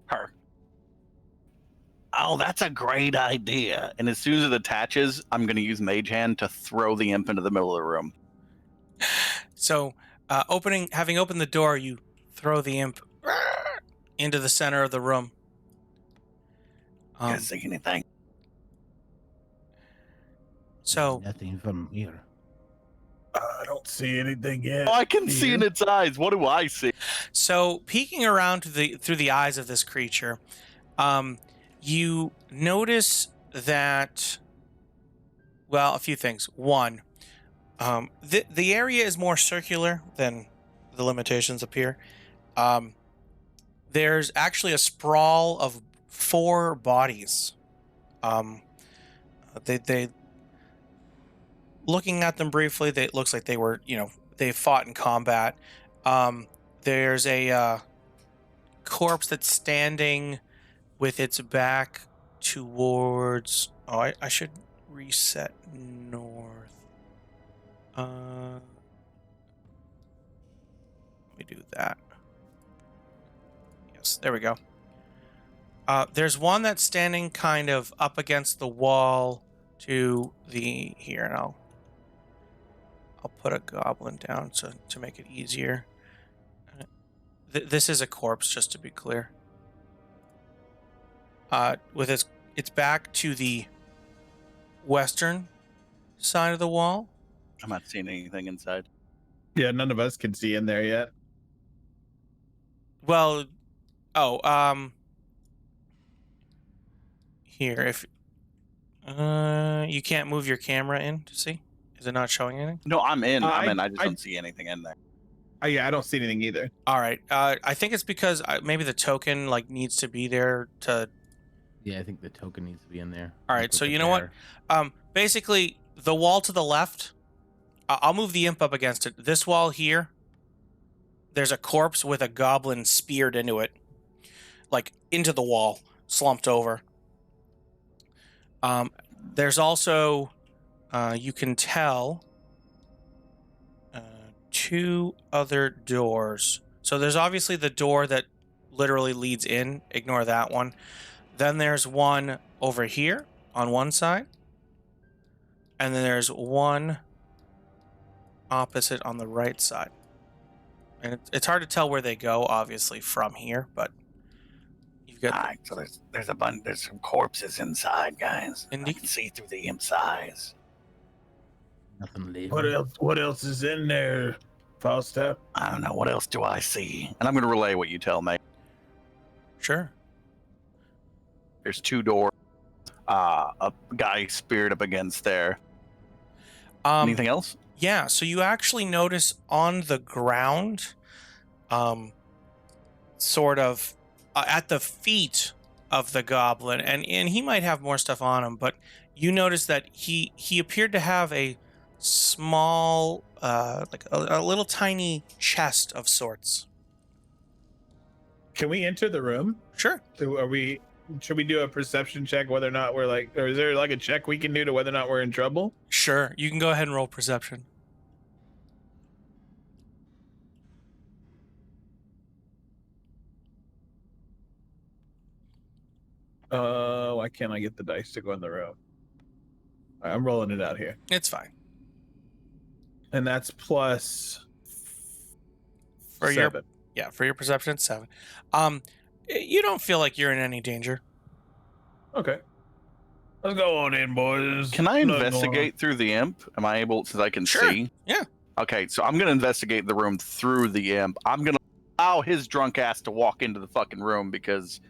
Her. Oh, that's a great idea. And as soon as it attaches, I'm going to use Mage Hand to throw the imp into the middle of the room. So having opened the door, you throw the imp into the center of the room. You guys think anything? So Nothing from here. I don't see anything yet. Oh, I can see in its eyes. What do I see? So, peeking around through the eyes of this creature, you notice that, well, a few things. One, the area is more circular than the limitations appear. There's actually a sprawl of 4 bodies. They looking at them briefly, it looks like they were, they fought in combat. There's a corpse that's standing with its back towards. Oh, I should reset north. Let me do that. Yes, there we go. There's one that's standing kind of up against the wall to the here, and I'll put a goblin down to make it easier. This is a corpse, just to be clear. With its back to the western side of the wall. I'm not seeing anything inside. Yeah, none of us can see in there yet. Well, here, if you can't move your camera in to see, is it not showing anything? No, I'm in. Uh, I'm in. I just I- don't see anything in there. Yeah, I don't see anything either. All right, I think it's because maybe the token like needs to be there to. Yeah, I think the token needs to be in there. All Like right, with so the you know what? bear. Basically, the wall to the left. I'll move the imp up against it. This wall here. There's a corpse with a goblin speared into it, like into the wall, slumped over. There's also, you can tell, two other doors. So there's obviously the door that literally leads in. Ignore that one. Then there's one over here on one side. And then there's one opposite on the right side. And it's hard to tell where they go, obviously, from here, but you've got... All right, so there's a bunch. There's some corpses inside, guys. I Indeed. can see through the imp's eyes. Nothing living. What else is in there, Falstaff? I don't know. What else do I see? And I'm going to relay what you tell me. Sure. There's two doors. A guy speared up against there. Anything else? Yeah, so you actually notice on the ground, sort of at the feet of the goblin, and he might have more stuff on him, but you notice that he appeared to have a small, like a little tiny chest of sorts. Can we enter the room? Sure. Should we do a perception check whether or not we're like, or is there like a check we can do to whether or not we're in trouble? Sure. You can go ahead and roll perception. Why can't I get the dice to go in the room? All right, I'm rolling it out here. It's fine. And that's plus For 7. For your perception, it's 7. You don't feel like you're in any danger. Okay. Let's go on in, boys. Can I Nothing going on. investigate through the imp? Am I able, since I can Sure. see? Yeah. Okay, so I'm going to investigate the room through the imp. I'm going to allow his drunk ass to walk into the fucking room because,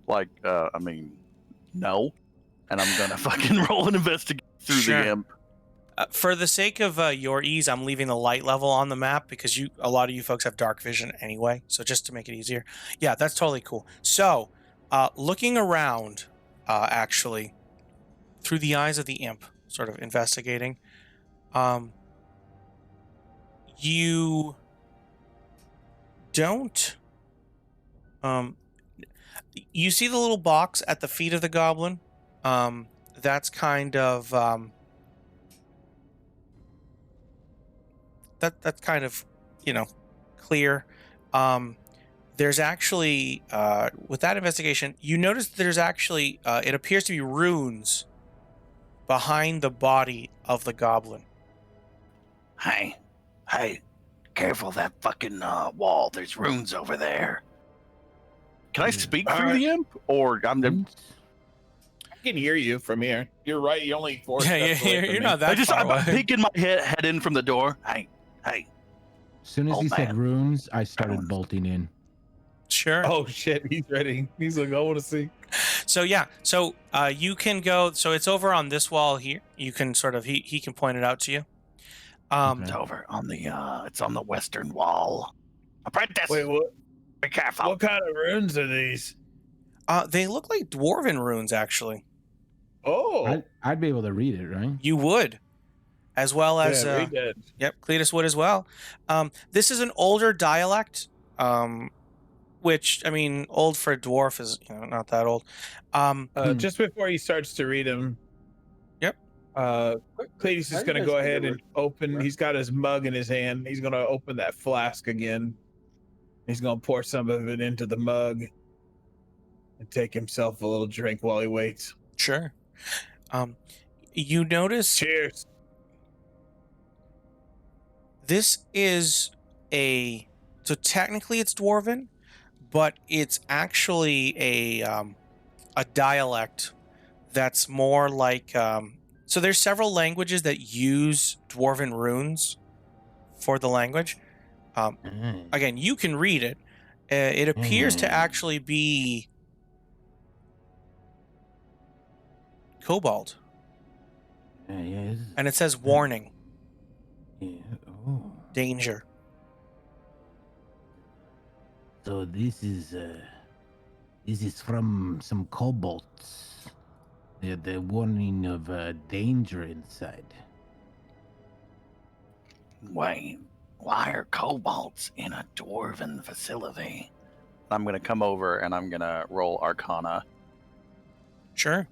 like, no. And I'm going to fucking roll and investigate through Sure. the imp. For the sake of your ease, I'm leaving the light level on the map because a lot of you folks have dark vision anyway. So just to make it easier. Yeah, that's totally cool. So, looking around, actually, through the eyes of the imp, sort of investigating, you don't... you see the little box at the feet of the goblin? That's kind of... That's kind of, clear. There's actually, with that investigation, you notice there's actually, it appears to be runes behind the body of the goblin. Hey, careful that fucking wall. There's runes over there. Can I speak through the imp? Or I can hear you from here. You're right. You only 4 steps away from You're me. not that far I'm away. peeking my head in from the door. Hey. As soon as Oh, he said man. runes, I started bolting in. Sure. Oh shit, he's ready. He's like, I want to see. So yeah, you can go. So it's over on this wall here. You can sort of he can point it out to you. It's over on the it's on the western wall. Apprentice, Wait, what? be careful. What kind of runes are these? They look like dwarven runes, actually. Oh, I'd be able to read it, right? You would, as well as yeah, we did. yep, Cletus would as well. This is an older dialect, which I mean, old for a dwarf is not that old. Just before he starts to read them. Yep. Cletus is going to go ahead and open. He's got his mug in his hand. He's going to open that flask again. He's going to pour some of it into the mug and take himself a little drink while he waits. Sure. You notice Cheers. this is so technically it's dwarven, but it's actually a dialect that's more like so there's several languages that use dwarven runes for the language. Again, you can read it. It appears to actually be Kobold. Yes. And it says warning, Yeah. Oh. danger. So this is from some kobolds. The warning of danger inside. Wait, why are kobolds in a dwarven facility? I'm going to come over and I'm going to roll Arcana. Sure.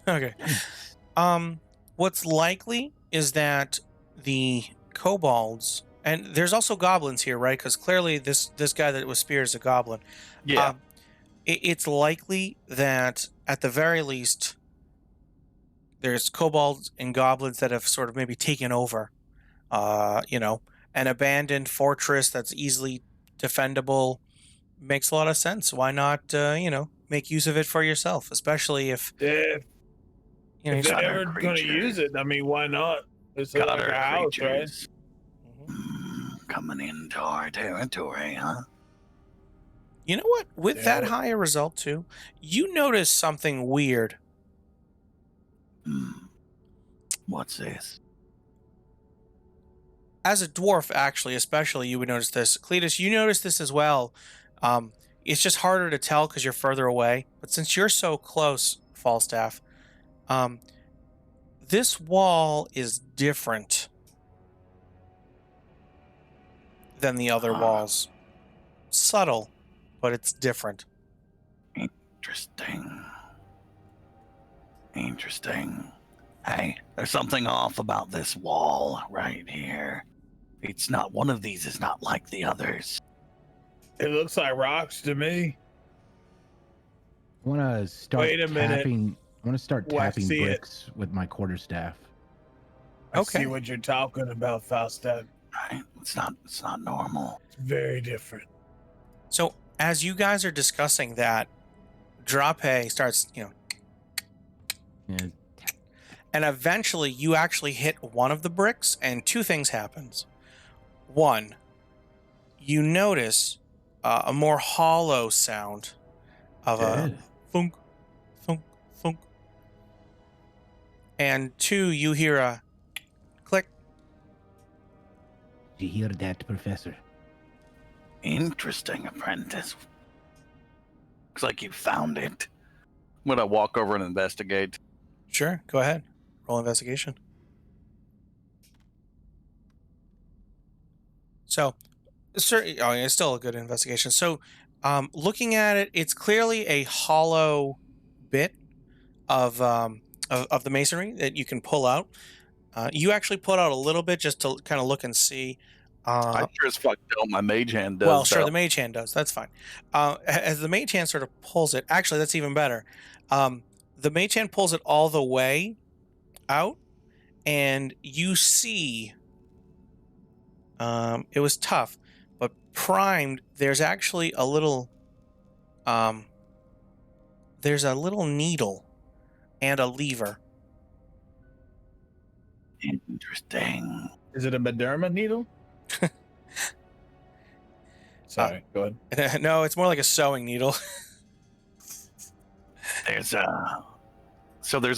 Okay. What's likely is that the kobolds, and there's also goblins here, right? Because clearly this guy that was speared is a goblin. Yeah. It's likely that at the very least there's kobolds and goblins that have sort of maybe taken over, an abandoned fortress that's easily defendable. Makes a lot of sense. Why not, make use of it for yourself, especially if If you're they're Gutter ever going to use creatures. it, I mean, why not? It's like Gutter a house, right? creatures. Coming into our territory, huh? You know what? With that Yeah. higher result too, you notice something weird. What's this? As a dwarf, actually, especially, you would notice this. Cletus, you notice this as well. It's just harder to tell because you're further away. But since you're so close, Falstaff, this wall is different than the other walls. Subtle, but it's different. Interesting. Hey, there's something off about this wall right here. It's not, one of these is not like the others. It looks like rocks to me. I want to start Wait a minute. tapping. I want to start Oh, I tapping see it. bricks with my quarterstaff. I Okay. see what you're talking about, Falstaff. Right? It's not normal. It's very different. So as you guys are discussing that, Drape starts, Yeah. and eventually you actually hit one of the bricks, and two things happens. One, you notice a more hollow sound of a thunk, thunk, thunk. And two, you hear a click. Did you hear that, Professor? Interesting, apprentice. Looks like you found it. I'm gonna walk over and investigate. Sure, go ahead. Roll investigation. So, it's still a good investigation. So, looking at it, it's clearly a hollow bit of the masonry that you can pull out. You actually pull out a little bit just to kind of look and see. I sure as fuck don't. My mage hand does. Well, sure, though. the mage hand does. That's fine. As the mage hand sort of pulls it, actually, that's even better. The mage hand pulls it all the way out, and you see. It was tough, but primed. There's actually a little. There's a little needle, and a lever. Interesting. Is it a Maderma needle? Sorry, go ahead. No, it's more like a sewing needle. There's a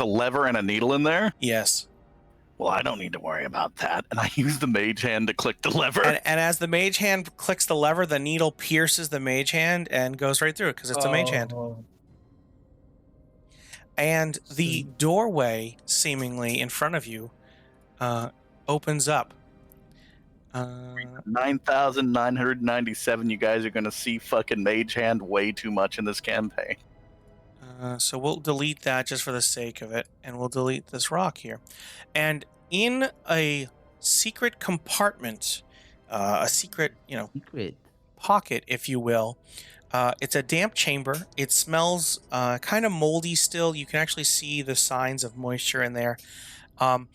lever and a needle in there. Yes. Well, I don't need to worry about that. And I use the mage hand to click the lever. And as the mage hand clicks the lever, the needle pierces the mage hand and goes right through it because it's a mage hand. Oh. And the doorway, seemingly in front of you, opens up. 9,997. You guys are gonna see fucking mage hand way too much in this campaign. So we'll delete that just for the sake of it, and we'll delete this rock here. And in a secret compartment, a secret, Secret. pocket, if you will, it's a damp chamber. It smells kind of moldy still. You can actually see the signs of moisture in there. And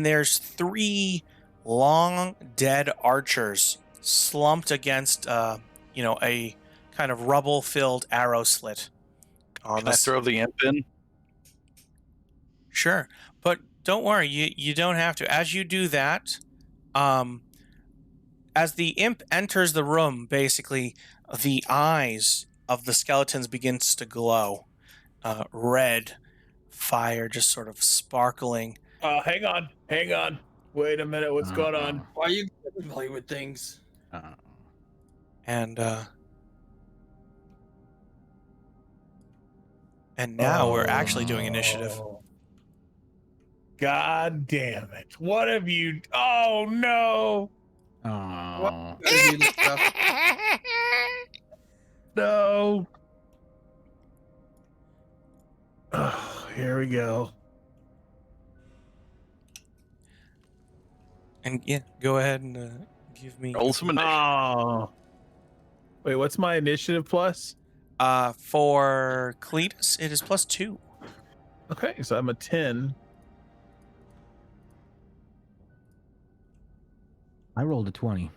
there's 3 long dead archers slumped against, a kind of rubble-filled arrow slit. Can I throw the imp in? Sure, but don't worry. You don't have to. As you do that, as the imp enters the room, basically the eyes of the skeletons begins to glow, red fire just sort of sparkling. Hang on. Wait a minute. What's going on? Why are you play with things? And now we're actually doing initiative. God damn it. What have you... Oh, no. Oh. No. Oh, here we go. And yeah, go ahead and give me Roll some initiative. Oh. Wait, what's my initiative plus? for Cletus, it is +2. Okay, so I'm a 10. I rolled a 20.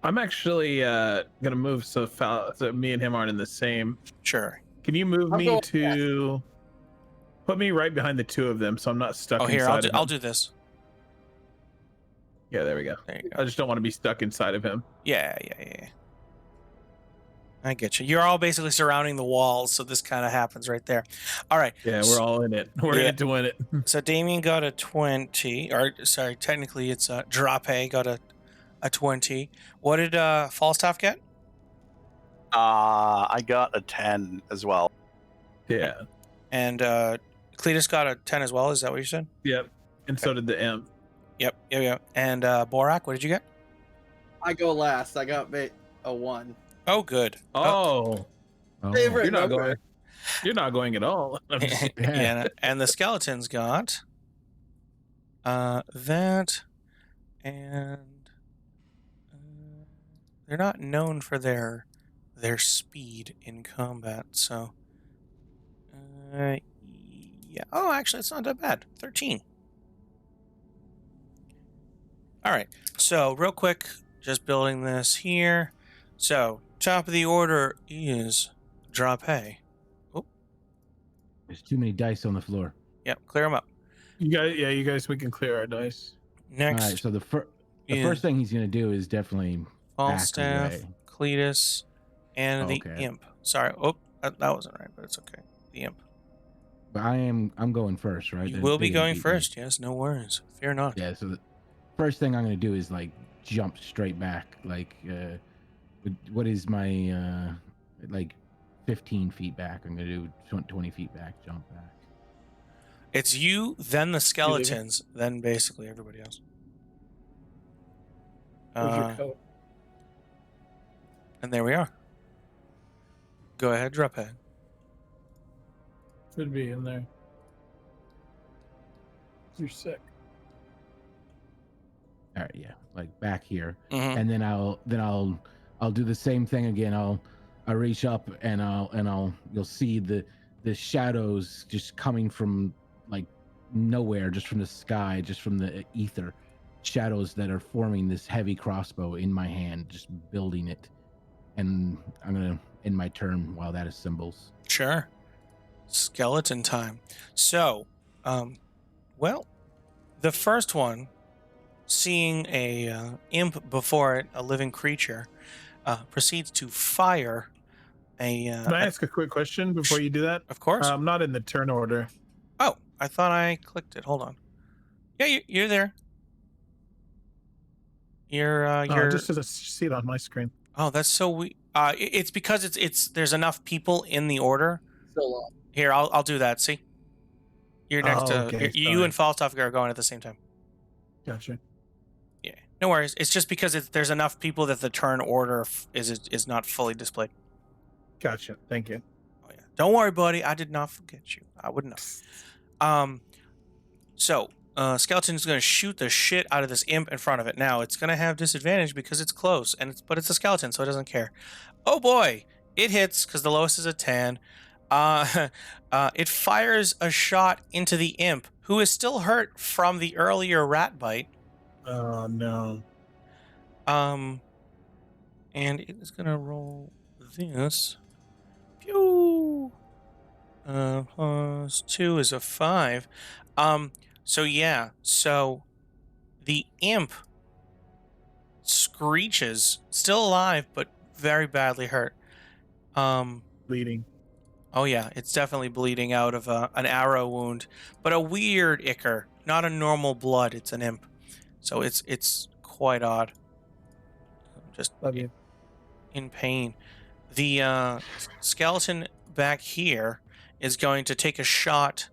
I'm actually gonna move so me and him aren't in the same. Sure. Can you move I'm me going to put me right behind the two of them so I'm not stuck Oh, here, inside of him? I'll do this. Yeah, there we go. There you I go. just don't want to be stuck inside of him. Yeah. I get you. You're all basically surrounding the walls, so this kind of happens right there. All right. Yeah, we're all in it. We're in it to win it. So Damien got a 20, or sorry, technically it's Drape got a 20. What did Falstaff get? I got a 10 as well. Yeah. And Cletus got a 10 as well. Is that what you said? Yep. And so did the imp. Yep. And Borak, what did you get? I go last. I got a 1. Oh, good. Oh, Favorite you're not number. going. You're not going at all. I'm just- Yeah, and the skeletons got that, and they're not known for their speed in combat. So, yeah. Oh, actually, it's not that bad. 13. All right. So, real quick, just building this here. So, top of the order is Drape. There's too many dice on the floor. Yep, clear them up. you guys, we can clear our dice. Next, All right, so the is first thing he's gonna do is definitely Falstaff, away. Cletus, and the Okay. imp. Sorry, that wasn't right, but it's okay. The imp. But I'm going first, right? You They're- will they're be gonna going beat me. first. Yes, no worries. Fear not. Yeah. So the first thing I'm gonna do is like jump straight back. Like, what is my like 15 feet back? I'm gonna do 20 feet back, jump back. It's you, then the skeletons, then basically everybody else. Where's your coat? And there we are. Go ahead, drop head. Should be in there. You're sick. All right, yeah, like back here, Mhm. and then I'll do the same thing again. I'll reach up and you'll see the shadows just coming from like nowhere, just from the sky, just from the ether, shadows that are forming this heavy crossbow in my hand, just building it. And I'm gonna end my turn while that assembles. Sure. Skeleton time. So, well, the first one, seeing a imp before it, a living creature, proceeds to fire a. Can I ask a quick question before you do that? Of course. I'm not in the turn order. Oh, I thought I clicked it. Hold on. Yeah, you're there. You're. Just as I see it on my screen. Oh, that's so we. It's because it's there's enough people in the order. So long. Here, I'll do that. See, you're next Oh, to okay, you sorry. and Falstaff are going at the same time. Gotcha. Yeah, no worries. It's just because there's enough people that the turn order is not fully displayed. Gotcha. Thank you. Oh yeah, don't worry, buddy. I did not forget you. I would know. So Skeleton's going to shoot the shit out of this imp in front of it. Now it's going to have disadvantage because it's close, but it's a skeleton, so it doesn't care. Oh boy, it hits because the lowest is a 10. It fires a shot into the imp, who is still hurt from the earlier rat bite. Oh no. And it is going to roll this. Pew! plus 2 is a 5. So yeah, so the imp screeches, still alive, but very badly hurt. Bleeding. Oh yeah, it's definitely bleeding out of an arrow wound, but a weird ichor, not a normal blood. It's an imp, so it's quite odd. Just Love you. in pain. The skeleton back here is going to take a shot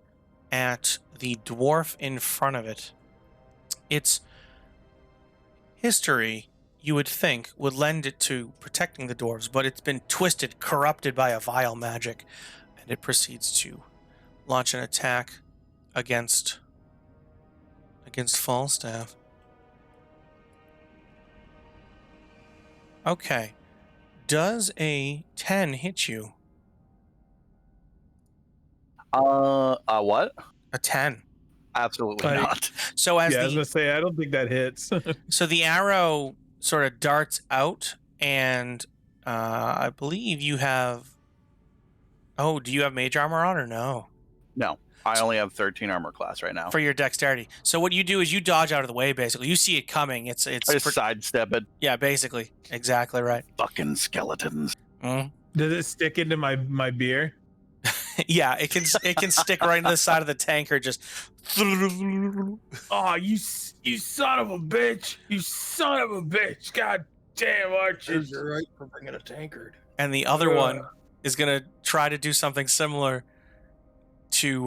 at the dwarf in front of it. Its history, you would think, would lend it to protecting the dwarves, but it's been twisted, corrupted by a vile magic, and it proceeds to launch an attack against Falstaff. Okay. Does a 10 hit you? What? A 10. Absolutely Like- not. So as Yeah, I was the gonna say I don't think that hits. so the arrow sort of darts out, and I believe you have. Oh, do you have mage armor on or no? No, I only have 13 armor class right now. For your dexterity. So what you do is you dodge out of the way. Basically, you see it coming. It's I just sidestep it. yeah, basically, exactly right. Fucking skeletons. Mm. Does it stick into my beer? Yeah, it can stick right into the side of the tanker. Just. Oh, you son of a bitch! You son of a bitch! God damn, Archie! You're right for bringing a tankard. And the other one is gonna try to do something similar to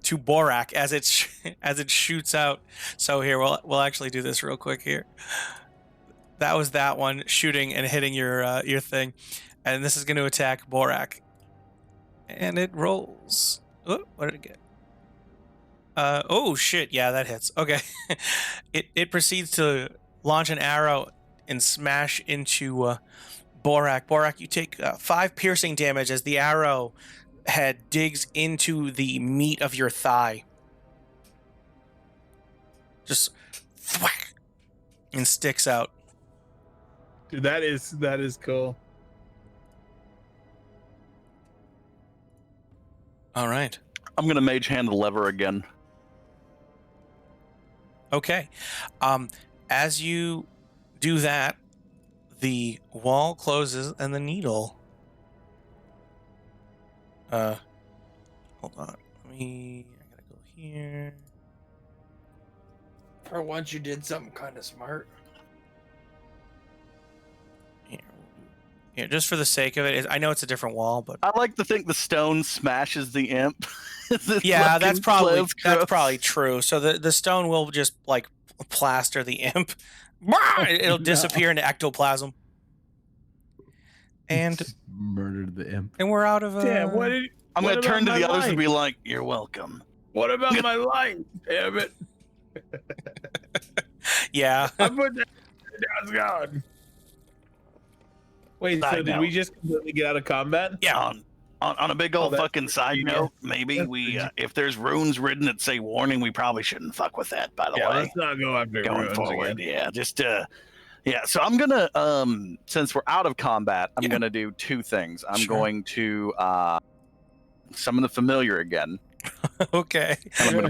Borak as it shoots out. So here we'll actually do this real quick here. That was that one shooting and hitting your thing, and this is going to attack Borak, and it rolls. Oh, what did it get? Oh shit! Yeah, that hits. Okay, it proceeds to launch an arrow and smash into Borak. Borak, you take 5 piercing damage as the arrow head digs into the meat of your thigh. Just thwack, and sticks out. Dude, that is cool. All right. I'm gonna mage hand the lever again. Okay. As you do that, the wall closes and the needle. Hold on. I gotta go here. For once, you did something kind of smart. Yeah, just for the sake of it. I know it's a different wall, but I like to think the stone smashes the imp. yeah, that's probably true. So the stone will just like plaster the imp. It'll disappear into ectoplasm. And Murdered the imp. and we're out of Damn, what did? I'm what gonna turn to about the my others and life? be like, "You're welcome." What about my life? Damn it! yeah. I put that down, God. Wait, so Side did note. we just completely get out of combat? Yeah. On a big old that's fucking side Virginia. note, maybe That's we, Virginia. if there's runes written that say warning, we probably shouldn't fuck with that. By the Yeah, way, let's not go after going ruins forward, again. yeah, just yeah. So I'm gonna since we're out of combat, I'm Yeah. gonna do 2 things. I'm Sure. going to summon the familiar again, Okay. and I'm gonna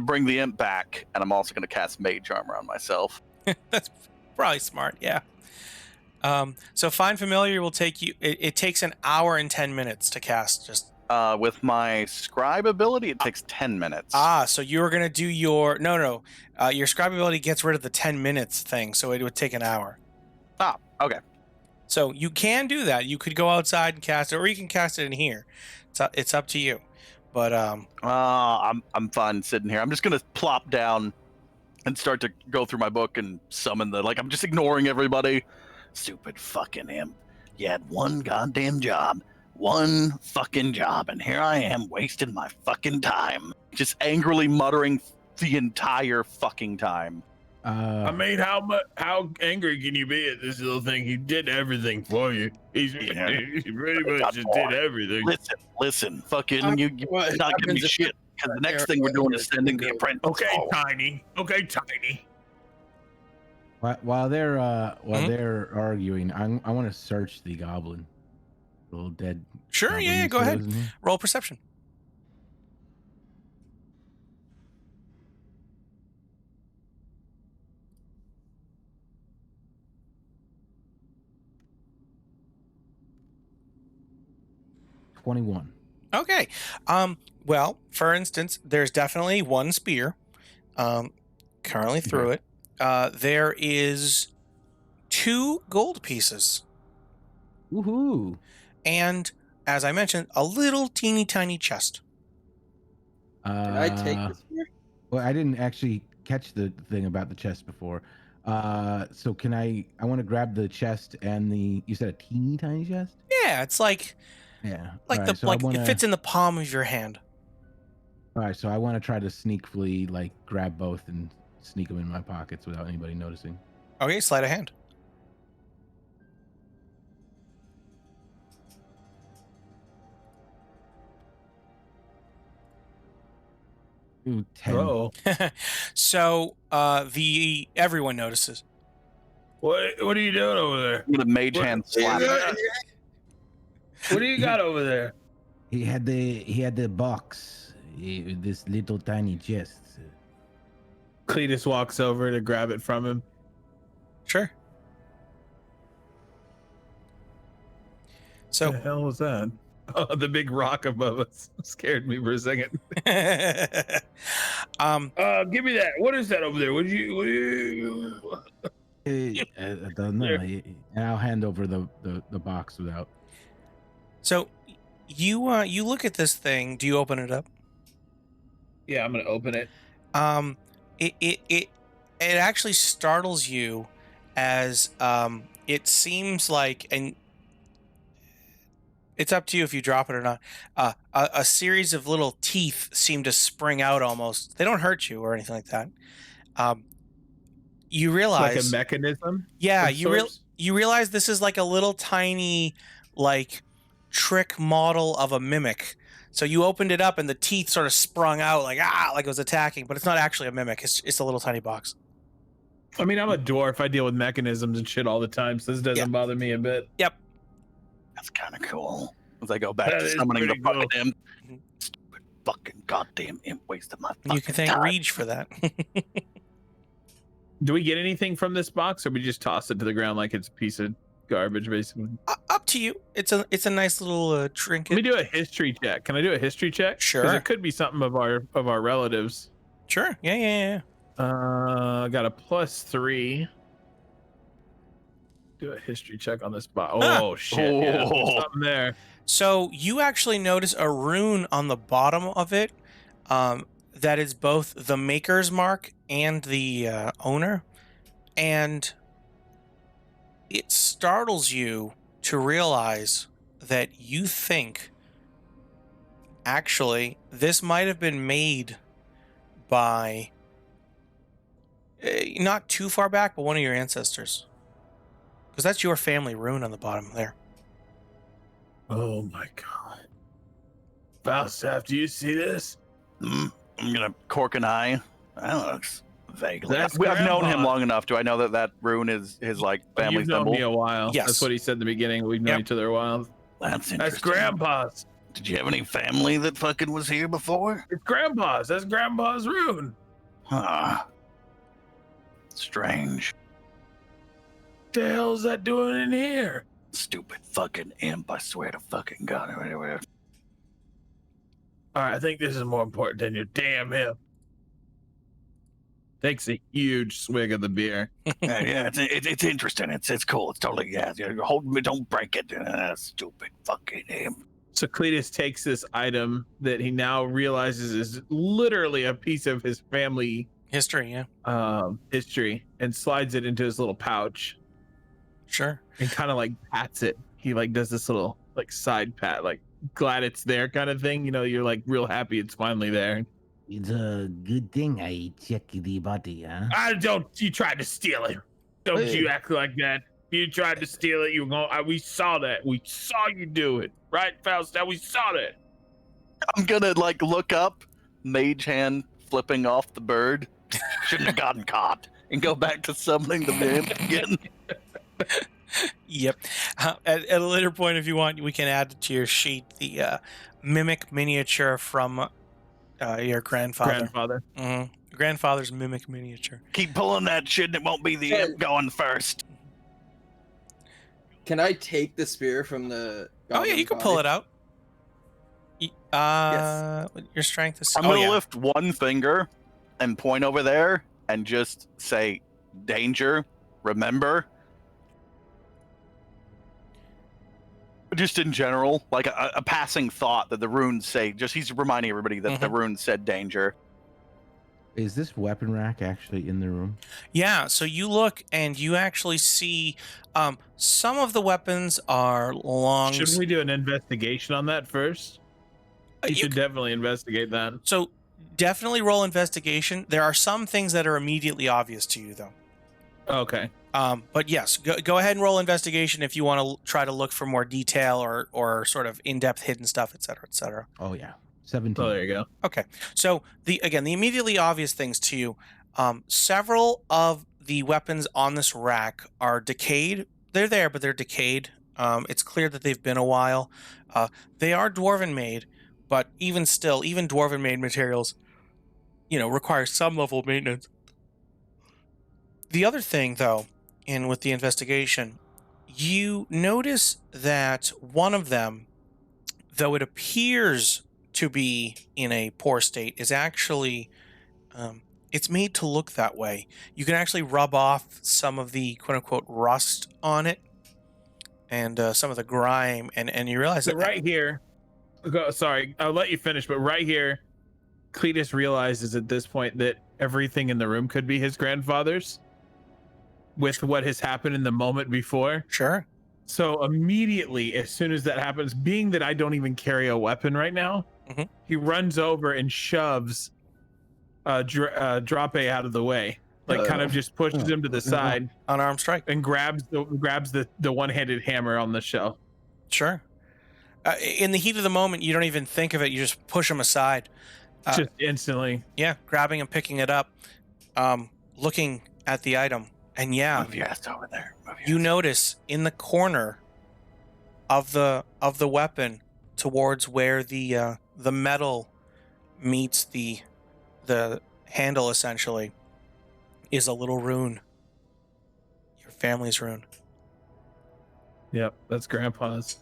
bring the imp back, and I'm also gonna cast mage armor on myself. That's probably smart, yeah. So Find Familiar will take you. It takes an hour and 10 minutes to cast. Just With my scribe ability, it takes 10 minutes. so you're gonna do your no. Your scribe ability gets rid of the 10 minutes thing, so it would take an hour. Okay. So you can do that. You could go outside and cast it, or you can cast it in here. It's up to you. But I'm fine sitting here. I'm just gonna plop down and start to go through my book and summon I'm just ignoring everybody. Stupid fucking imp. You had one goddamn job. One fucking job, and here I am wasting my fucking time. Just angrily muttering the entire fucking time. I mean, how angry can you be at this little thing? He did everything for you. He pretty much just did everything. Listen, fucking you're What not giving me happens if shit. Because the next thing we're doing is sending the apprentice. Okay, forward. Tiny. Okay, Tiny. While they're arguing, I want to search the goblin. Little dead. sure, goblin yeah, he go said ahead. was in here. Roll perception. 21. Okay. Well, for instance, there's definitely one spear currently through it. There is 2 gold pieces. Woohoo! And, as I mentioned, a little teeny tiny chest. Can I take this spear? Well, I didn't actually catch the thing about the chest before. So can I want to grab the chest and you said a teeny tiny chest? Yeah, it's like Yeah. like All the right, so like I wanna, it fits in the palm of your hand. All right, so I want to try to sneakily like grab both and sneak them in my pockets without anybody noticing. Okay, sleight of hand. Ooh, 10. Oh, So, everyone notices. what are you doing over there? I'm gonna mage What- hand slap it. What do you got over there? He had the box, this little tiny chest. Cletus walks over to grab it from him. Sure. What So, the hell was that? Oh, the big rock above us scared me for a second. Give me that. What is that over there? What do you? I don't know. And I'll hand over the box without. so you look at this thing. Do you open it up? Yeah, I'm gonna open it. It actually startles you as it seems like, and it's up to you if you drop it or not. A series of little teeth seem to spring out almost. They don't hurt you or anything like that. You realize, Like a mechanism. yeah, of you sorts? realize this is like a little tiny, like, trick model of a mimic. So you opened it up and the teeth sort of sprung out like it was attacking, but it's not actually a mimic. It's a little tiny box. I mean, I'm a dwarf. I deal with mechanisms and shit all the time, so this doesn't bother me a bit. Yep. That's kind of cool. As I go back That to is summoning the pretty fucking cool. imp. Mhm. Stupid fucking goddamn imp wasted my fucking You can thank time. Reach for that. Do we get anything from this box, or we just toss it to the ground like it's a piece of garbage, basically? Up to you. It's a nice little trinket. Let me do a history check. Can I do a history check? Sure. Because it could be something of our relatives. Sure. Yeah. I got a +3. Do a history check on this box. Ah. Oh shit! Yeah, there's Oh. something there. So you actually notice a rune on the bottom of it that is both the maker's mark and the owner. And it startles you to realize that you think actually this might have been made by not too far back, but one of your ancestors. Because that's your family rune on the bottom there. Oh my god! Falstaff, do you see this? I'm gonna cork an eye. I don't know. It's vaguely. That's I've known him Grandpa. long enough. Do I know that rune is his like family You've known symbol? me a while. Yes. That's what he said in the beginning. We've known Yep. each other a while. That's interesting. That's Grandpa's. Did you have any family that fucking was here before? It's Grandpa's. That's Grandpa's rune. Huh. Strange. What the hell is that doing in here? Stupid fucking imp. I swear to fucking God. Whatever. All right, I think this is more important than your damn hip. Takes a huge swig of the beer. Yeah, it's interesting. It's cool. It's totally hold me. Don't break it. Stupid fucking imp. So Cletus takes this item that he now realizes is literally a piece of his family History, yeah. history and slides it into his little pouch Sure. and kind of like pats it. He like does this little like side pat, like glad it's there kind of thing. You know, you're like real happy it's finally there. It's a good thing I check the body, huh? You tried to steal it. Don't Hey. you act like that. You tried to steal it. You were going, we saw that. We saw you do it. Right, Falstaff? We saw that. I'm gonna like look up, mage hand flipping off the bird. Shouldn't have gotten caught, and go back to summoning the imp again. Yep. At a later point, if you want, we can add to your sheet the mimic miniature from your grandfather. Grandfather's mimic miniature. Keep pulling that shit, and it won't be the imp going first. Can I take the spear from the? Oh yeah, you can pull it out. Your strength is. I'm oh gonna yeah. lift one finger and point over there and just say, "Danger, remember." Just in general, like a passing thought that the runes say. Just he's reminding everybody that the runes said danger. Is this weapon rack actually in the room? Yeah, so you look and you actually see some of the weapons are long. Shouldn't we do an investigation on that first? You you should definitely investigate that. So definitely roll investigation. There are some things that are immediately obvious to you, though. Okay. But yes, go ahead and roll investigation if you want to try to look for more detail or sort of in-depth hidden stuff, et cetera, et cetera. Oh yeah, 17. Oh, there you go. Okay, so the immediately obvious things to you, several of the weapons on this rack are decayed. They're there, but they're decayed. It's clear that they've been a while. They are dwarven made, but even still, even dwarven made materials, require some level of maintenance. The other thing, though, with the investigation, you notice that one of them, though it appears to be in a poor state, is actually it's made to look that way. You can actually rub off some of the quote-unquote rust on it and some of the grime, and you realize So that right here, sorry, I'll let you finish, but right here, Cletus realizes at this point that everything in the room could be his grandfather's with what has happened in the moment before. Sure. So immediately, as soon as that happens, being that I don't even carry a weapon right now, he runs over and shoves Drape out of the way, like kind of just pushes him to the side, Unarmed strike, and grabs the one-handed hammer on the shelf. Sure. In the heat of the moment, you don't even think of it. You just push him aside. Just instantly. Yeah, grabbing and picking it up, looking at the item. And yeah, Move your ass over there. You notice in the corner of the weapon, towards where the metal meets the handle, essentially, is a little rune. Your family's rune. Yep, that's Grandpa's.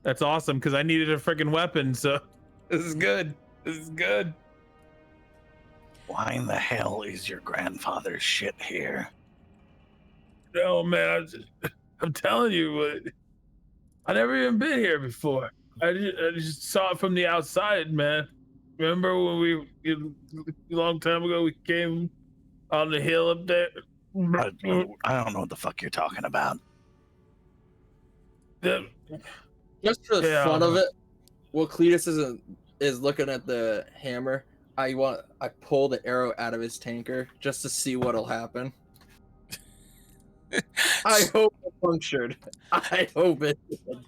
That's awesome because I needed a freaking weapon, so this is good. This is good. Why in the hell is your grandfather's shit here? No, man, I'm telling you, I never even been here before. I just saw it from the outside, man. Remember when a long time ago, we came on the hill up there? I don't know what the fuck you're talking about. Just for the fun of it, while Cletus is looking at the hammer, I pull the arrow out of his tanker just to see what'll happen. I hope it punctured. I hope it did.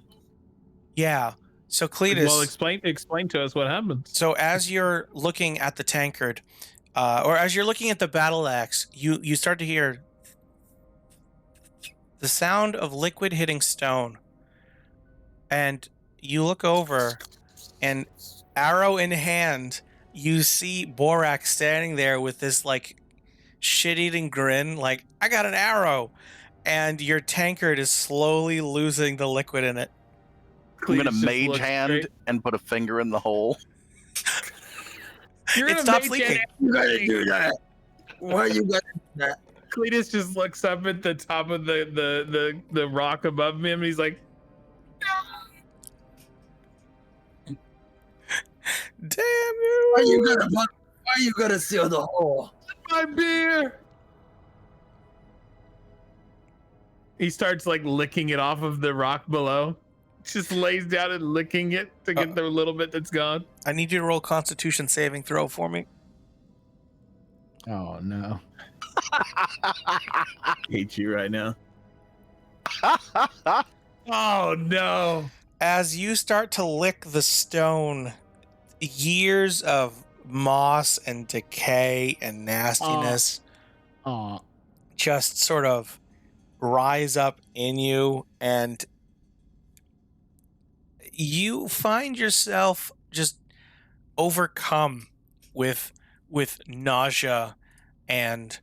Yeah. So Cletus. Well, explain to us what happened. So as you're looking at the tankard, or as you're looking at the battle axe, you start to hear the sound of liquid hitting stone, and you look over, and arrow in hand, you see Borak standing there with this like shit-eating grin, like, I got an arrow, and your tankard is slowly losing the liquid in it. I'm gonna mage hand and put a finger in the hole. It stops leaking. You gotta do that. Why you gotta do that? Cletus just looks up at the top of the rock above him, and he's like, Damn you! Why you gotta seal the hole? my beer. He starts like licking it off of the rock below. Just lays down and licking it to get the little bit that's gone. I need you to roll Constitution saving throw for me. Oh no. Hate you right now. Oh no. As you start to lick the stone, years of moss and decay and nastiness just sort of rise up in you, and you find yourself just overcome with nausea and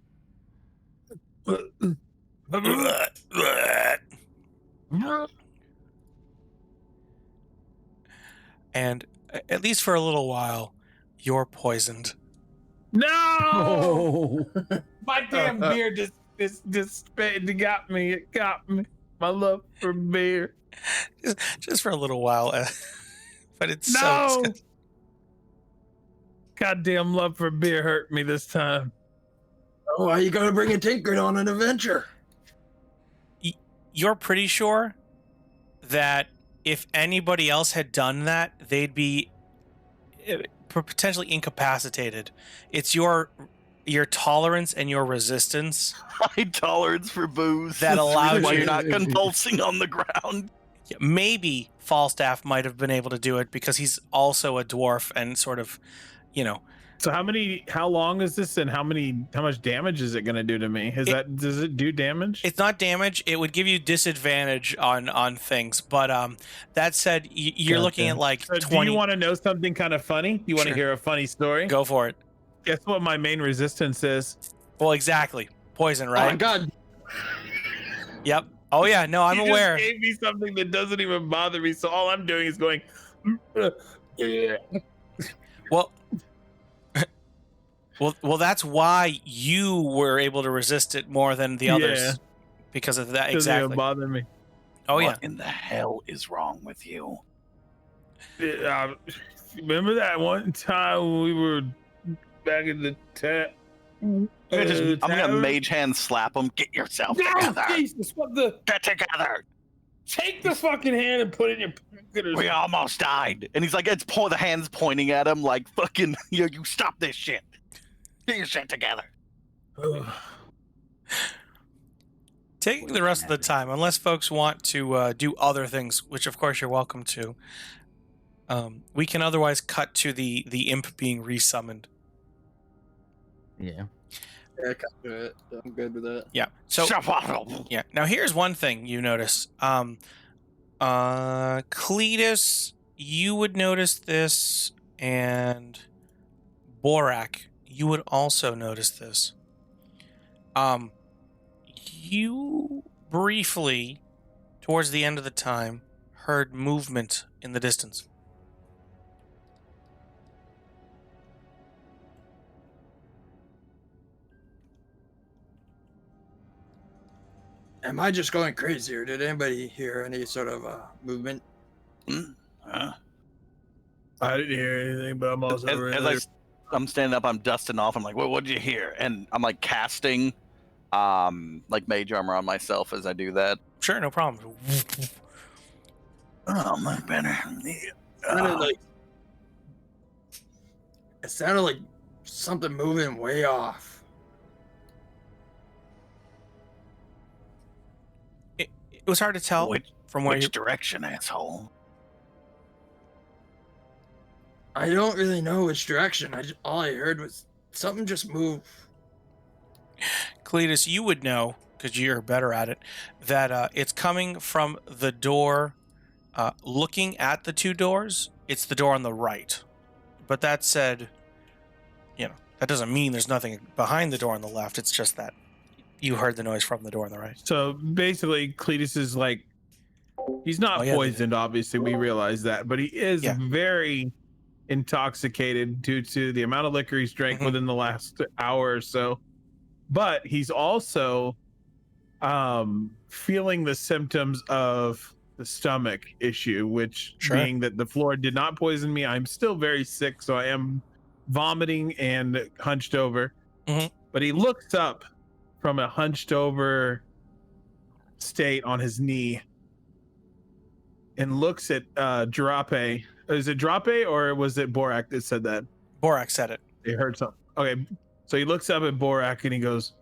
and at least for a little while, you're poisoned. No, Oh, my damn beer just got me. It got me. My love for beer. Just for a little while, but it's No, so. goddamn love for beer hurt me this time. Oh, why you gotta bring a tinker on an adventure? You're pretty sure that if anybody else had done that, they'd be potentially incapacitated. It's your tolerance and your resistance High tolerance for booze. that That's allows why you. you're not convulsing on the ground. Maybe Falstaff might have been able to do it because he's also a dwarf and sort of, So how long is this, and how much damage is it going to do to me? Does it do damage? it's not damage. It would give you disadvantage on things. But that said, you're looking at like So 20. do you want to know something kind of funny? You want to Sure. hear a funny story? Go for it. Guess what my main resistance is? Well, exactly. Poison, Oh right? my god. Yep. Oh yeah. No, I'm You aware. just gave me something that doesn't even bother me, so all I'm doing is going. Yeah. Well, well, that's why you were able to resist it more than the others, Yeah. because of that. Doesn't even Exactly. bother me. Oh What yeah. in the hell is wrong with you? Remember that one time we were back in the I'm gonna mage hand slap him. Get yourself together. Jesus, what the? Get together. Take the fucking hand and put it in your pocket. Or We almost died. And he's like, the hands pointing at him like fucking, you stop this shit. Get your shit together. Taking the rest of the time, unless folks want to do other things, which of course you're welcome to. We can otherwise cut to the imp being resummoned. yeah. Yeah, I can't do it. I'm good with that. Yeah. So Shawaddle. yeah. Now here's one thing you notice. Cletus, you would notice this, and Borak, you would also notice this. You briefly, towards the end of the time, heard movement in the distance. Am I just going crazy, or did anybody hear any sort of movement? Huh? I didn't hear anything, but I'm also I'm standing up, I'm dusting off. I'm like, what did you hear? And I'm like casting like mage armor on myself as I do that. Sure, no problem. Oh, my better. It sounded like something moving way off. It was hard to tell from where Which you. direction, asshole? I don't really know which direction. All I heard was something just move. Cletus, you would know, because you're better at it, that it's coming from the door. Looking at the two doors, it's the door on the right. But that said, that doesn't mean there's nothing behind the door on the left. It's just that you heard the noise from the door on the right. So basically, Cletus is like, he's not poisoned, obviously, we realize that, but he is very intoxicated due to the amount of liquor he's drank within the last hour or so. But he's also feeling the symptoms of the stomach issue, which being that the floor did not poison me, I'm still very sick, so I am vomiting and hunched over. But he looks up from a hunched over state on his knee and looks at Drape. Is it Drape or was it Borak that said that? Borak said it. They heard something. Okay, so he looks up at Borak and he goes,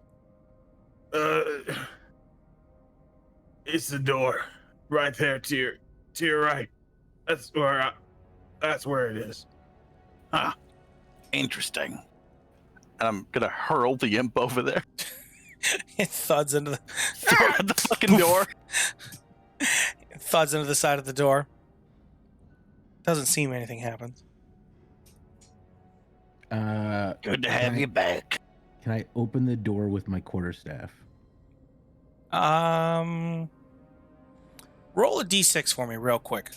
it's the door right there to your right. That's where it is. Huh. Interesting. And I'm gonna hurl the imp over there. It thuds into the fucking door. It thuds into the side of the door. Doesn't seem anything happens. Good to have you back. Can I open the door with my quarterstaff? Roll a d6 for me real quick.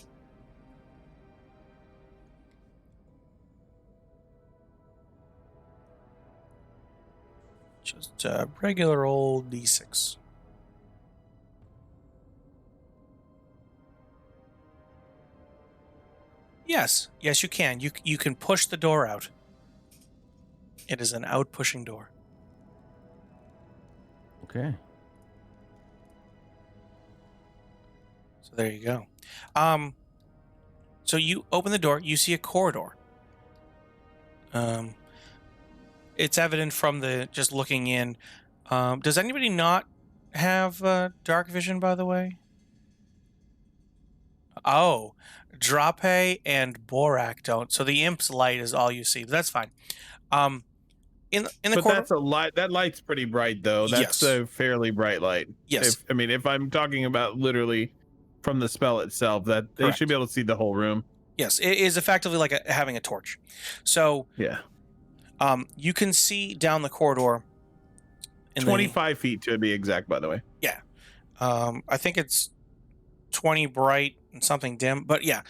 Just a regular old D6. Yes, yes, you can. You can push the door out. It is an out-pushing door. Okay. So there you go. So you open the door. You see a corridor. It's evident from the just looking in. Does anybody not have dark vision, by the way? Oh, Drape and Borak don't. So the imp's light is all you see. But that's fine. In the But corridor. that's a light. That light's pretty bright, though. That's Yes. a fairly bright light. Yes. If I'm talking about literally from the spell itself, that they Correct. should be able to see the whole room. Yes, it is effectively like having a torch. So Yeah. you can see down the corridor. 25 feet to be exact, by the way. I think it's 20 bright and something dim, but yeah.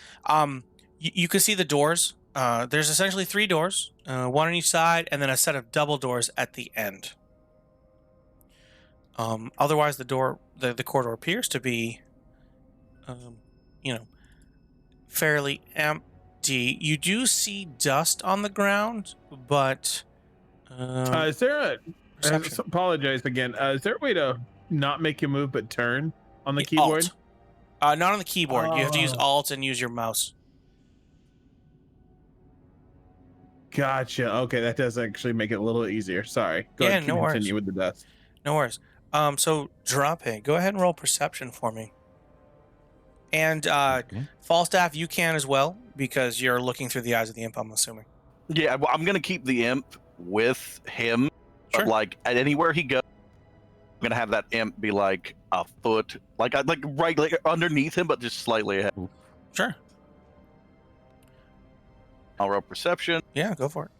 You can see the doors. There's essentially 3 doors, one on each side, and then a set of double doors at the end. Otherwise, the corridor appears to be, fairly empty. You do see dust on the ground, but Is there a? perception. Apologize again. Is there a way to not make you move but turn on the keyboard? Alt. Not on the keyboard. You have to use Oh. Alt and use your mouse. Gotcha. Okay, that does actually make it a little easier. Sorry. Go Yeah, ahead, no worries. continue with the dust. No worries. So Drape, go ahead and roll perception for me. And Okay. Falstaff, you can as well because you're looking through the eyes of the imp, I'm assuming. Yeah, well, I'm gonna keep the imp with him, Sure. but like at anywhere he goes, I'm gonna have that imp be like a foot, like right like underneath him, but just slightly ahead. Sure. I'll roll perception. Yeah, go for it.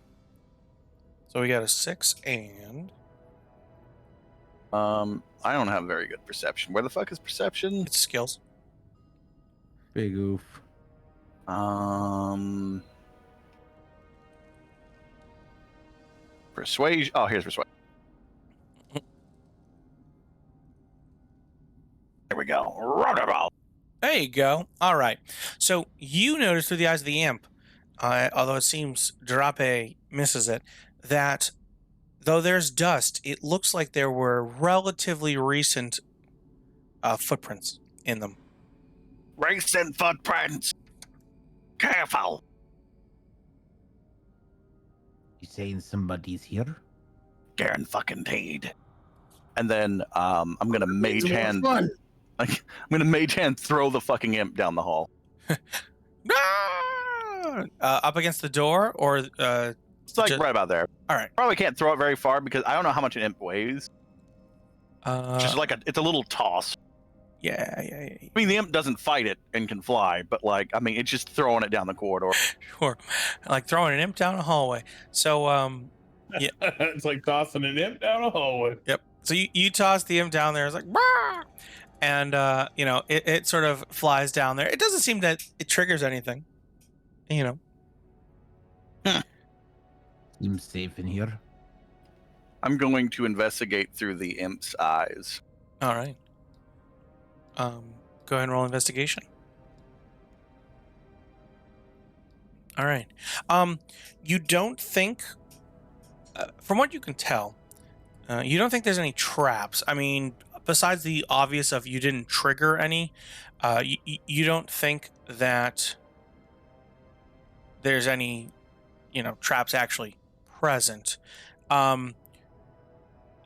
So we got a 6 and I don't have very good perception. Where the fuck is perception? it's skills. Big oof. Persuasion. Oh, here's persuasion. There we go. Roundabout. There you go. All right. So you notice through the eyes of the imp, although it seems Drape misses it, that though there's dust, it looks like there were relatively recent footprints in them. Recent footprints. Careful. You saying somebody's here? Garen fucking Teed. And then I'm gonna mage hand. Fun. I'm gonna mage hand throw the fucking imp down the hall. Up against the door, or It's like Just- right about there. all right. Probably can't throw it very far because I don't know how much an imp weighs. Just like it's a little toss. Yeah. I mean, the imp doesn't fight it and can fly, but like, I mean, it's just throwing it down the corridor. Sure. Like throwing an imp down a hallway. So, Yeah. It's like tossing an imp down a hallway. yep. So you toss the imp down there. It's like, bah! And it sort of flies down there. It doesn't seem that it triggers anything. Seems safe in here. I'm going to investigate through the imp's eyes. All right. Go ahead and roll investigation. All right. You don't think, from what you can tell, you don't think there's any traps. I mean, besides the obvious of you didn't trigger any, you don't think that there's any, traps actually present.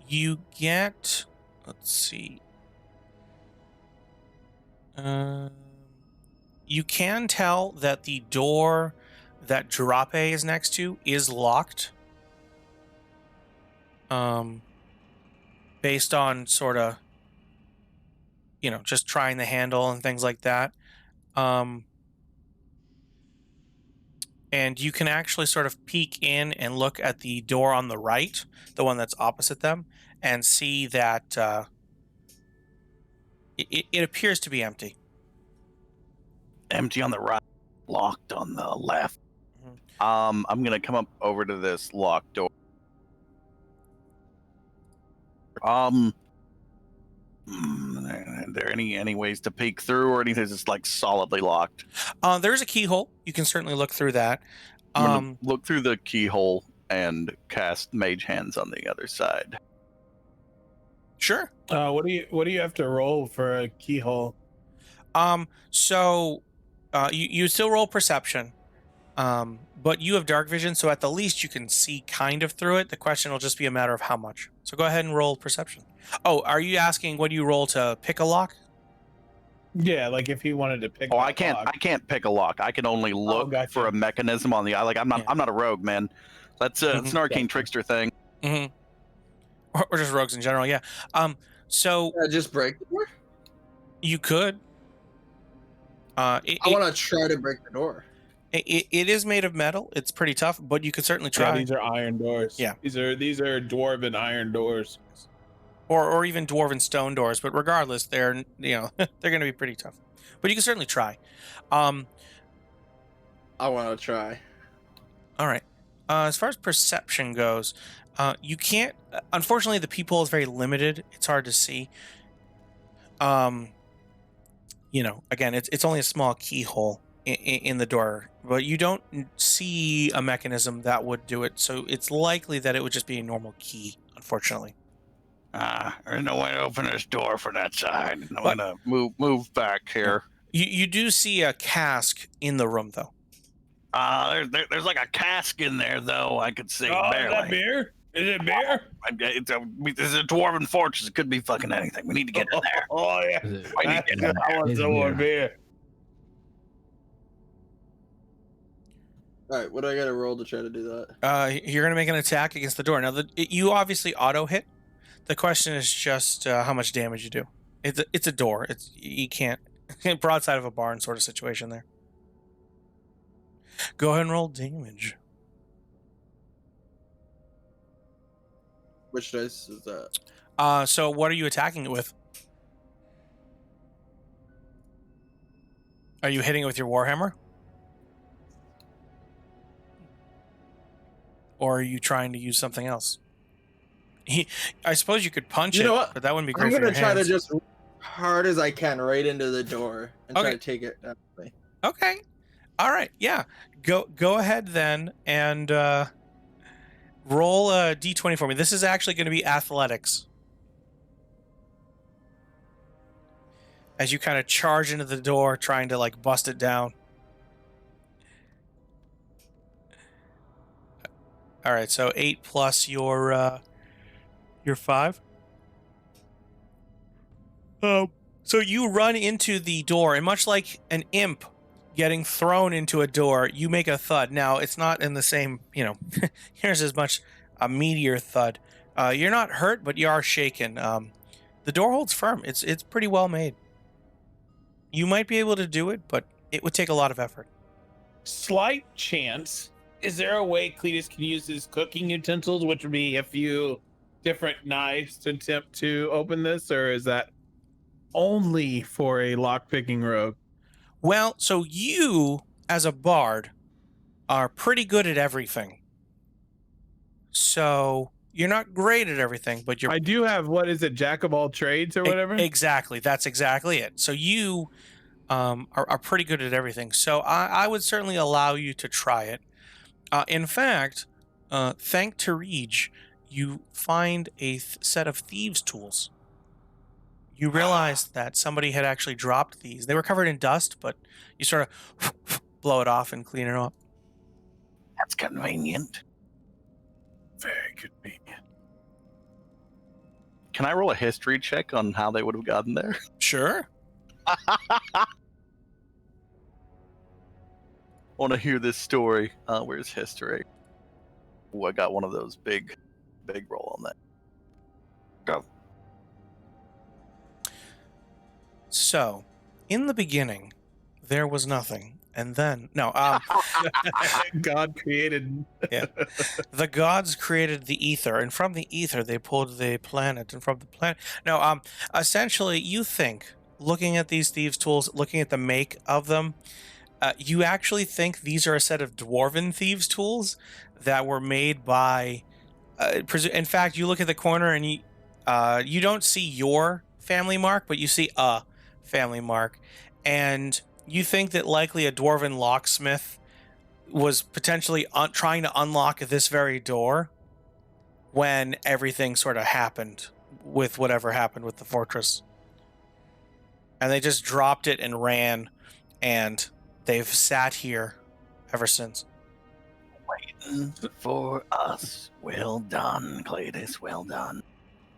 You get, let's see. You can tell that the door that Drape is next to is locked. Based on sort of, just trying the handle and things like that. And you can actually sort of peek in and look at the door on the right, the one that's opposite them, and see that it appears to be empty. Empty on the right, locked on the left. Mhm. I'm gonna come up over to this locked door. Are there any ways to peek through, or anything that's like solidly locked? There's a keyhole. You can certainly look through that. I'm gonna look through the keyhole and cast Mage Hands on the other side. Sure. What do you have to roll for a keyhole? So you still roll perception, but you have dark vision, so at the least you can see kind of through it. The question will just be a matter of how much. So go ahead and roll perception. Oh, are you asking what do you roll to pick a lock? Yeah, like if he wanted to pick. Oh, that I can't. lock. I can't pick a lock. I can only look gotcha. for a mechanism on the eye. Like I'm not. Yeah. I'm not a rogue, man. That's it's an arcane trickster thing. Mm-hmm. Or just rogues in general, yeah. So Just break the door? you could. I want to try to break the door. It is made of metal. It's pretty tough, but you could certainly Yeah, try. these are iron doors. Yeah. These are dwarven iron doors. Or even dwarven stone doors, but regardless, they're they're going to be pretty tough. But you can certainly try. I want to try. All right. As far as perception goes, you can't. Unfortunately, the peephole is very limited. It's hard to see. Again, it's only a small keyhole in the door, but you don't see a mechanism that would do it. So it's likely that it would just be a normal key. Unfortunately. There's no way to open this door from that side. I'm gonna move back here. You do see a cask in the room, though. There's like a cask in there, though. I could see Oh, barely. is that beer? Is it beer? It's a dwarven fortress. It could be fucking anything. We need to get in there. Oh yeah. I want some more beer. All right, what do I got to roll to try to do that? You're going to make an attack against the door. Now, you obviously auto hit. The question is just how much damage you do. It's a door. You can't broadside of a barn sort of situation there. Go ahead and roll damage. Which dice is that? So what are you attacking it with? Are you hitting it with your warhammer? Or are you trying to use something else? I suppose you could punch You know it, what? but that wouldn't be great I'm for going your to try to hands. just hard as I can right into the door and try Okay. to take it out of me. Okay. All right. Yeah. Go ahead then and roll a d20 for me. This is actually going to be athletics. As you kind of charge into the door, trying to like bust it down. All right. So 8 plus your 5. So you run into the door, and much like an imp getting thrown into a door, you make a thud. Now, it's not in the same, here's as much a meteor thud. You're not hurt, but you are shaken. The door holds firm. It's pretty well made. You might be able to do it, but it would take a lot of effort. Slight chance. Is there a way Cletus can use his cooking utensils, which would be a few different knives, to attempt to open this, or is that only for a lockpicking rogue? Well, so you, as a bard, are pretty good at everything. So you're not great at everything, but you're... I do have, what is it, jack of all trades or whatever? Exactly. That's exactly it. So you are pretty good at everything. So I would certainly allow you to try it. In fact, thank to Reej, you find a set of thieves' tools. You realize that somebody had actually dropped these. They were covered in dust, but you sort of blow it off and clean it up. That's convenient. Very convenient. Can I roll a history check on how they would have gotten there? Sure. Want to hear this story? Where's history? Oh, I got one of those big roll on that. Go. So, in the beginning, there was nothing. And then, God created. the gods created the ether, and from the ether they pulled the planet, and from the planet. No, essentially, you think, looking at these thieves' tools, looking at the make of them, you actually think these are a set of dwarven thieves' tools that were made by. In fact, you look at the corner and You don't see your family mark, but you see a family mark. And you think that likely a dwarven locksmith was potentially trying to unlock this very door when everything sort of happened with whatever happened with the fortress. And they just dropped it and ran, and they've sat here ever since. Waiting for us. Well done, Cletus. Well done.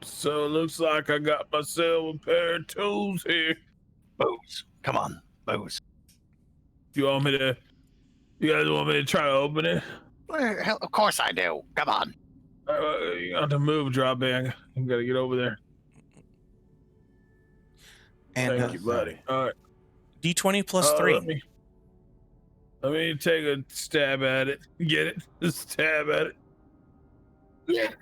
So it looks like I got myself a pair of tools here. Booze. Come on, booze. You guys want me to try to open it? Well, hell, of course I do. Come on. You got to move, drop bang. I gotta get over there. And Thank you, buddy. All right. D20 plus 3. Let me take a stab at it. Get it? Just stab at it.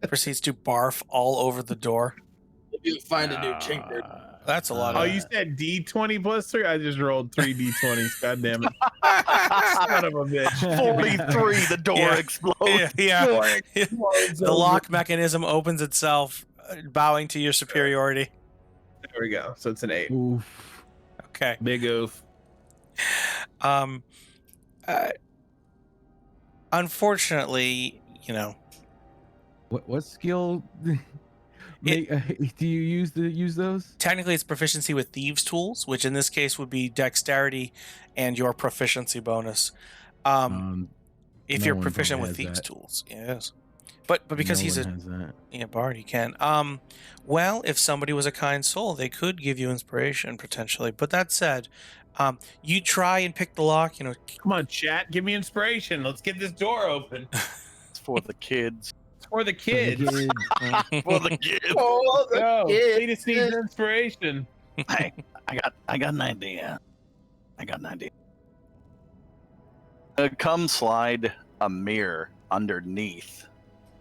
Proceeds to barf all over the door. You find a new tinker. That's a lot Oh, of... you said D20 plus 3? I just rolled 3 D20s. God damn it. Son of a bitch. 43, the door Yeah. explodes. Yeah. Explodes The over. lock mechanism opens itself, bowing to your superiority. There we go. So it's an 8. Oof. Okay. Big oof. Unfortunately, What skill do you use those? technically it's proficiency with thieves' tools, which in this case would be dexterity and your proficiency bonus. If no you're one proficient probably with has thieves' that. tools, yes. But because No he's one has that. bard, he can. Well, if somebody was a kind soul, they could give you inspiration potentially. But that said, you try and pick the lock. Come on, chat. Give me inspiration. Let's get this door open. It's for the kids. It's for the kids. For the kids. Oh, the Go. kid. Cletus needs inspiration. Hey, I got an idea. Come slide a mirror underneath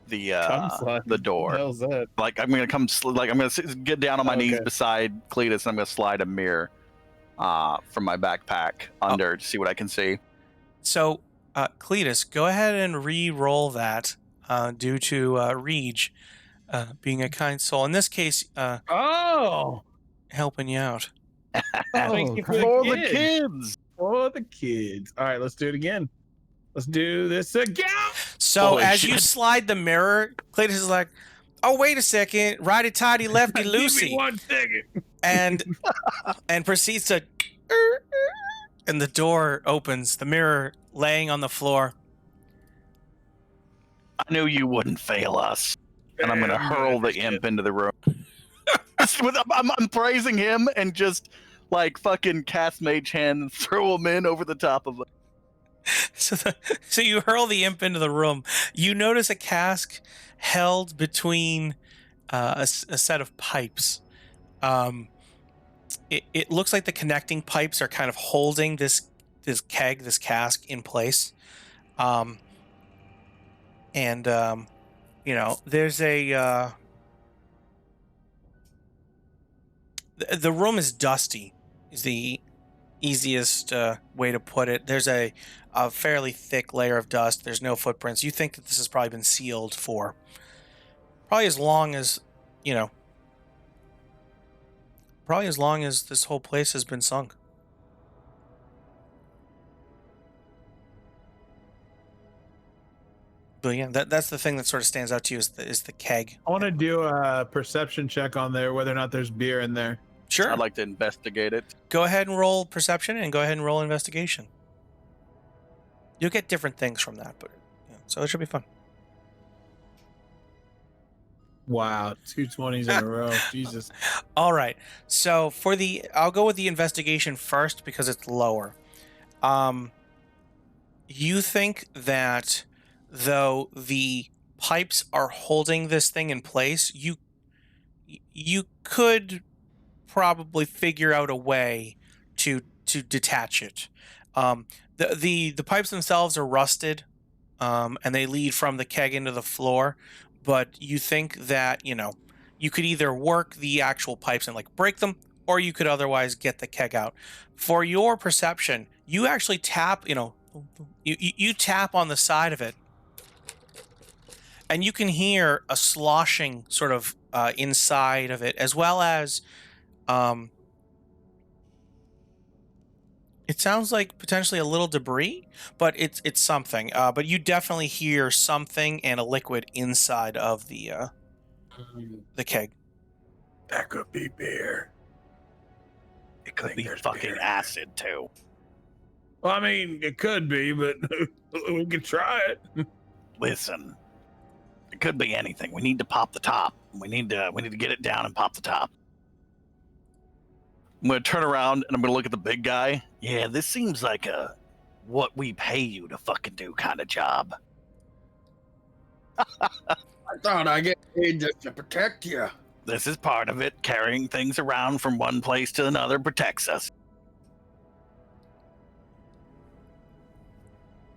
the door. How's that? Like I'm gonna get down on my knees Okay. beside Cletus, and I'm gonna slide a mirror from my backpack under to see what I can see. So, Cletus, go ahead and re-roll that due to Reg being a kind soul. In this case, Oh, helping you out. thank you for For the the kids. kids. For the kids. All right, let's do it again. Let's do this again. So Holy as you shit. slide the mirror, Cletus is like, "Oh, wait a second, righty tighty, lefty Give me loosey," 1 second. and proceeds to, and the door opens. The mirror laying on the floor. I knew you wouldn't fail us, and I'm gonna Damn, hurl the shit. imp into the room. I'm praising him and just like fucking cast mage hand and throw him in over the top of him. So you hurl the imp into the room. You notice a cask held between a set of pipes. It looks like the connecting pipes are kind of holding this cask in place. There's a the room is dusty. Is the easiest way to put it. There's a fairly thick layer of dust. There's no footprints. You think that this has probably been sealed for probably as long as this whole place has been sunk. But yeah, that's the thing that sort of stands out to you is the keg. I want to do a perception check on there, whether or not there's beer in there. Sure. I'd like to investigate it. Go ahead and roll perception and go ahead and roll investigation. You'll get different things from that, but so it should be fun. Wow, 2 20s in a row. Jesus. All right. So I'll go with the investigation first because it's lower. You think that though the pipes are holding this thing in place, you could probably figure out a way to detach it. The pipes themselves are rusted, and they lead from the keg into the floor. But you think that you could either work the actual pipes and like break them, or you could otherwise get the keg out. For your perception, you actually tap. You tap on the side of it, And you can hear a sloshing sort of inside of it, as well as it sounds like potentially a little debris, but it's something. But you definitely hear something and a liquid inside of the keg. That could be beer. It could be there's fucking beer. acid too. Well, I mean, it could be, but we could try it. Listen, it could be anything. We need to pop the top. We need to get it down and pop the top. I'm gonna turn around and I'm gonna look at the big guy. Yeah, this seems like a what we pay you to fucking do kind of job. I thought I get paid just to protect you. This is part of it. Carrying things around from one place to another protects us.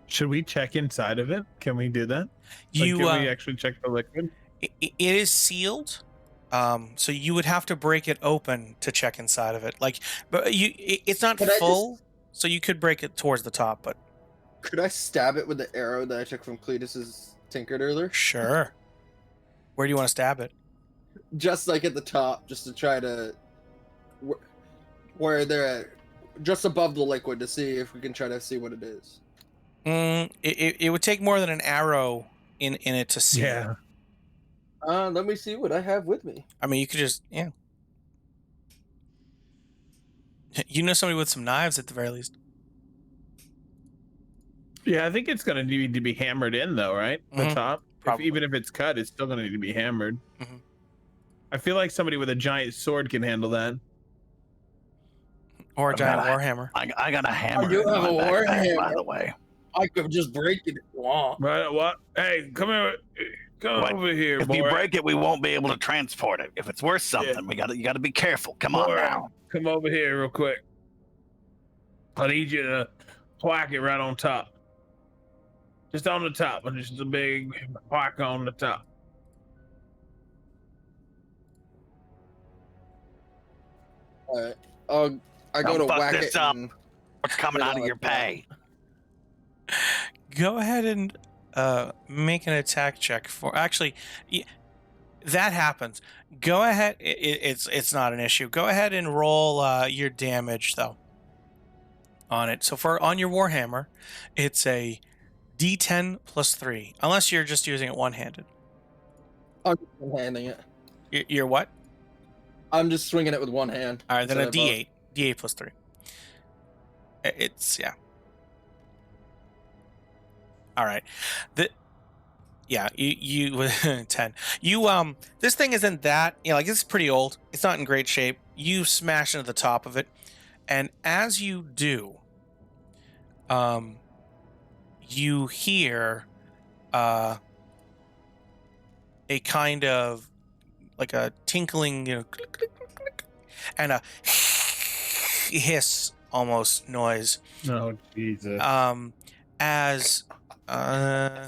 Should we check inside of it? Can we do that? You Can we actually check the liquid? it is sealed, so you would have to break it open to check inside of it. Like, but it's not Could I full, so you could break it towards the top. But Could I stab it with the arrow that I took from Cletus's tinkered earlier? sure, where do you want to stab it? Just like at the top, just to try to where they're at, just above the liquid, to see if we can try to see what it is. It would take more than an arrow in it to see. Yeah. Let me see what I have with me. I mean, you could just You know somebody with some knives at the very least. Yeah, I think it's gonna need to be hammered in though, right? The Mhm, top. probably. Even if it's cut, it's still gonna need to be hammered. Mhm. I feel like somebody with a giant sword can handle that. Or a giant Okay. warhammer. I got a hammer. do in have my a backpack, warhammer. by the way. I could just break it if you want. Right? What? Hey, come here. Come What? over here, If boy. you break it, we won't be able to transport it. If it's worth something, you gotta be careful. Come on Boy, now. come over here real quick. I need you to whack it right on top. Just on the top. Just a big whack on the top. Alright. I go Don't to fuck whack this it up. and What's coming out of your pay? Go ahead and make an attack check for. Actually, that happens. Go ahead. It's not an issue. Go ahead and roll your damage though on it. So on your warhammer, it's a D10 plus 3, unless you're just using it one-handed. I'm just handing it. You're what? I'm just swinging it with one hand. All right, then a instead of both. D8. D8 plus 3. It's All right. You 10. You this thing isn't that, like it's pretty old. It's not in great shape. You smash into the top of it, and as you do, you hear a kind of like a tinkling, click, click, click, click, and a hiss almost noise. Oh, Jesus. As just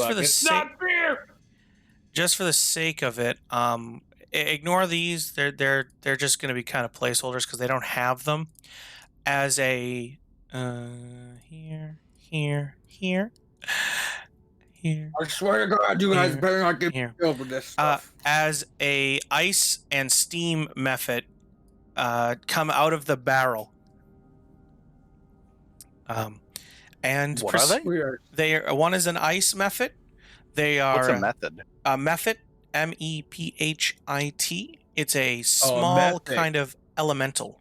fuck. for the It's sake, not beer! just for the sake of it, ignore these. They're just going to be kind of placeholders because they don't have them. As a here. I swear to God, you guys Here. better not get me Here. killed with this stuff. As a ice and steam method come out of the barrel. And What are they? We are. One is an ice method. They are What's a method? a method, MEPHIT. It's a small method. kind of elemental.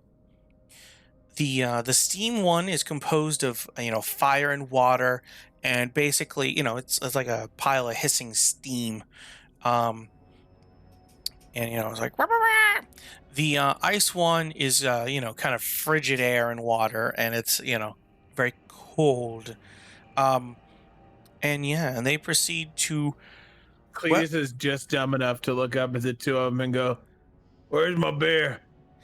The steam one is composed of fire and water, and basically it's like a pile of hissing steam, and it's like rah, rah, rah. The ice one is kind of frigid air and water, and it's very cold, and they proceed to Cletus is just dumb enough to look up at the two of them and go, "Where's my beer?"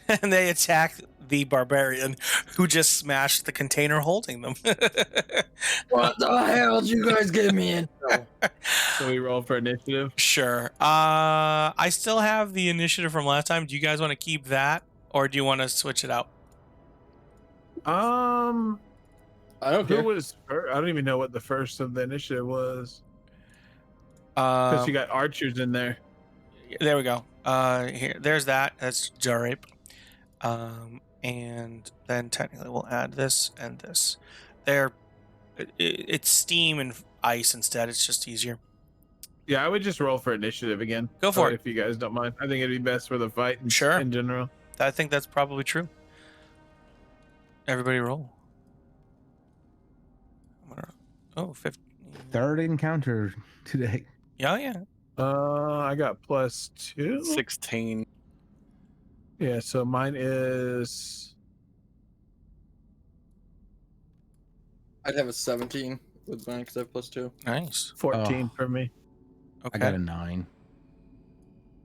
and they attack the barbarian who just smashed the container holding them. What the hell did you guys get me into? So we roll for initiative. Sure. I still have the initiative from last time. Do you guys want to keep that, or do you want to switch it out? I don't Who care. was first? I don't even know what the first of the initiative was. Because you got archers in there. There we go. There's that. That's Jarape. And then technically we'll add this and this. It's steam and ice instead. It's just easier. Yeah, I would just roll for initiative again. Go for it. If you guys don't mind. I think it'd be best for the fight Sure. in general. I think that's probably true. Everybody roll. Oh, 15. Third encounter today. Yeah. I got +2. 16. Yeah, so mine is I'd have a 17 with mine because I have +2. Nice. 14 Oh. for me. Okay. I got a 9.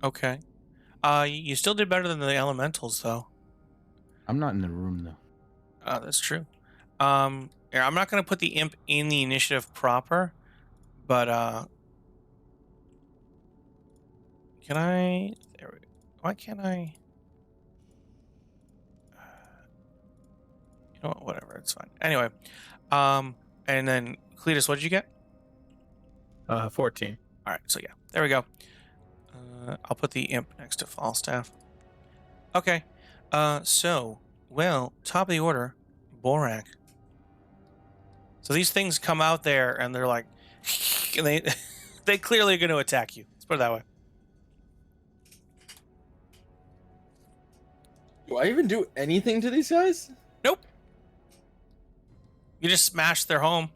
Okay. You still did better than the elementals, though. I'm not in the room though. Oh, that's true. Here, I'm not going to put the imp in the initiative proper, but can I? There we go. Why can't I? You know what? Whatever. It's fine. Anyway, and then Cletus, what did you get? 14. All right. So yeah, there we go. I'll put the imp next to Falstaff. Okay. So, well, top of the order, Borak. So these things come out there and they're like, and they clearly are going to attack you. Let's put it that way. Do I even do anything to these guys? Nope. You just smash their home.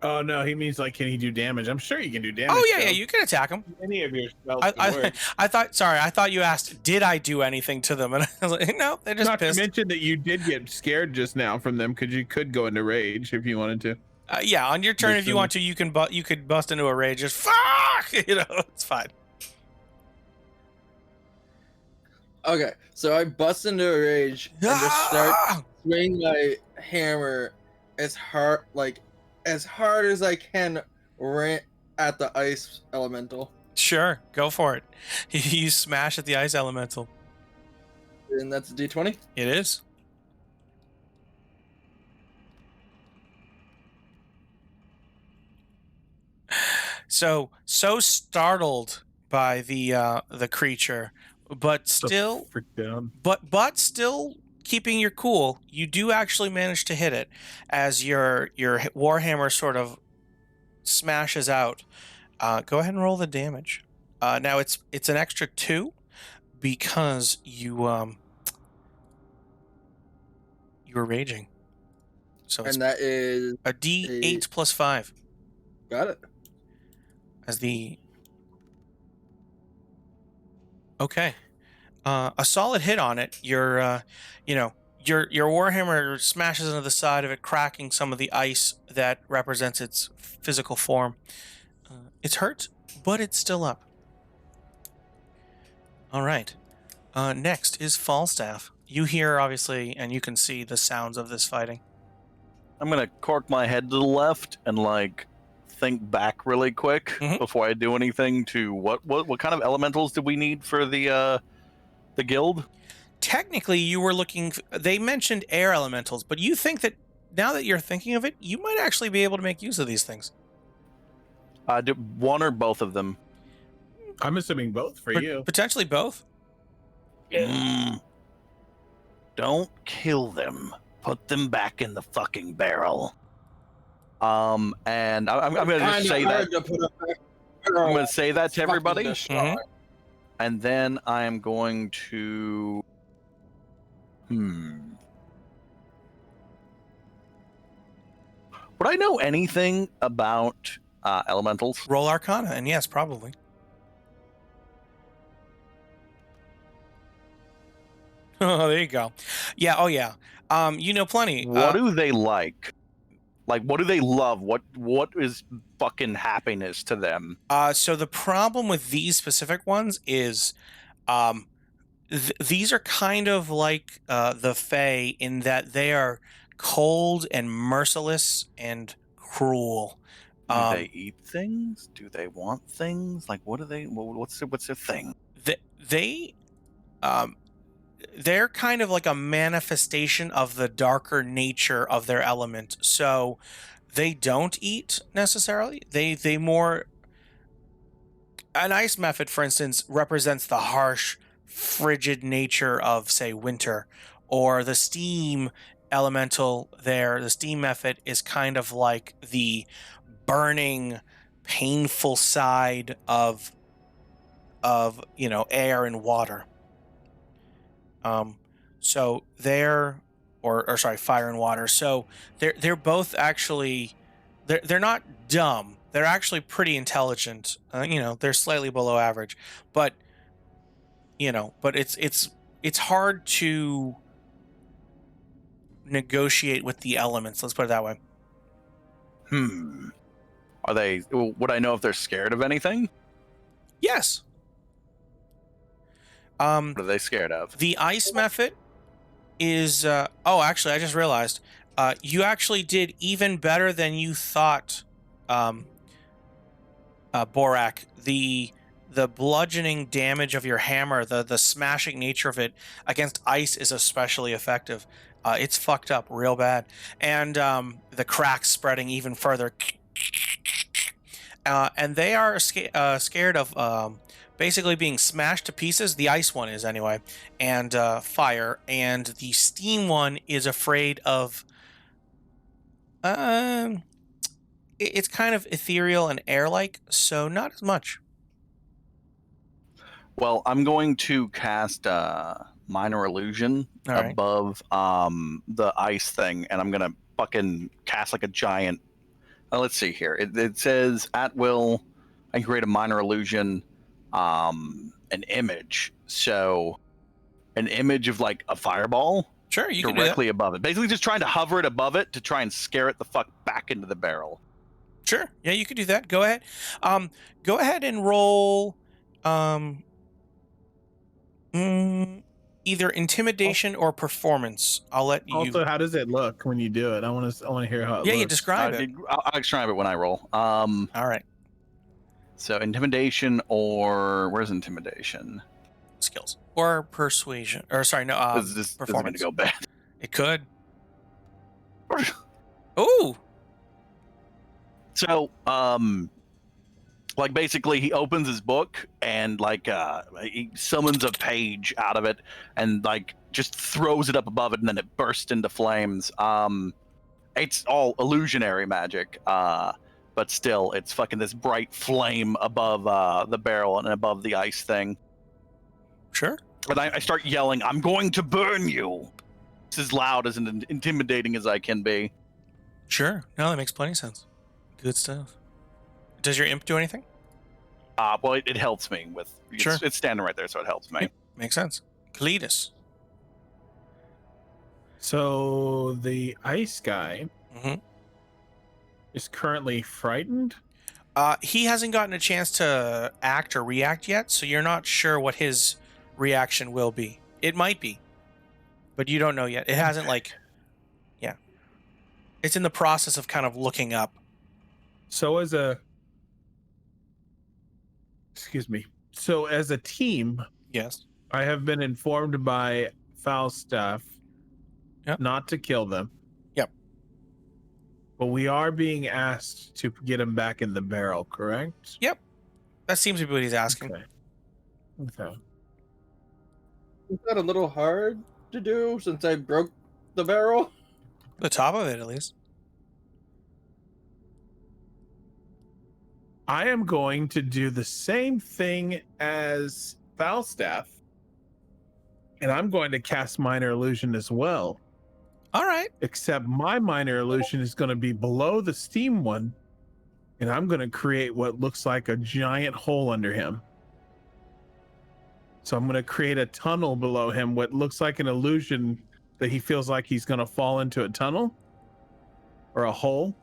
Oh no, he means like, can he do damage? I'm sure you can do damage. Oh yeah, Phil. you can attack them. Any of your spells I can work. I thought you asked, did I do anything to them? And I was like, no, they're just Not pissed. to mention that you did get scared just now from them because you could go into rage if you wanted to. Yeah, on your turn, if you want to, you could bust into a rage. Just fuck, it's fine. Okay, so I bust into a rage and just start Ah! swinging my hammer as hard as I can at the ice elemental. Sure, go for it. You smash at the ice elemental. And that's a D20. It is. So startled by the creature, but still Freak down. but still keeping your cool, you do actually manage to hit it as your warhammer sort of smashes out. Go ahead and roll the damage. Now it's an extra 2 because you were raging. So it's And that is a D8 plus 5 got it. as the okay. A solid hit on it. Your warhammer smashes into the side of it, cracking some of the ice that represents its physical form. It's hurt, but it's still up. All right. Next is Falstaff. You hear, obviously, and you can see the sounds of this fighting. I'm gonna cork my head to the left and like think back really quick Mhm. before I do anything to what kind of elementals did we need for the guild? Technically, you were looking. They mentioned air elementals, but you think that now that you're thinking of it, you might actually be able to make use of these things. One or both of them. I'm assuming both for you. Potentially both. Don't kill them. Put them back in the fucking barrel. And I'm gonna just say that. I'm gonna say that to everybody, Mhm. and then I am going to. Would I know anything about elementals? Roll Arcana, and yes, probably. Oh, there you go. Yeah. Oh, yeah. You know plenty. What do they like? Like, what do they love? What is fucking happiness to them? So the problem with these specific ones is, these are kind of like the Fae in that they are cold and merciless and cruel. Do they eat things? Do they want things? Like, what do they? What's their thing? they're kind of like a manifestation of the darker nature of their element. So they don't eat necessarily. They more, an ice method, for instance, represents the harsh, frigid nature of, say, winter, or the steam elemental there. The steam method is kind of like the burning, painful side of air and water. So they're, or sorry, fire and water. So they're both actually, they're not dumb. They're actually pretty intelligent. They're slightly below average, but it's hard to negotiate with the elements. Let's put it that way. Are they? Would I know if they're scared of anything? Yes. What are they scared of? The ice method is actually, I just realized you actually did even better than you thought, Borak. The bludgeoning damage of your hammer, the smashing nature of it against ice is especially effective. It's fucked up real bad, and the cracks spreading even further. And they are scared of basically being smashed to pieces. The ice one is, anyway, and fire. And the steam one is afraid of... it's kind of ethereal and air-like, so not as much. Well, I'm going to cast Minor Illusion above the ice thing, and I'm going to fucking cast like a giant... let's see here. It says, at will, I can create a Minor Illusion, an image. So, an image of like a fireball. Sure, you can directly do that. above it. Basically, just trying to hover it above it to try and scare it the fuck back into the barrel. Sure, yeah, you could do that. Go ahead. Go ahead and roll either intimidation or performance. I'll let you. Also, how does it look when you do it? I want to hear how it Yeah, looks. you describe it. I'll describe it when I roll. All right. So intimidation, or where's intimidation? Skills or persuasion, or sorry, no, This is going performance. to go bad. It could. Ooh. So, like basically, he opens his book and like he summons a page out of it and like just throws it up above it, and then it bursts into flames. It's all illusionary magic, but still, it's fucking this bright flame above the barrel and above the ice thing. Sure. And I start yelling, "I'm going to burn you!" It's as loud as and intimidating as I can be. Sure. No, that makes plenty of sense. Good stuff. Does your imp do anything? Well, it helps me with. Sure. It's standing right there, so it helps me. Yep, makes sense. Cletus. So the ice guy Mm-hmm. is currently frightened. He hasn't gotten a chance to act or react yet, so you're not sure what his reaction will be. It might be, but you don't know yet. It hasn't yeah. It's in the process of kind of looking up. So as a team, Yes. I have been informed by Falstaff Yep. not to kill them. Yep. But we are being asked to get him back in the barrel, correct? Yep. That seems to be what he's asking. Okay. Is that a little hard to do since I broke the barrel? The top of it, at least. I am going to do the same thing as Falstaff, and I'm going to cast Minor Illusion as well. All right. Except my Minor Illusion is going to be below the steam one, and I'm going to create what looks like a giant hole under him. So I'm going to create a tunnel below him, what looks like an illusion that he feels like he's going to fall into a tunnel or a hole,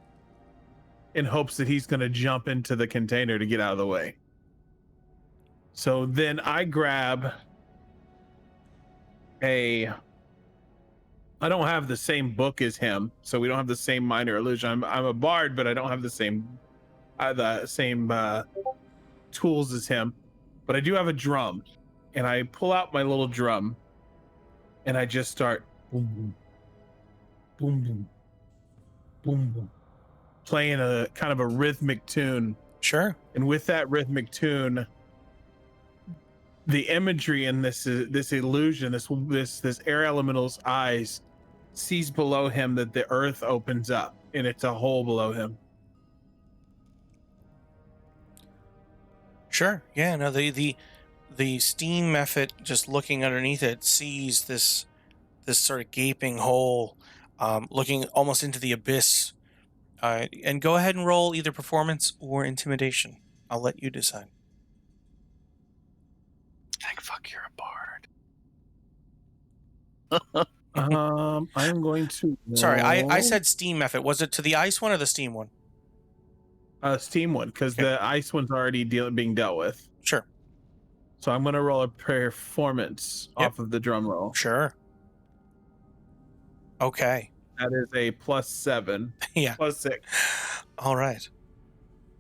in hopes that he's going to jump into the container to get out of the way. So then I grab I don't have the same book as him, so we don't have the same Minor Illusion. I'm a bard, but I don't have the same tools as him. But I do have a drum, and I pull out my little drum, and I just start boom, boom, boom, boom, boom, boom, playing a kind of a rhythmic tune. Sure. And with that rhythmic tune, the imagery in this illusion, this air elemental's eyes sees below him that the earth opens up and it's a hole below him. Sure. Yeah. No. The steam method, just looking underneath it, sees this sort of gaping hole, looking almost into the abyss. And go ahead and roll either performance or intimidation. I'll let you decide. Thank fuck you're a bard. I'm going to Sorry, I roll said steam method. Was it to the ice one or the steam one? steam one because Okay. the ice one's already being dealt with. Sure. So I'm going to roll a performance Yep. off of the drum roll. Sure. Okay. That is a +7. Yeah. +6. All right.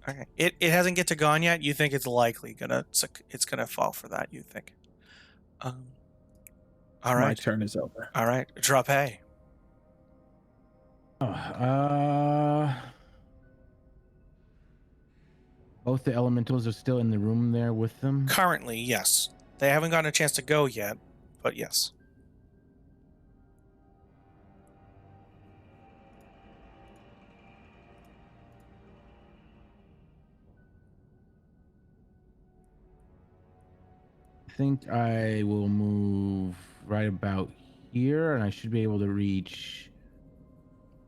Okay. It hasn't get to gone yet. You think it's likely it's gonna fall for that? You think? All My right. turn is over. All right. Drop A. Both the elementals are still in the room there with them. Currently, yes. They haven't gotten a chance to go yet, but yes. I think I will move right about here, and I should be able to reach.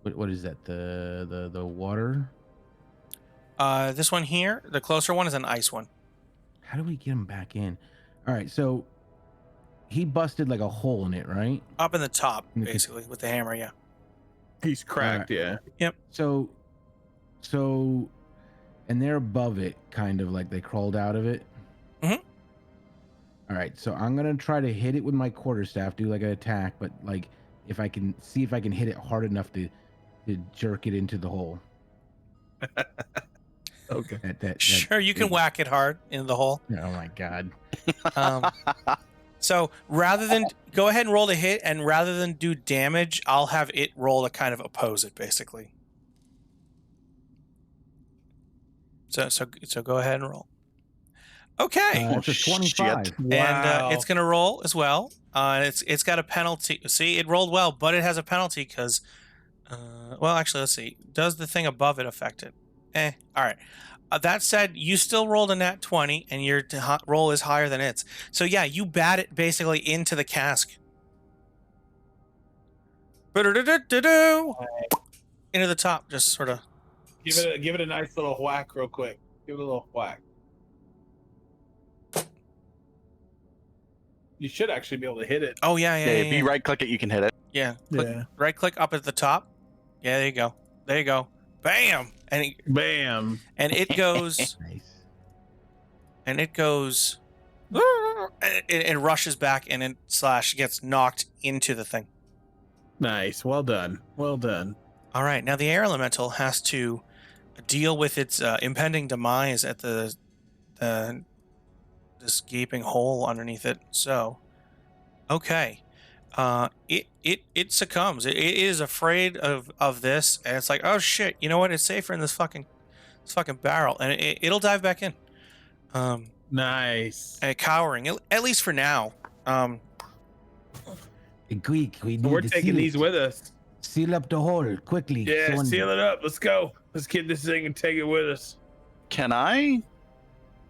What is that? The water. This one here, the closer one, is an ice one. How do we get him back in? All right, so he busted like a hole in it, right? Up in the top, In the- basically, with the hammer. Yeah. He's cracked, yeah. So, and they're above it, kind of like they crawled out of it. Mhm. All right, so I'm gonna try to hit it with my quarterstaff, do like an attack, but like if I can hit it hard enough to jerk it into the hole. Okay. Sure, you can whack it hard into the hole. Oh my god. So rather than go ahead and roll to hit, and rather than do damage, I'll have it roll to kind of oppose it, basically. So go ahead and roll. Okay, It's a 25. Shit. and it's gonna roll as well. It's got a penalty. See, it rolled well, but it has a penalty because, well, actually, let's see. Does the thing above it affect it? All right. That said, you still rolled a nat 20, and your roll is higher than its. So yeah, you bat it basically into the cask. Into the top, just sort of. Give it a nice little whack real quick. Give it a little whack. You should actually be able to hit it. Oh yeah. Yeah, if you right click it, you can hit it. Yeah. Yeah. Right click up at the top. Yeah, there you go. There you go. Bam! Bam. And it goes. Nice. And it goes. It rushes back and it gets knocked into the thing. Nice. Well done. Well done. All right. Now the air elemental has to deal with its impending demise at this gaping hole underneath it. So, okay. It succumbs. It is afraid of this, and it's like, oh shit, you know what? It's safer in this fucking barrel, and it'll dive back in. Nice. And cowering, at least for now. Quick, We're taking these with us. Seal up the hole quickly. Yeah, Someone- seal it up. Let's go. Let's get this thing and take it with us. Can I?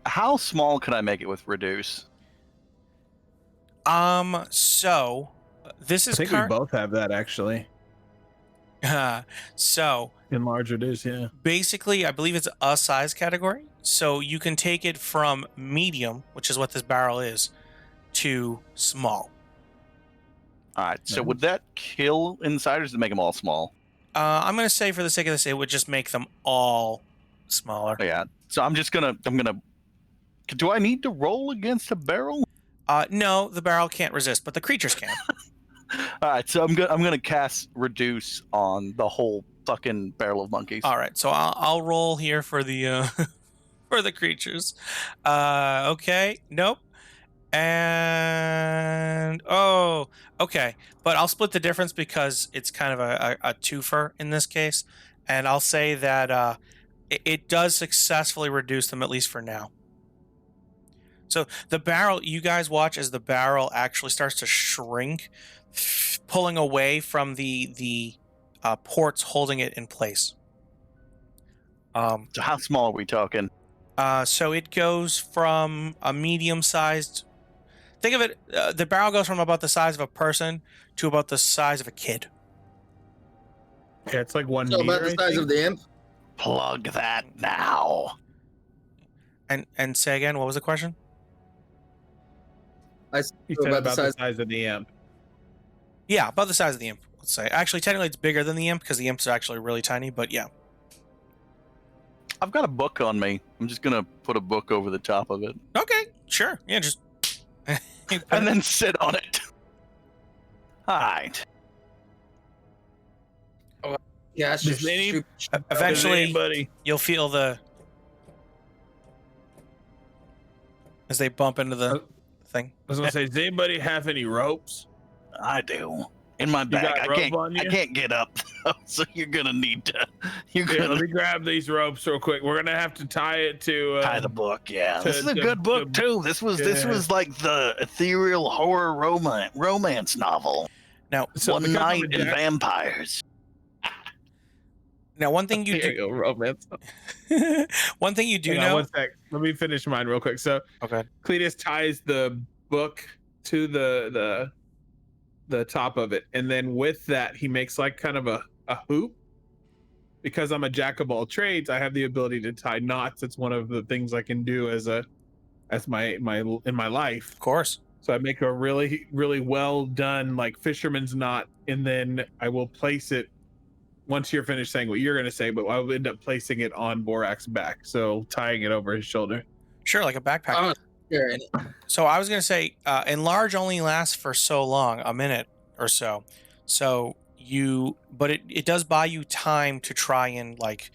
How small can I make it with reduce? So this I is think we both have that actually. so In large reduce, yeah. basically, I believe it's a size category. So you can take it from medium, which is what this barrel is, to small. All right. So would that kill insiders to make them all small? I'm going to say, for the sake of this, it would just make them all smaller. Yeah. So I'm gonna. Do I need to roll against a barrel? No, the barrel can't resist, but the creatures can. All right. So I'm gonna cast reduce on the whole fucking barrel of monkeys. All right, so I'll roll here for the for the creatures. Okay, nope. And Okay, but I'll split the difference because it's kind of a twofer in this case, and I'll say that it does successfully reduce them, at least for now. So the barrel, you guys watch as the barrel actually starts to shrink, pulling away from the ports holding it in place. So how small are we talking? So it goes from a medium-sized. Think of it. The barrel goes from about the size of a person to about the size of a kid. Yeah, it's like 1 So meter. about the size of the imp. Plug that now. And say again, what was the question? He So said about the size of the imp. Yeah, about the size of the imp. Let's say. Actually, technically, it's bigger than the imp because the imp's actually really tiny. But yeah. I've got a book on me. I'm just gonna put a book over the top of it Okay, sure. Yeah, just. and then sit on it. All right. Yeah, it's Does just any- super- Eventually, Anybody? you'll feel the as they bump into the thing. I was gonna say, does anybody have any ropes? I do. In my bag. got rope on I you? can't get up, so you're gonna need to. You're Yeah, let gonna me grab these ropes real quick. We're gonna have to tie it to tie the book. Yeah, to- this is a to- good book to- too. This was like the ethereal horror romance novel. Now, So One because I'm a Night and jack- Vampires. one thing you Here do. you go, romance. One thing you do Hang on know. one sec. Let me finish mine real quick. So Okay. Cletus ties the book to the top of it, and then with that he makes like kind of a hoop. Because I'm a jack of all trades, I have the ability to tie knots. It's one of the things I can do as my in my life. Of course. So I make a really, really well done like fisherman's knot, and then I will place it once you're finished saying what you're going to say, but I'll end up placing it on Borak's back. So tying it over his shoulder. Sure, like a backpack. Oh, sure, and So I was going to say, enlarge only lasts for so long, a minute or so. But it does buy you time to try and like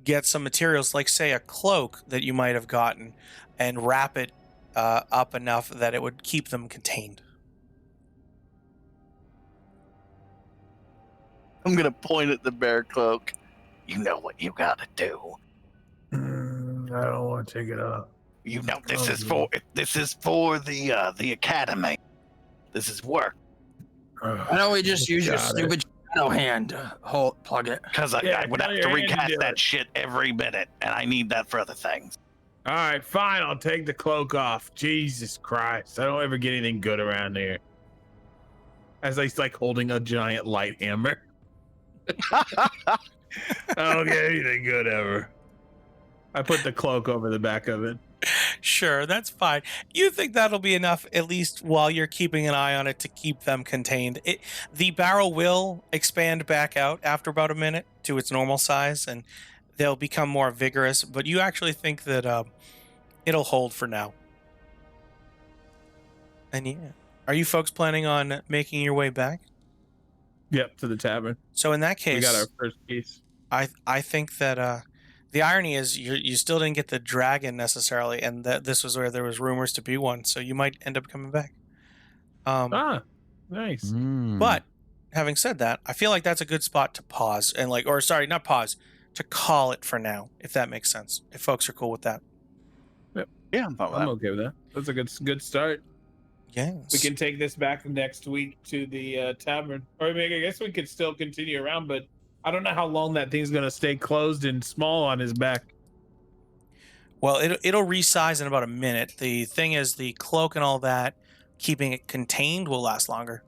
get some materials, like say a cloak that you might have gotten, and wrap it up enough that it would keep them contained. I'm gonna point at the bear cloak. You know what you gotta do. I don't want to take it off. You know this Oh, is for the academy. This is work. why don't we just use your Got it. stupid shadow hand to plug it? Because Yeah, I would tell have your to hand to recast do that it. shit every minute, and I need that for other things. All right, fine. I'll take the cloak off. Jesus Christ. I don't ever get anything good around here. As he's like holding a giant light hammer. I don't get anything good ever. I put the cloak over the back of it. Sure, that's fine. You think that'll be enough, at least while you're keeping an eye on it, to keep them contained. The barrel will expand back out after about a minute to its normal size, and they'll become more vigorous. But you actually think that it'll hold for now. And yeah, are you folks planning on making your way back? Yep, to the tavern. So in that case, We got our first piece. I think that the irony is you still didn't get the dragon necessarily, and that this was where there was rumors to be one, so you might end up coming back. Nice. But having said that, I feel like that's a good spot to pause and not pause, to call it for now, if that makes sense. If folks are cool with that. Yeah, I'm fine with I'm that. okay with that. That's a good start. Yes. We can take this back next week to the tavern. Or I mean, I guess we could still continue around, but I don't know how long that thing's going to stay closed and small on his back. Well, it'll resize in about a minute. The thing is, the cloak and all that, keeping it contained, will last longer.